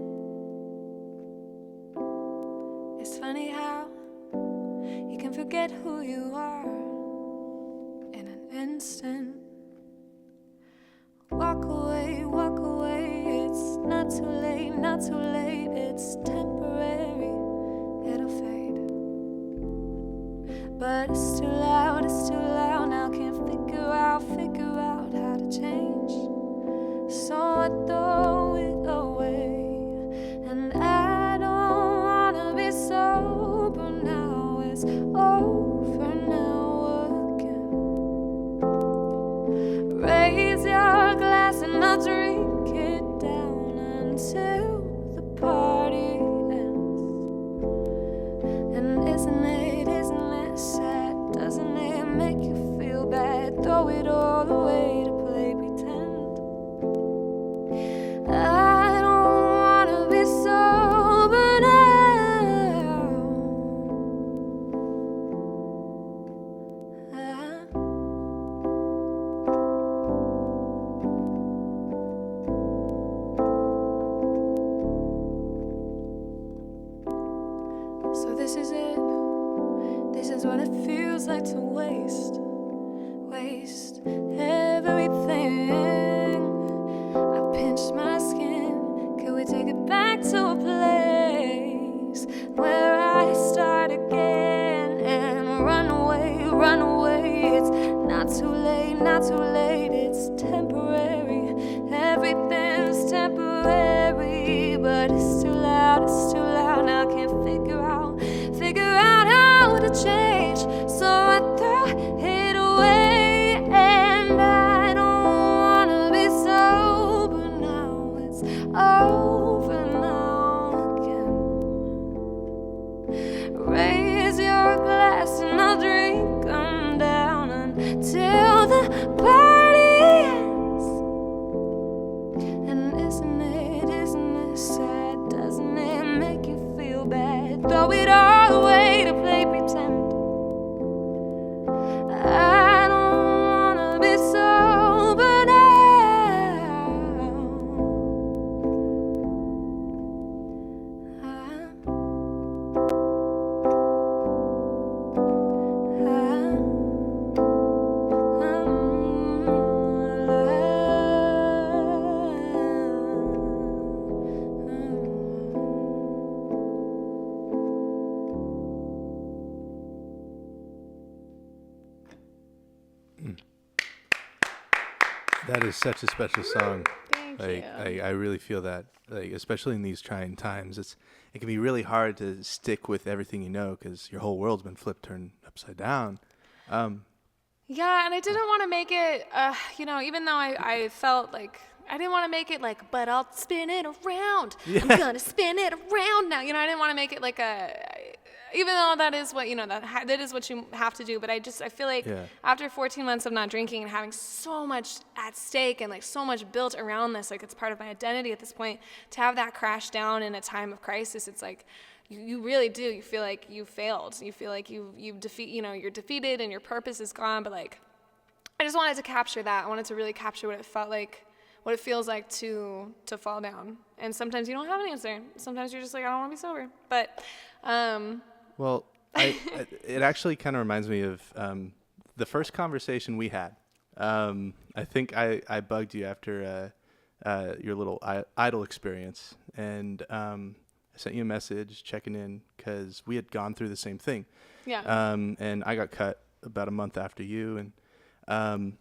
It's funny how you can forget who you are in an instant. Walk away, it's not too late, not too late, it's temporary, it'll fade. But it's too loud, now can't figure out how to change. So I throw it away, and I don't wanna be sober now, it's over now again. Raise your glass and I'll drink it down until the party ends. And isn't it sad? Doesn't it make you feel bad? Throw it all away to play pretend. I don't wanna be sober now. So this is it. This is what it feels like to waste everything. I pinched my skin. Could we take it back to a place where I start again and run away, run away? It's not too late, not too late. It's temporary. Everything's temporary, but it's too loud, it's too loud. Now I can't figure out how to change. So I throw it away, and I don't wanna be sober now. It's over now again. Raise your glass and I'll drink them down until the party ends. And isn't it sad? Doesn't it make you feel bad? Throw it all away to play pretend. I don't wanna be sober now. That is such a special song. Thank like, you. I really feel that, like, especially in these trying times, it can be really hard to stick with everything you know because your whole world's been turned upside down. Yeah, and I didn't want to make it, even though I felt like, I didn't want to make it like, but I'll spin it around. Yeah. I'm going to spin it around now. I didn't want to make it like even though that is what, that is what you have to do. But I feel like after 14 months of not drinking and having so much at stake and like so much built around this, like it's part of my identity at this point, to have that crash down in a time of crisis, it's like, you really do. You feel like you failed. You feel like you're defeated and your purpose is gone. But like, I just wanted to capture that. I wanted to really capture what it felt like, what it feels like to fall down. And sometimes you don't have an answer. Sometimes you're just like, I don't want to be sober. But, Well, it actually kind of reminds me of the first conversation we had. I think I bugged you after your little idol experience, and I sent you a message checking in because we had gone through the same thing. Yeah. And I got cut about a month after you. And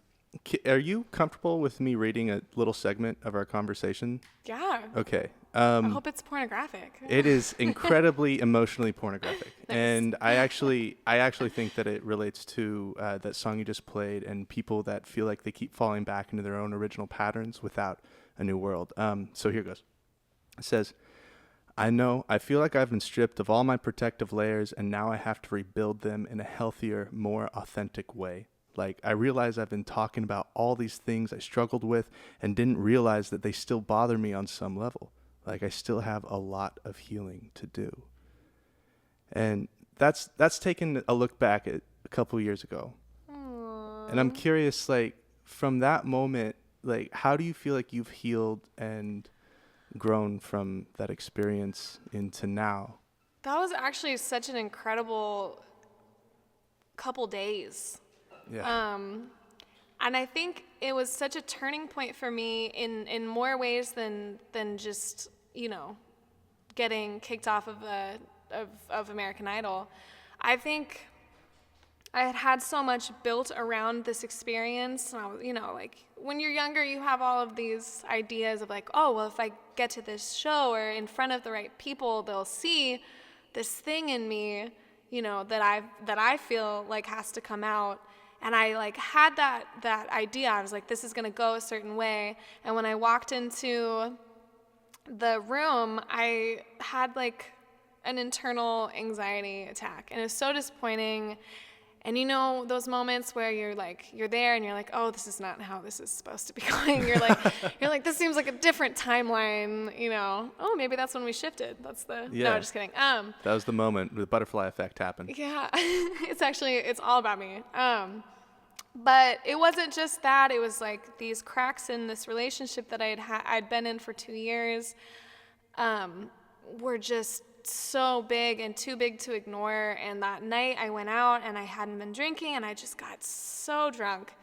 are you comfortable with me reading a little segment of our conversation? Yeah. Okay. I hope it's pornographic. It is incredibly emotionally pornographic. Nice. And I actually think that it relates to that song you just played and people that feel like they keep falling back into their own original patterns without a new world. So here goes. It says, I feel like I've been stripped of all my protective layers and now I have to rebuild them in a healthier, more authentic way. Like, I realize I've been talking about all these things I struggled with and didn't realize that they still bother me on some level. Like, I still have a lot of healing to do. And that's taken a look back at a couple years ago. And I'm curious, like, from that moment, like, how do you feel like you've healed and grown from that experience into now? That was actually such an incredible couple days. Yeah. And I think it was such a turning point for me in more ways than just, you know, getting kicked off of American Idol. I think I had so much built around this experience. And I was, you know, like when you're younger, you have all of these ideas of like, oh, well, if I get to this show or in front of the right people, they'll see this thing in me, you know, that I feel like has to come out. And I like had that idea. I was like, this is gonna go a certain way. And when I walked into the room, I had like an internal anxiety attack, and it was so disappointing. And you know those moments where you're there and you're like, oh, this is not how this is supposed to be going. You're like, this seems like a different timeline, you know. Oh, maybe that's when we shifted. No, just kidding. That was the moment the butterfly effect happened. Yeah, it's all about me. But it wasn't just that. It was like these cracks in this relationship that I'd been in for 2 years were just so big and too big to ignore. And that night I went out and I hadn't been drinking and I just got so drunk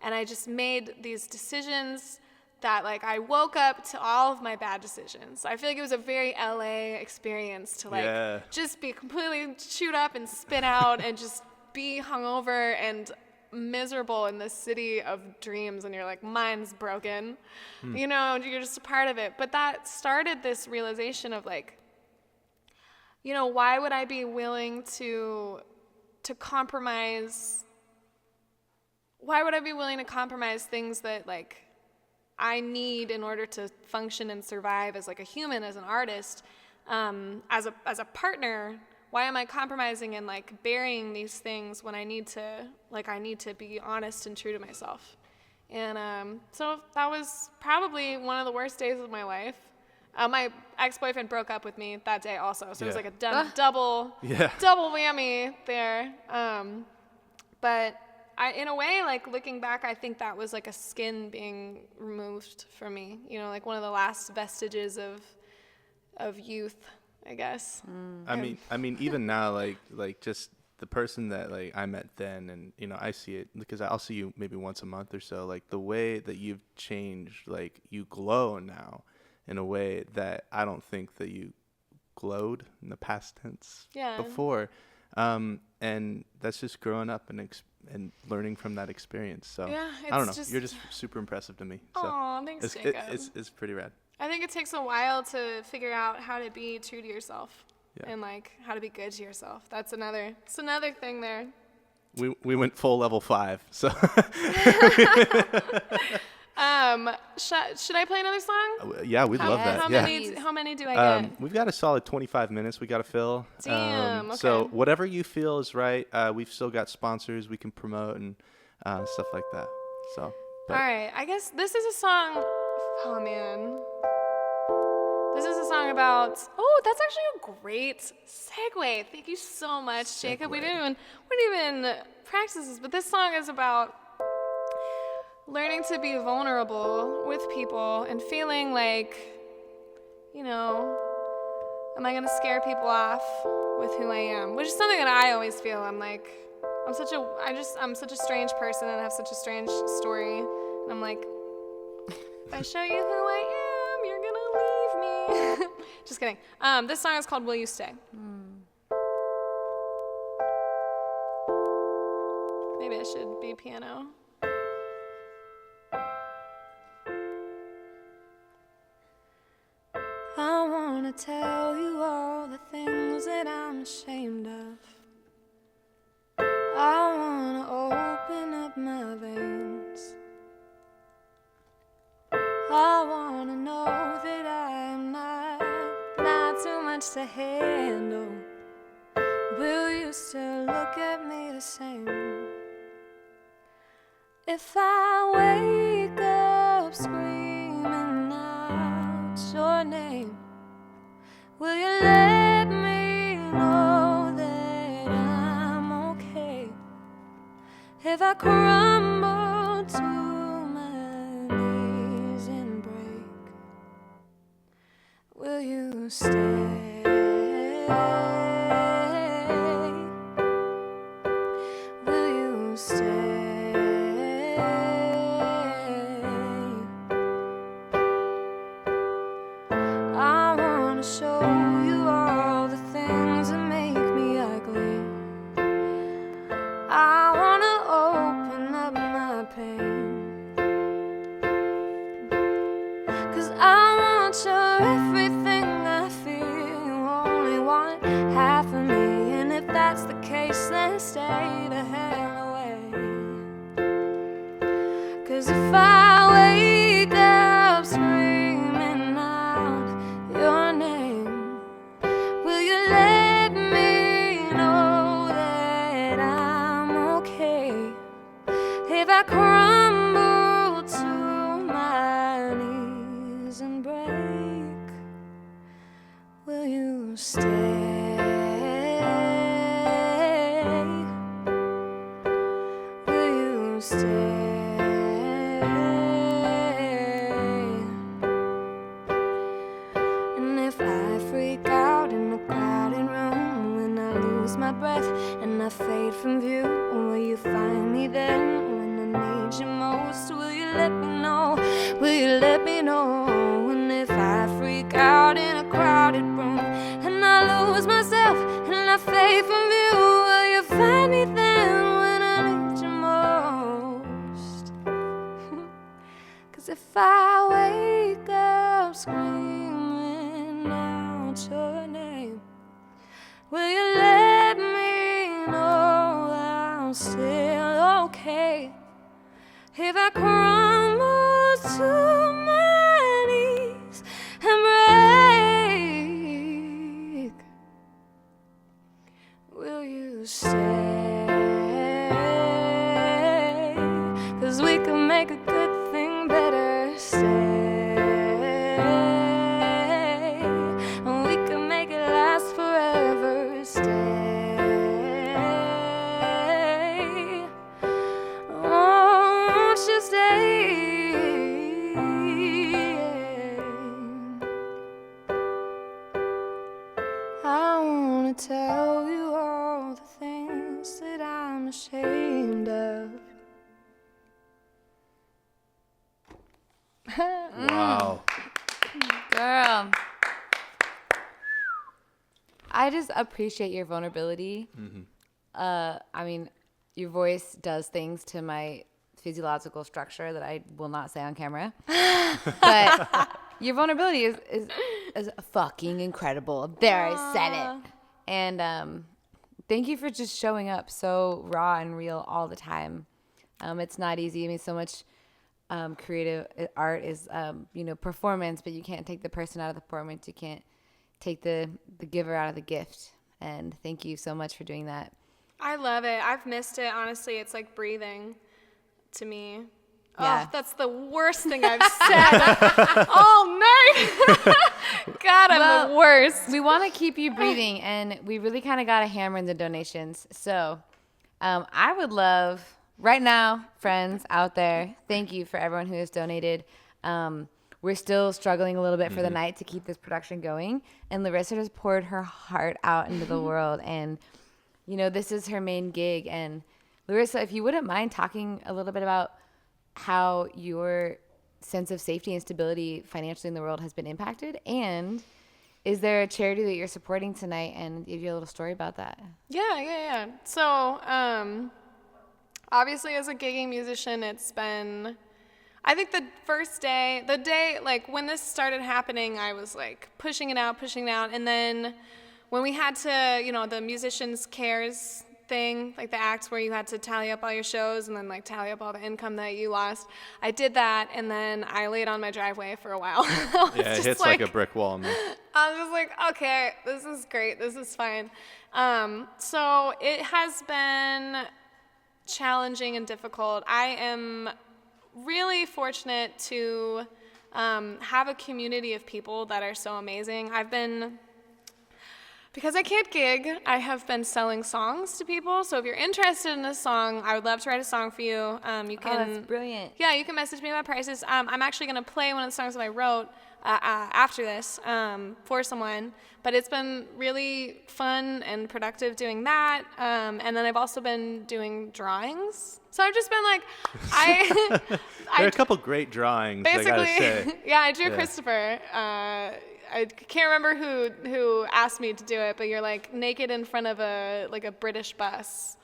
and I just made these decisions that like I woke up to all of my bad decisions. I feel like it was a very LA experience to like just be completely chewed up and spit out and just be hungover and miserable in this city of dreams, and you're like, mine's broken. You know, you're just a part of it. But that started this realization of like, you know, why would I be willing to compromise? Why would I be willing to compromise things that like I need in order to function and survive as like a human, as an artist, as a partner? Why am I compromising and like burying these things when I need to be honest and true to myself? And so that was probably one of the worst days of my life. My ex-boyfriend broke up with me that day also, so it was like a double whammy there. But in a way, like looking back, I think that was like a skin being removed from me. You know, like one of the last vestiges of youth, I guess. I mean, even now, like just the person that like I met then, and you know, I see it because I'll see you maybe once a month or so. Like the way that you've changed, like you glow now in a way that I don't think that you glowed in the past tense before. And that's just growing up and learning from that experience. So I don't know. You're just super impressive to me. So Aw, thanks, Jacob. It's pretty rad. I think it takes a while to figure out how to be true to yourself and like how to be good to yourself. It's another thing there. We went full level 5. So should I play another song? Yeah, we'd love that. How many do I get? We've got a solid 25 minutes we got to fill. Damn, okay. So whatever you feel is right. We've still got sponsors we can promote and stuff like that. So. All right, I guess this is a song. Oh man, this is a song about. Oh, that's actually a great segue. Thank you so much, Jacob. We didn't even practice this, but this song is about learning to be vulnerable with people and feeling like, you know, am I gonna scare people off with who I am? Which is something that I always feel. I'm such a strange person and have such a strange story. And I'm like, if I show you who I am, you're gonna leave me. Just kidding. This song is called Will You Stay? Maybe it should be piano. I wanna tell you all the things that I'm ashamed of. I wanna open up my veins. I wanna know that I'm not too much to handle. Will you still look at me the same? If I wake up screaming out your name, will you let me know that I'm okay? If I crumble to my knees and break, will you stay? Will you stay? I wanna show you all the things that make me ugly. I wanna open up my pain, 'cause I want your everything I feel. You only want half of me, and if that's the case, then stay the hell away. 'Cause if I wake up screaming out your name, will you let me know that I'm okay? If I crumble to my knees and break, will you stay? Will you stay? And if I freak out in a crowded room, when I lose my breath and I fade from view, will you find me then when I need you most? Will you let me know? Will you let me know? And if I freak out in a crowded room and I lose myself and I fade from view, will you find me then when I need you most? 'Cause if I wake up screaming out your name, will you let me know I'm still okay? If I crumble to my knees and break, will you stay? 'Cause we can make a good thing better. Stay, and we can make it last forever. Stay, won't you stay? I wanna tell you all the things that I'm ashamed of. Wow. Girl. I just appreciate your vulnerability. I mean, your voice does things to my physiological structure that I will not say on camera. But your vulnerability is fucking incredible. There, I said it. And thank you for just showing up so raw and real all the time. It's not easy. I mean, so much creative art is, performance, but you can't take the person out of the performance. You can't take the giver out of the gift. And thank you so much for doing that. I love it. I've missed it. Honestly, it's like breathing to me. Yeah. Oh, that's the worst thing I've said all night. God, I'm the worst. We want to keep you breathing, and we really kind of got to hammer in the donations. So I would love, right now, friends out there, thank you for everyone who has donated. We're still struggling a little bit for the night to keep this production going, and Larissa just poured her heart out into the world, and this is her main gig. And Larissa, if you wouldn't mind talking a little bit about how your sense of safety and stability financially in the world has been impacted, and is there a charity that you're supporting tonight, and give you a little story about that? Yeah. So, obviously as a gigging musician, it's been, I think the day, like when this started happening, I was like pushing it out. And then when we had to, the musicians cares thing, like the acts where you had to tally up all your shows and then like tally up all the income that you lost, I did that, and then I laid on my driveway for a while. Yeah, it hits like a brick wall, man. I was just like, okay, this is great, this is fine. So it has been challenging and difficult. I am really fortunate to have a community of people that are so amazing. Because I can't gig, I have been selling songs to people. So if you're interested in a song, I would love to write a song for you. You can. that's brilliant. Yeah, you can message me about prices. I'm actually going to play one of the songs that I wrote after this for someone. But it's been really fun and productive doing that. And then I've also been doing drawings. So I've just been like, There are a couple great drawings, basically, I gotta say. yeah, I drew Yeah. Christopher. I can't remember who asked me to do it, but you're like naked in front of a British bus.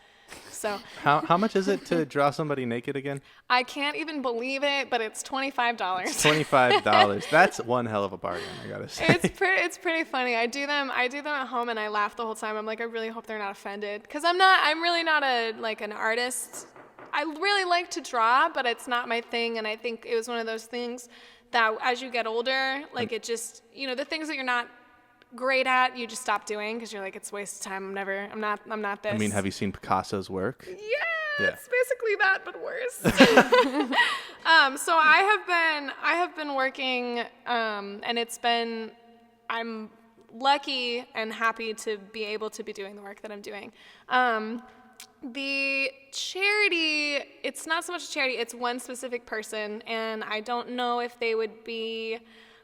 So How much is it to draw somebody naked again? I can't even believe it, but it's $25. It's $25. That's one hell of a bargain, I gotta say. It's pretty funny. I do them at home and I laugh the whole time. I'm like, I really hope they're not offended, because I'm really not an artist. I really like to draw, but it's not my thing, and I think it was one of those things that as you get older, like it just, the things that you're not great at, you just stop doing because you're like, it's a waste of time. I'm not this. I mean, have you seen Picasso's work? Yeah, it's basically that, but worse. So I have been working, and I'm lucky and happy to be able to be doing the work that I'm doing. The charity, it's not so much a charity, it's one specific person, and I don't know if they would be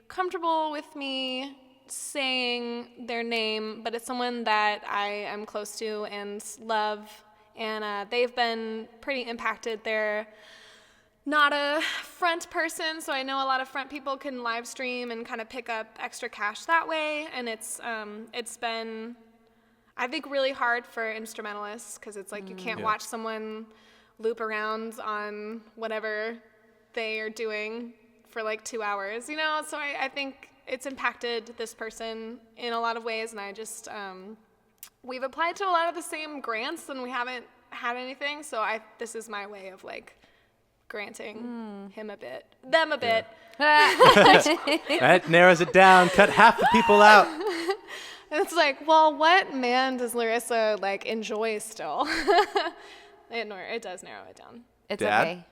comfortable with me saying their name, but it's someone that I am close to and love, and they've been pretty impacted. They're not a front person, so I know a lot of front people can live stream and kind of pick up extra cash that way, and it's been, I think, really hard for instrumentalists, because it's like you can't watch someone loop around on whatever they are doing for like 2 hours, so I think it's impacted this person in a lot of ways, and I just, we've applied to a lot of the same grants and we haven't had anything, so this is my way of like granting them a bit. That narrows it down. Cut half the people out. And it's like, well, what man does Larissa enjoy still? It does narrow it down. It's Dad? okay.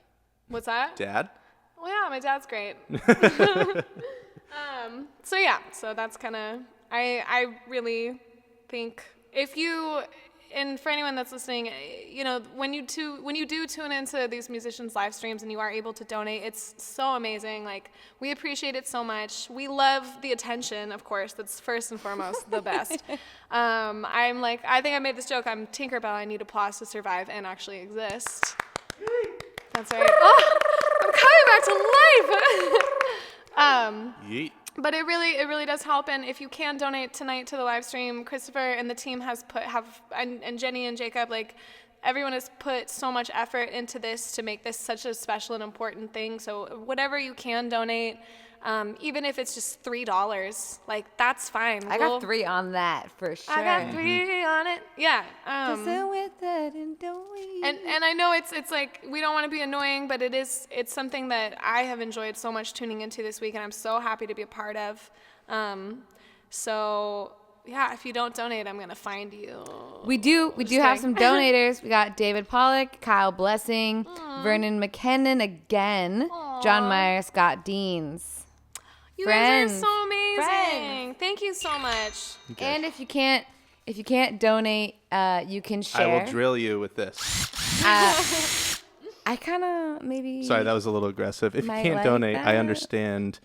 What's that? Dad? Well, yeah, my dad's great. So that's kind of, I really think and for anyone that's listening, when you do tune into these musicians' live streams and you are able to donate, it's so amazing. Like, we appreciate it so much. We love the attention, of course. That's first and foremost the best. I think I made this joke. I'm Tinkerbell. I need applause to survive and actually exist. That's right. Oh, I'm coming back to life. Yeet. But it really does help, and if you can donate tonight to the live stream, Christopher and the team and Jenny and Jacob, everyone has put so much effort into this to make this such a special and important thing. So whatever you can donate, even if it's just $3, that's fine. I got 3 on that for sure. I got 3 on it. Yeah. And I know it's like, we don't want to be annoying, but it's something that I have enjoyed so much tuning into this week, and I'm so happy to be a part of. So yeah, if you don't donate, I'm gonna find you. We do have some donators. We got David Pollock, Kyle Blessing, Vernon McKinnon again, John Meyer, Scott Deans. You Friends. guys are so amazing. Friends. Thank you so much. Okay. And if you can't donate, you can share. I will drill you with this. I kind of maybe. Sorry, that was a little aggressive. If you might can't like donate, I that. understand.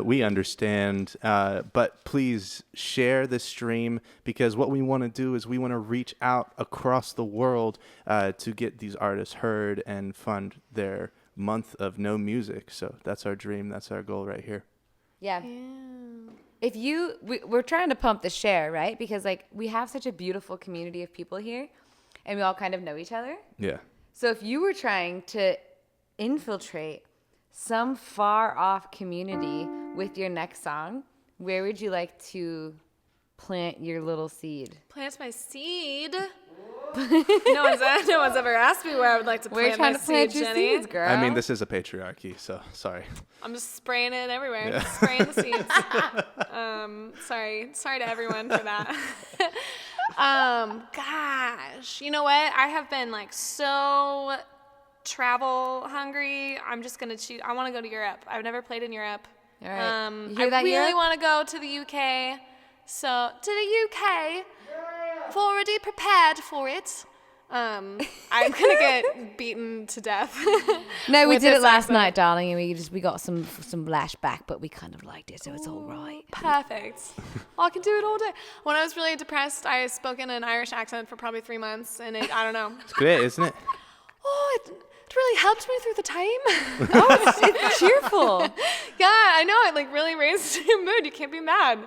We understand. But please share this stream, because what we want to do is we want to reach out across the world to get these artists heard and fund their month of no music. So that's our dream. That's our goal right here. Yeah. If we're trying to pump the share, right? Because we have such a beautiful community of people here, and we all kind of know each other. Yeah. So if you were trying to infiltrate some far off community with your next song, where would you like to plant your little seed? Plant my seed? No one's ever asked me where I would like to plant We're trying my to plant seed, your Jenny. seeds, girl. I mean, this is a patriarchy, so sorry. I'm just spraying it everywhere. Yeah. Just spraying the seeds. Sorry to everyone for that. Gosh, you know what? I have been so travel hungry. I'm just gonna choose. I want to go to Europe. I've never played in Europe. All right. I really Europe? want to go to the UK So to the UK, I've already prepared for it. I'm gonna get beaten to death. No, we with did it this last accent. night, darling, and we got some flashback, but we kind of liked it, so it's all right. Perfect. Well, I can do it all day. When I was really depressed, I spoke in an Irish accent for probably 3 months, and I don't know. It's great, isn't it? Oh, it really helped me through the time. Oh, it's cheerful. Yeah, I know. It like really raised your mood. You can't be mad.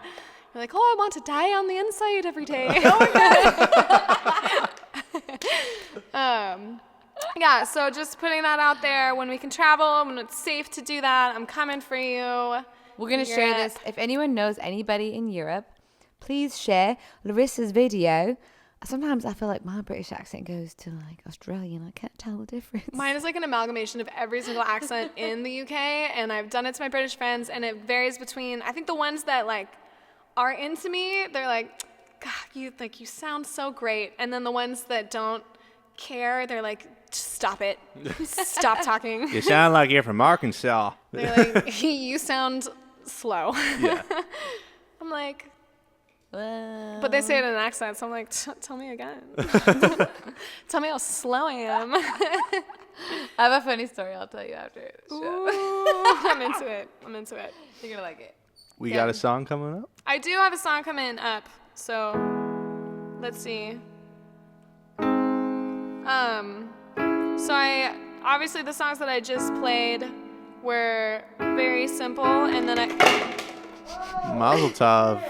You're like, oh, I want to die on the inside every day. Oh my God. Yeah, so just putting that out there. When we can travel, when it's safe to do that, I'm coming for you. We're going to share this. If anyone knows anybody in Europe, please share Larissa's video. Sometimes I feel like my British accent goes to like Australian. I can't tell the difference. Mine is like an amalgamation of every single accent in the UK, and I've done it to my British friends, and it varies between, I think the ones that like are into me, they're like, God, you sound so great. And then the ones that don't care, they're like, stop it. Stop talking. You sound like you're from Arkansas. They're like, you sound slow. Yeah. I'm like, but they say it in an accent, so I'm like, tell me again. Tell me how slow I am. I have a funny story I'll tell you after the show. Ooh, I'm into it. You're going to like it. We got a song coming up? I do have a song coming up, so let's see. So obviously the songs that I just played were very simple, and then Mazel tov.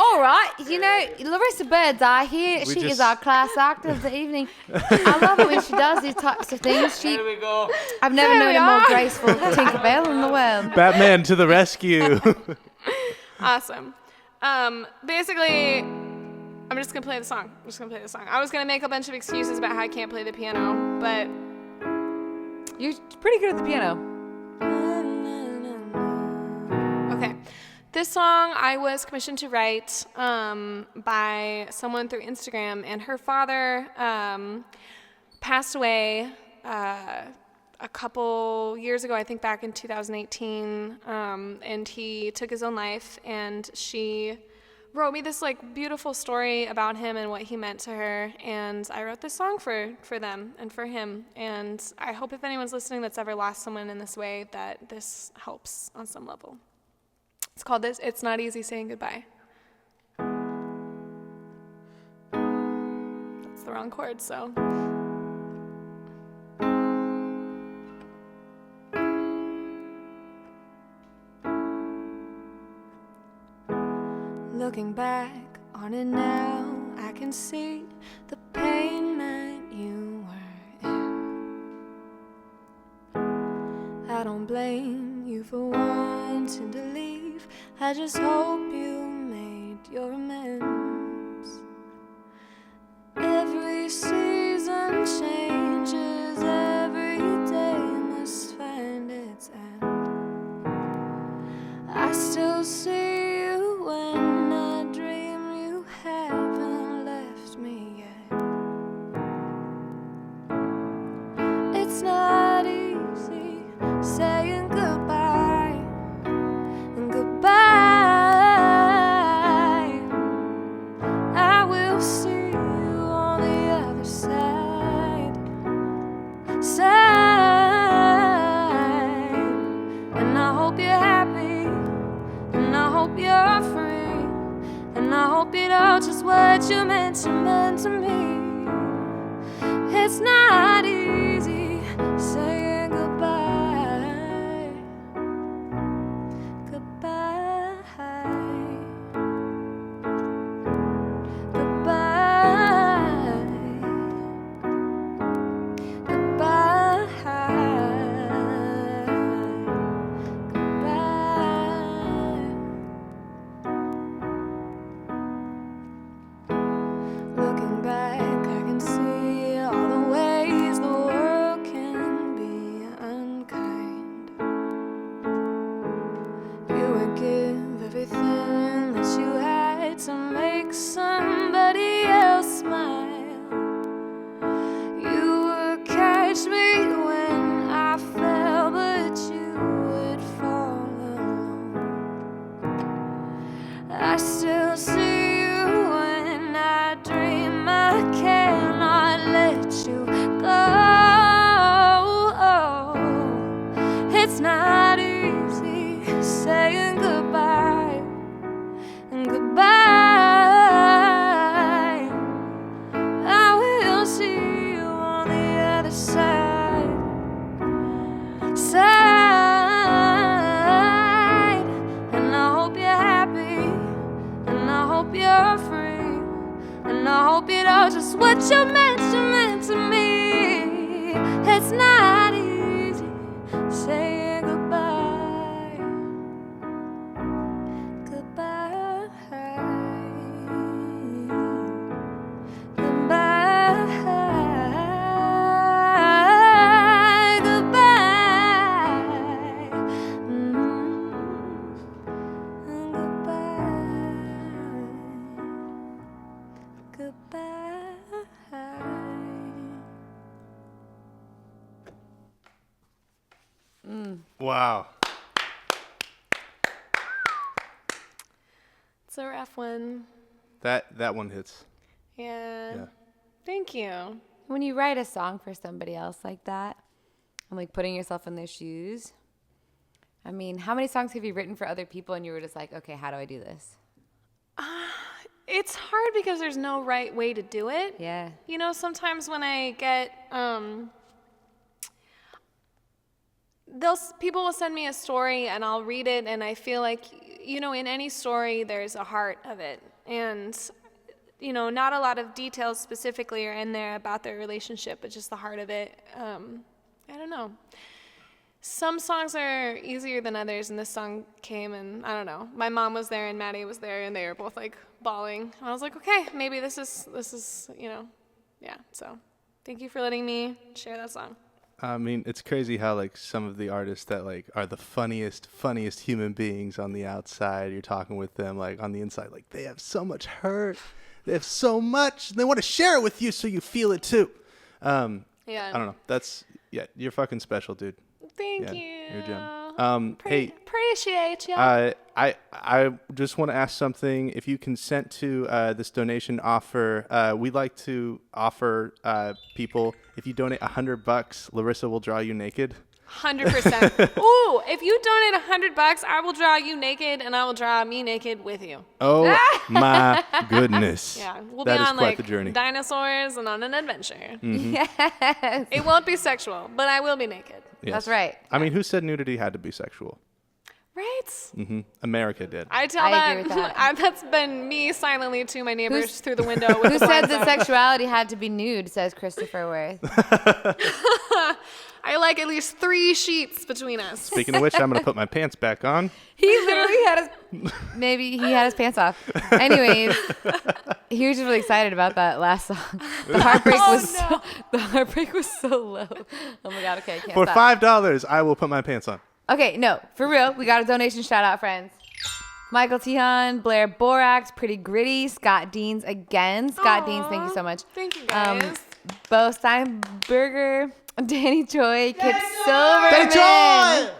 All right, you know, Larissa Birdseye here, she is our class act of the evening. I love it when she does these types of things. There we go. I've never known a more graceful Tinkerbell in the world. Batman to the rescue. Awesome. Basically, I'm just gonna play the song. I was gonna make a bunch of excuses about how I can't play the piano, but you're pretty good at the piano. Okay. This song I was commissioned to write by someone through Instagram, and her father passed away a couple years ago, I think back in 2018, and he took his own life, and she wrote me this like beautiful story about him and what he meant to her, and I wrote this song for them and for him, and I hope if anyone's listening that's ever lost someone in this way that this helps on some level. It's called It's Not Easy Saying Goodbye. That's the wrong chord, so. Looking back on it now, I can see the pain that you were in. I don't blame you for wanting to leave. I just hope you made your amends. Every season changes, every day must find its end. I still see you when I dream you haven't left me yet. It's not easy saying goodbye and goodbye. I will see you on the other side, and I hope you're happy, and I hope you're free, and I hope you know just what you meant to me. It's not easy saying goodbye, goodbye, goodbye, goodbye, goodbye. Looking back, I can see all the ways the world sad, sad. And I hope you're happy, and I hope you're free, and I hope you know just what you meant to me. It's not easy saying goodbye, goodbye, goodbye, goodbye, goodbye, Wow. It's a rough one. That one hits. Yeah. Yeah. Thank you. When you write a song for somebody else like that, and like putting yourself in their shoes, I mean, how many songs have you written for other people and you were just like, okay, how do I do this? It's hard because there's no right way to do it. Yeah. You know, sometimes when I get, people will send me a story and I'll read it, and I feel like, you know, in any story there's a heart of it, and you know, not a lot of details specifically are in there about their relationship, but just the heart of it. I don't know. Some songs are easier than others, and this song came, and I don't know. My mom was there and Maddie was there, and they were both like bawling. I was like, okay, maybe this is, you know, yeah. So, thank you for letting me share that song. I mean, it's crazy how like some of the artists that like are the funniest human beings on the outside, you're talking with them like on the inside, like they have so much hurt, they have so much, and they want to share it with you so you feel it too. Yeah. I don't know. You're fucking special, dude. Thank you. You're a gem. Hey, appreciate you. I just want to ask something. If you consent to this donation offer, we'd like to offer people, if you donate $100, Larissa will draw you naked. 100%. Ooh, if you donate $100, I will draw you naked, and I will draw me naked with you. Oh my goodness. Yeah, we'll that be is on quite like the journey. dinosaurs and on an adventure. Mhm. Yes. It won't be sexual, but I will be naked. Yes. That's right. I mean, who said nudity had to be sexual? Right? America did. I tell agree with that. That's been me silently to my neighbors Who's- through the window. With Who the said blinds that up. sexuality had to be nude, says Christopher Worth. I like at least 3 sheets between us. Speaking of which, I'm going to put my pants back on. He literally had maybe he had his pants off. Anyways, he was just really excited about that last song. The heartbreak was so low. Oh my God, okay, I can't For stop. $5, I will put my pants on. Okay, no, for real, we got a donation shout out, friends. Michael Tihan, Blair Borax, Pretty Gritty, Scott Deans again. Scott Deans, thank you so much. Thank you, guys. Bo Steinberger, Danny Joy, Kip Silverman. Danny Joy!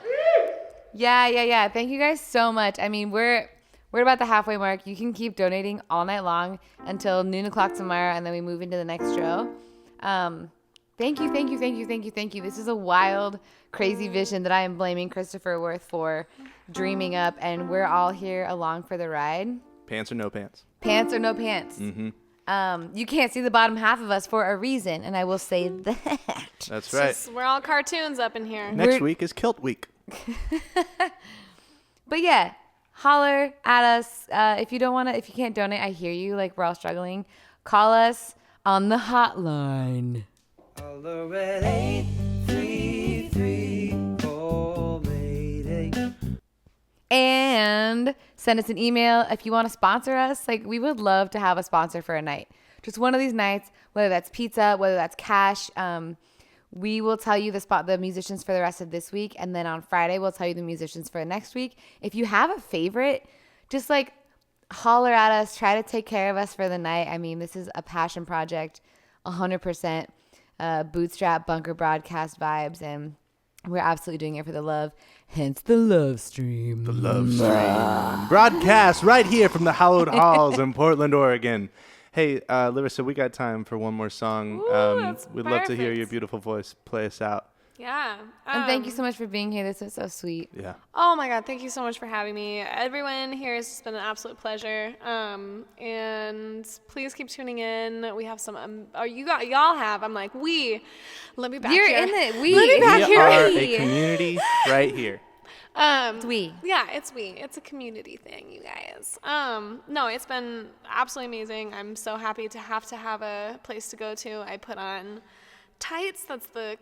Yeah. Thank you guys so much. I mean, we're about the halfway mark. You can keep donating all night long until noon o'clock tomorrow, and then we move into the next show. Thank you. This is a wild, crazy vision that I am blaming Christopher Worth for dreaming up, and we're all here along for the ride. Pants or no pants? Pants or no pants. Mm-hmm. You can't see the bottom half of us for a reason, and I will say that. That's right. We're all cartoons up in here. Next week is Kilt Week. But yeah, holler at us. If you can't donate, I hear you. Like, we're all struggling. Call us on the hotline. Holler at 833 call Mayday. And send us an email if you want to sponsor us. Like, we would love to have a sponsor for a night. Just one of these nights, whether that's pizza, whether that's cash. We will tell you the musicians for the rest of this week. And then on Friday, we'll tell you the musicians for the next week. If you have a favorite, just like holler at us. Try to take care of us for the night. I mean, this is a passion project, 100%. Bootstrap bunker broadcast vibes, and we're absolutely doing it for the love, hence the love stream. The love stream. Broadcast right here from the Hallowed Halls in Portland, Oregon. Hey, Larissa, we got time for one more song. Ooh, that's we'd love to hear perfect. your beautiful voice play us out. Yeah. And thank you so much for being here. This is so sweet. Yeah. Oh my God, thank you so much for having me. Everyone here, it's just been an absolute pleasure. And please keep tuning in. We have some, y'all have, I'm like, let me back You're here. in it, we. Let me back We here. are a community right here. It's we. Yeah, it's we. It's a community thing, you guys. No, it's been absolutely amazing. I'm so happy to have a place to go to. I put on tights. That's the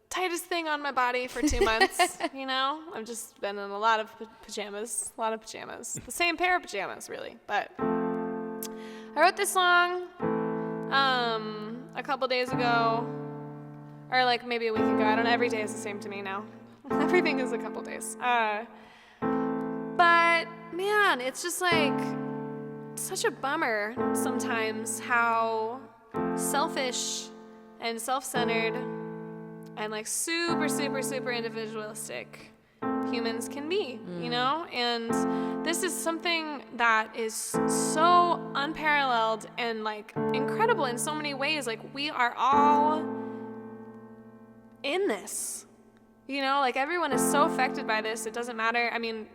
tightest thing on my body for 2 months. You know, I've just been in a lot of pajamas, the same pair of pajamas, really. But I wrote this song a couple days ago, or like maybe a week ago. I don't know. Every day is the same to me now. Everything is a couple days. But man, it's just like such a bummer sometimes how selfish and self-centered and like super, super, super individualistic humans can be, you know? And this is something that is so unparalleled and like incredible in so many ways. Like we are all in this, you know? Like everyone is so affected by this. It doesn't matter. I mean,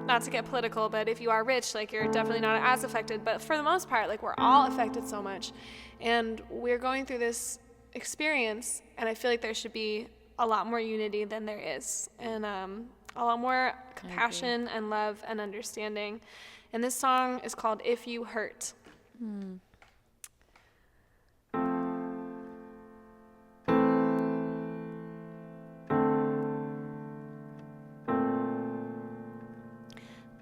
not to get political, but if you are rich, like you're definitely not as affected. But for the most part, like we're all affected so much. And we're going through this experience, and I feel like there should be a lot more unity than there is, and a lot more compassion and love and understanding. And this song is called If You Hurt.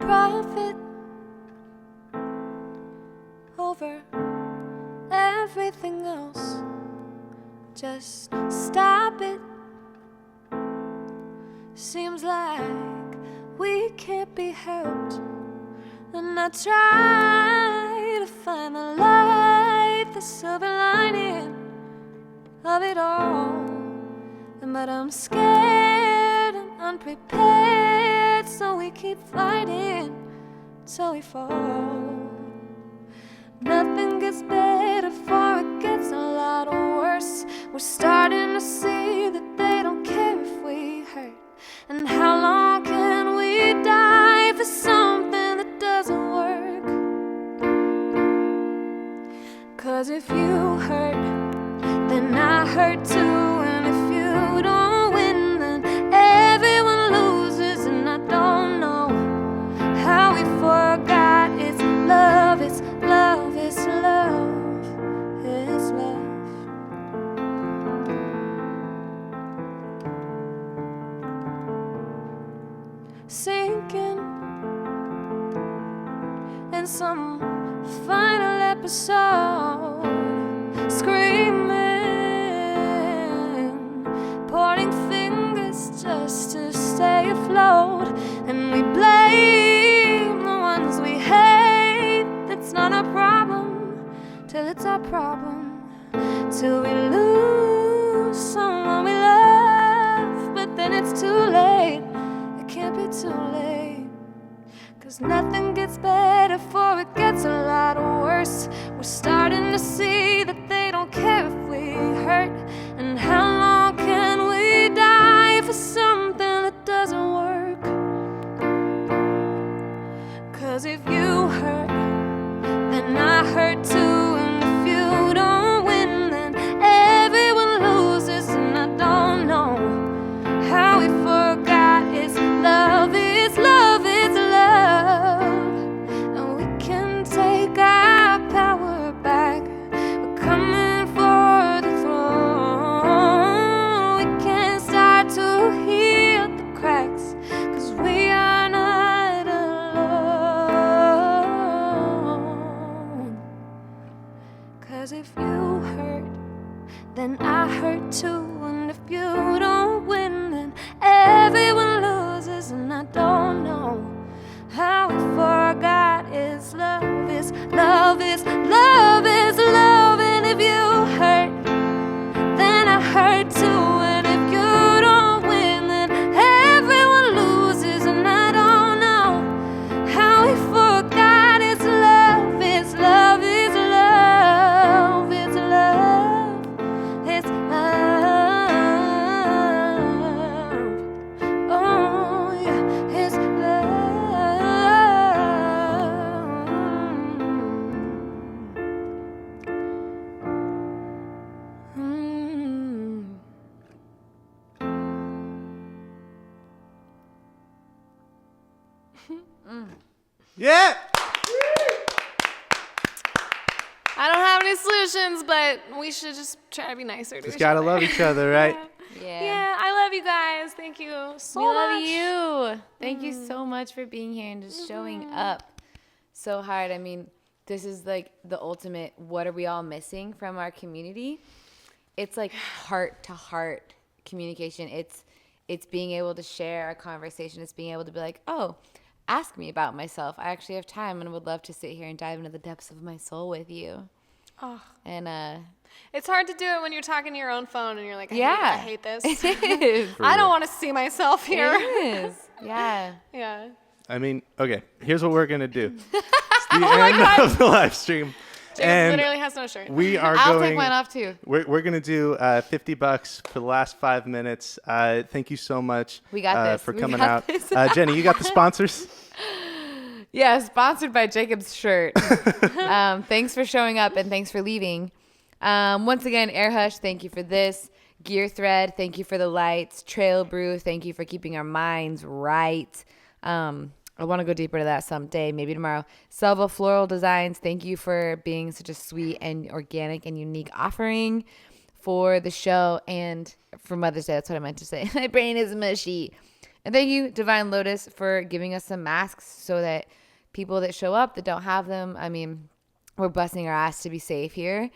Profit over everything else. Just stop it. Seems like we can't be helped. And I try to find the light, the silver lining of it all. But I'm scared and unprepared, so we keep fighting till we fall. Nothing gets better before it gets a lot worse. We're starting to see that they don't care if we hurt. And how long can we die for something that doesn't work? 'Cause if you hurt, then I hurt too. And if you don't win, then everyone loses. And I don't know how we forgot it's love, it's love, it's love, it's love. Sinking in some final episode, screaming, pointing fingers just to stay afloat. And we blame the ones we hate. That's not our problem till it's our problem. Till we lose someone we love, but then it's too late. It can't be too late. 'Cause nothing gets better before it gets a lot worse. We're starting to see that they don't care if we hurt. And how long can we die for something that doesn't work? 'Cause if you hurt, then I hurt too. And if you don't win, then everyone loses. And I don't know how we forgot it's love, it's love, it's love. And we can take our power back. Yeah. I don't have any solutions, but we should just try to be nicer to Just each gotta other. love each other, right? Yeah, I love you guys. Thank you so We much. love you. Thank you so much for being here and just showing up so hard. I mean, this is like the ultimate, what are we all missing from our community? It's like heart to heart communication. It's being able to share our conversation. It's being able to be like, oh, ask me about myself. I actually have time and would love to sit here and dive into the depths of my soul with you. Oh. And It's hard to do it when you're talking to your own phone and you're like, Yeah. I hate this. It is. I don't want to see myself here. It is. Yeah. Yeah. I mean, okay, here's what we're going to do. It's the Oh my end God. of the live stream. Jacob And literally has no shirt. we are I'll going, take mine off too. We're going to do $50 for the last 5 minutes. Thank you so much We got this. for We coming got out. this. Jenny, you got the sponsors? Yeah, sponsored by Jacob's shirt. Thanks for showing up and thanks for leaving. Once again, Air Hush, thank you for this. Gear Thread, thank you for the lights. Trail Brew, thank you for keeping our minds right. I want to go deeper to that someday, maybe tomorrow. Selva Floral Designs, thank you for being such a sweet and organic and unique offering for the show and for Mother's Day. That's what I meant to say. My brain is mushy. And thank you, Divine Lotus, for giving us some masks so that people that show up that don't have them, I mean, we're busting our ass to be safe here.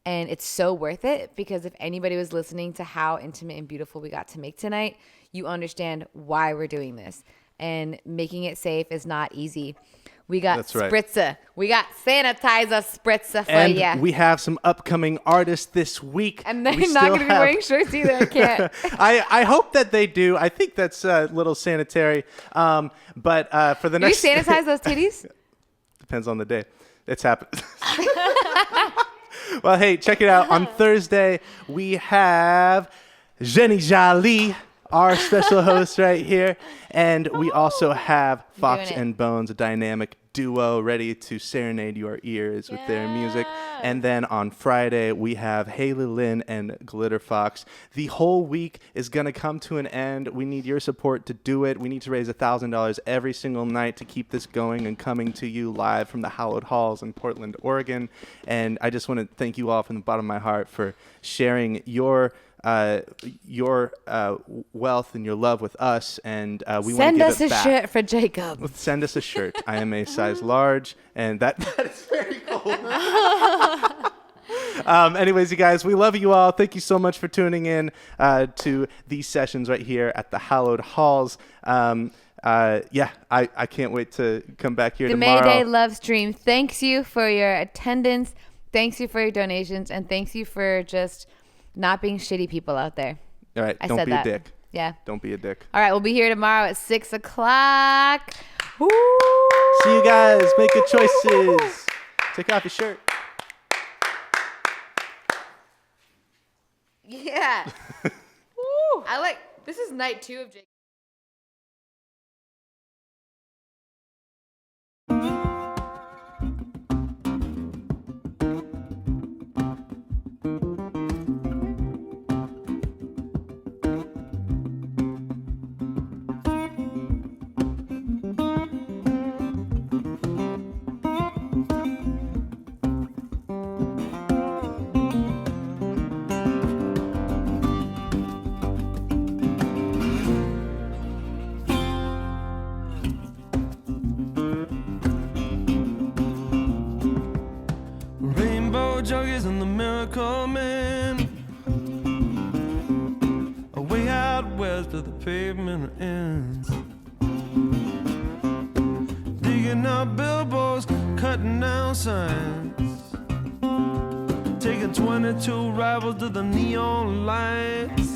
And it's so worth it because if anybody was listening to how intimate and beautiful we got to make tonight, you understand why we're doing this. And making it safe is not easy. We got That's right. spritzer. We got sanitizer spritzer for And ya. we have some upcoming artists this week. And they're We not still going to be have- wearing shirts either. I can't. I hope that they do. I think that's a little sanitary. But for the You next... sanitize those titties? Depends on the day. It's happened. Well, hey, check it out. On Thursday, we have Jenny Jolie, our special host right here. And we also have Fox Doing it. and Bones, a dynamic duo ready to serenade your ears with their music. And then on Friday, we have Haley Lynn and Glitter Fox. The whole week is going to come to an end. We need your support to do it. We need to raise $1,000 every single night to keep this going and coming to you live from the Hallowed Halls in Portland, Oregon. And I just want to thank you all from the bottom of my heart for sharing your wealth and your love with us, and we want Send to give us it a back. shirt for Jacob. Send us a shirt. I am a size large, and that is very cool. Anyways, you guys, we love you all. Thank you so much for tuning in to these sessions right here at the Hallowed Halls. I can't wait to come back here The tomorrow. Mayday Love Stream thanks you for your attendance. Thanks you for your donations. And thanks you for just not being shitty people out there. All right, I don't said be that. a dick. Yeah. Don't be a dick. All right, we'll be here tomorrow at 6 o'clock. Woo! See you guys. Make good choices. Take off your shirt. Yeah. Woo! I like, this is night 2 of Jacob. Rainbow juggies and the Miracle Man. Away out west of the pavement ends. Digging up billboards, cutting down signs. Taking 22 rivals to the neon lights.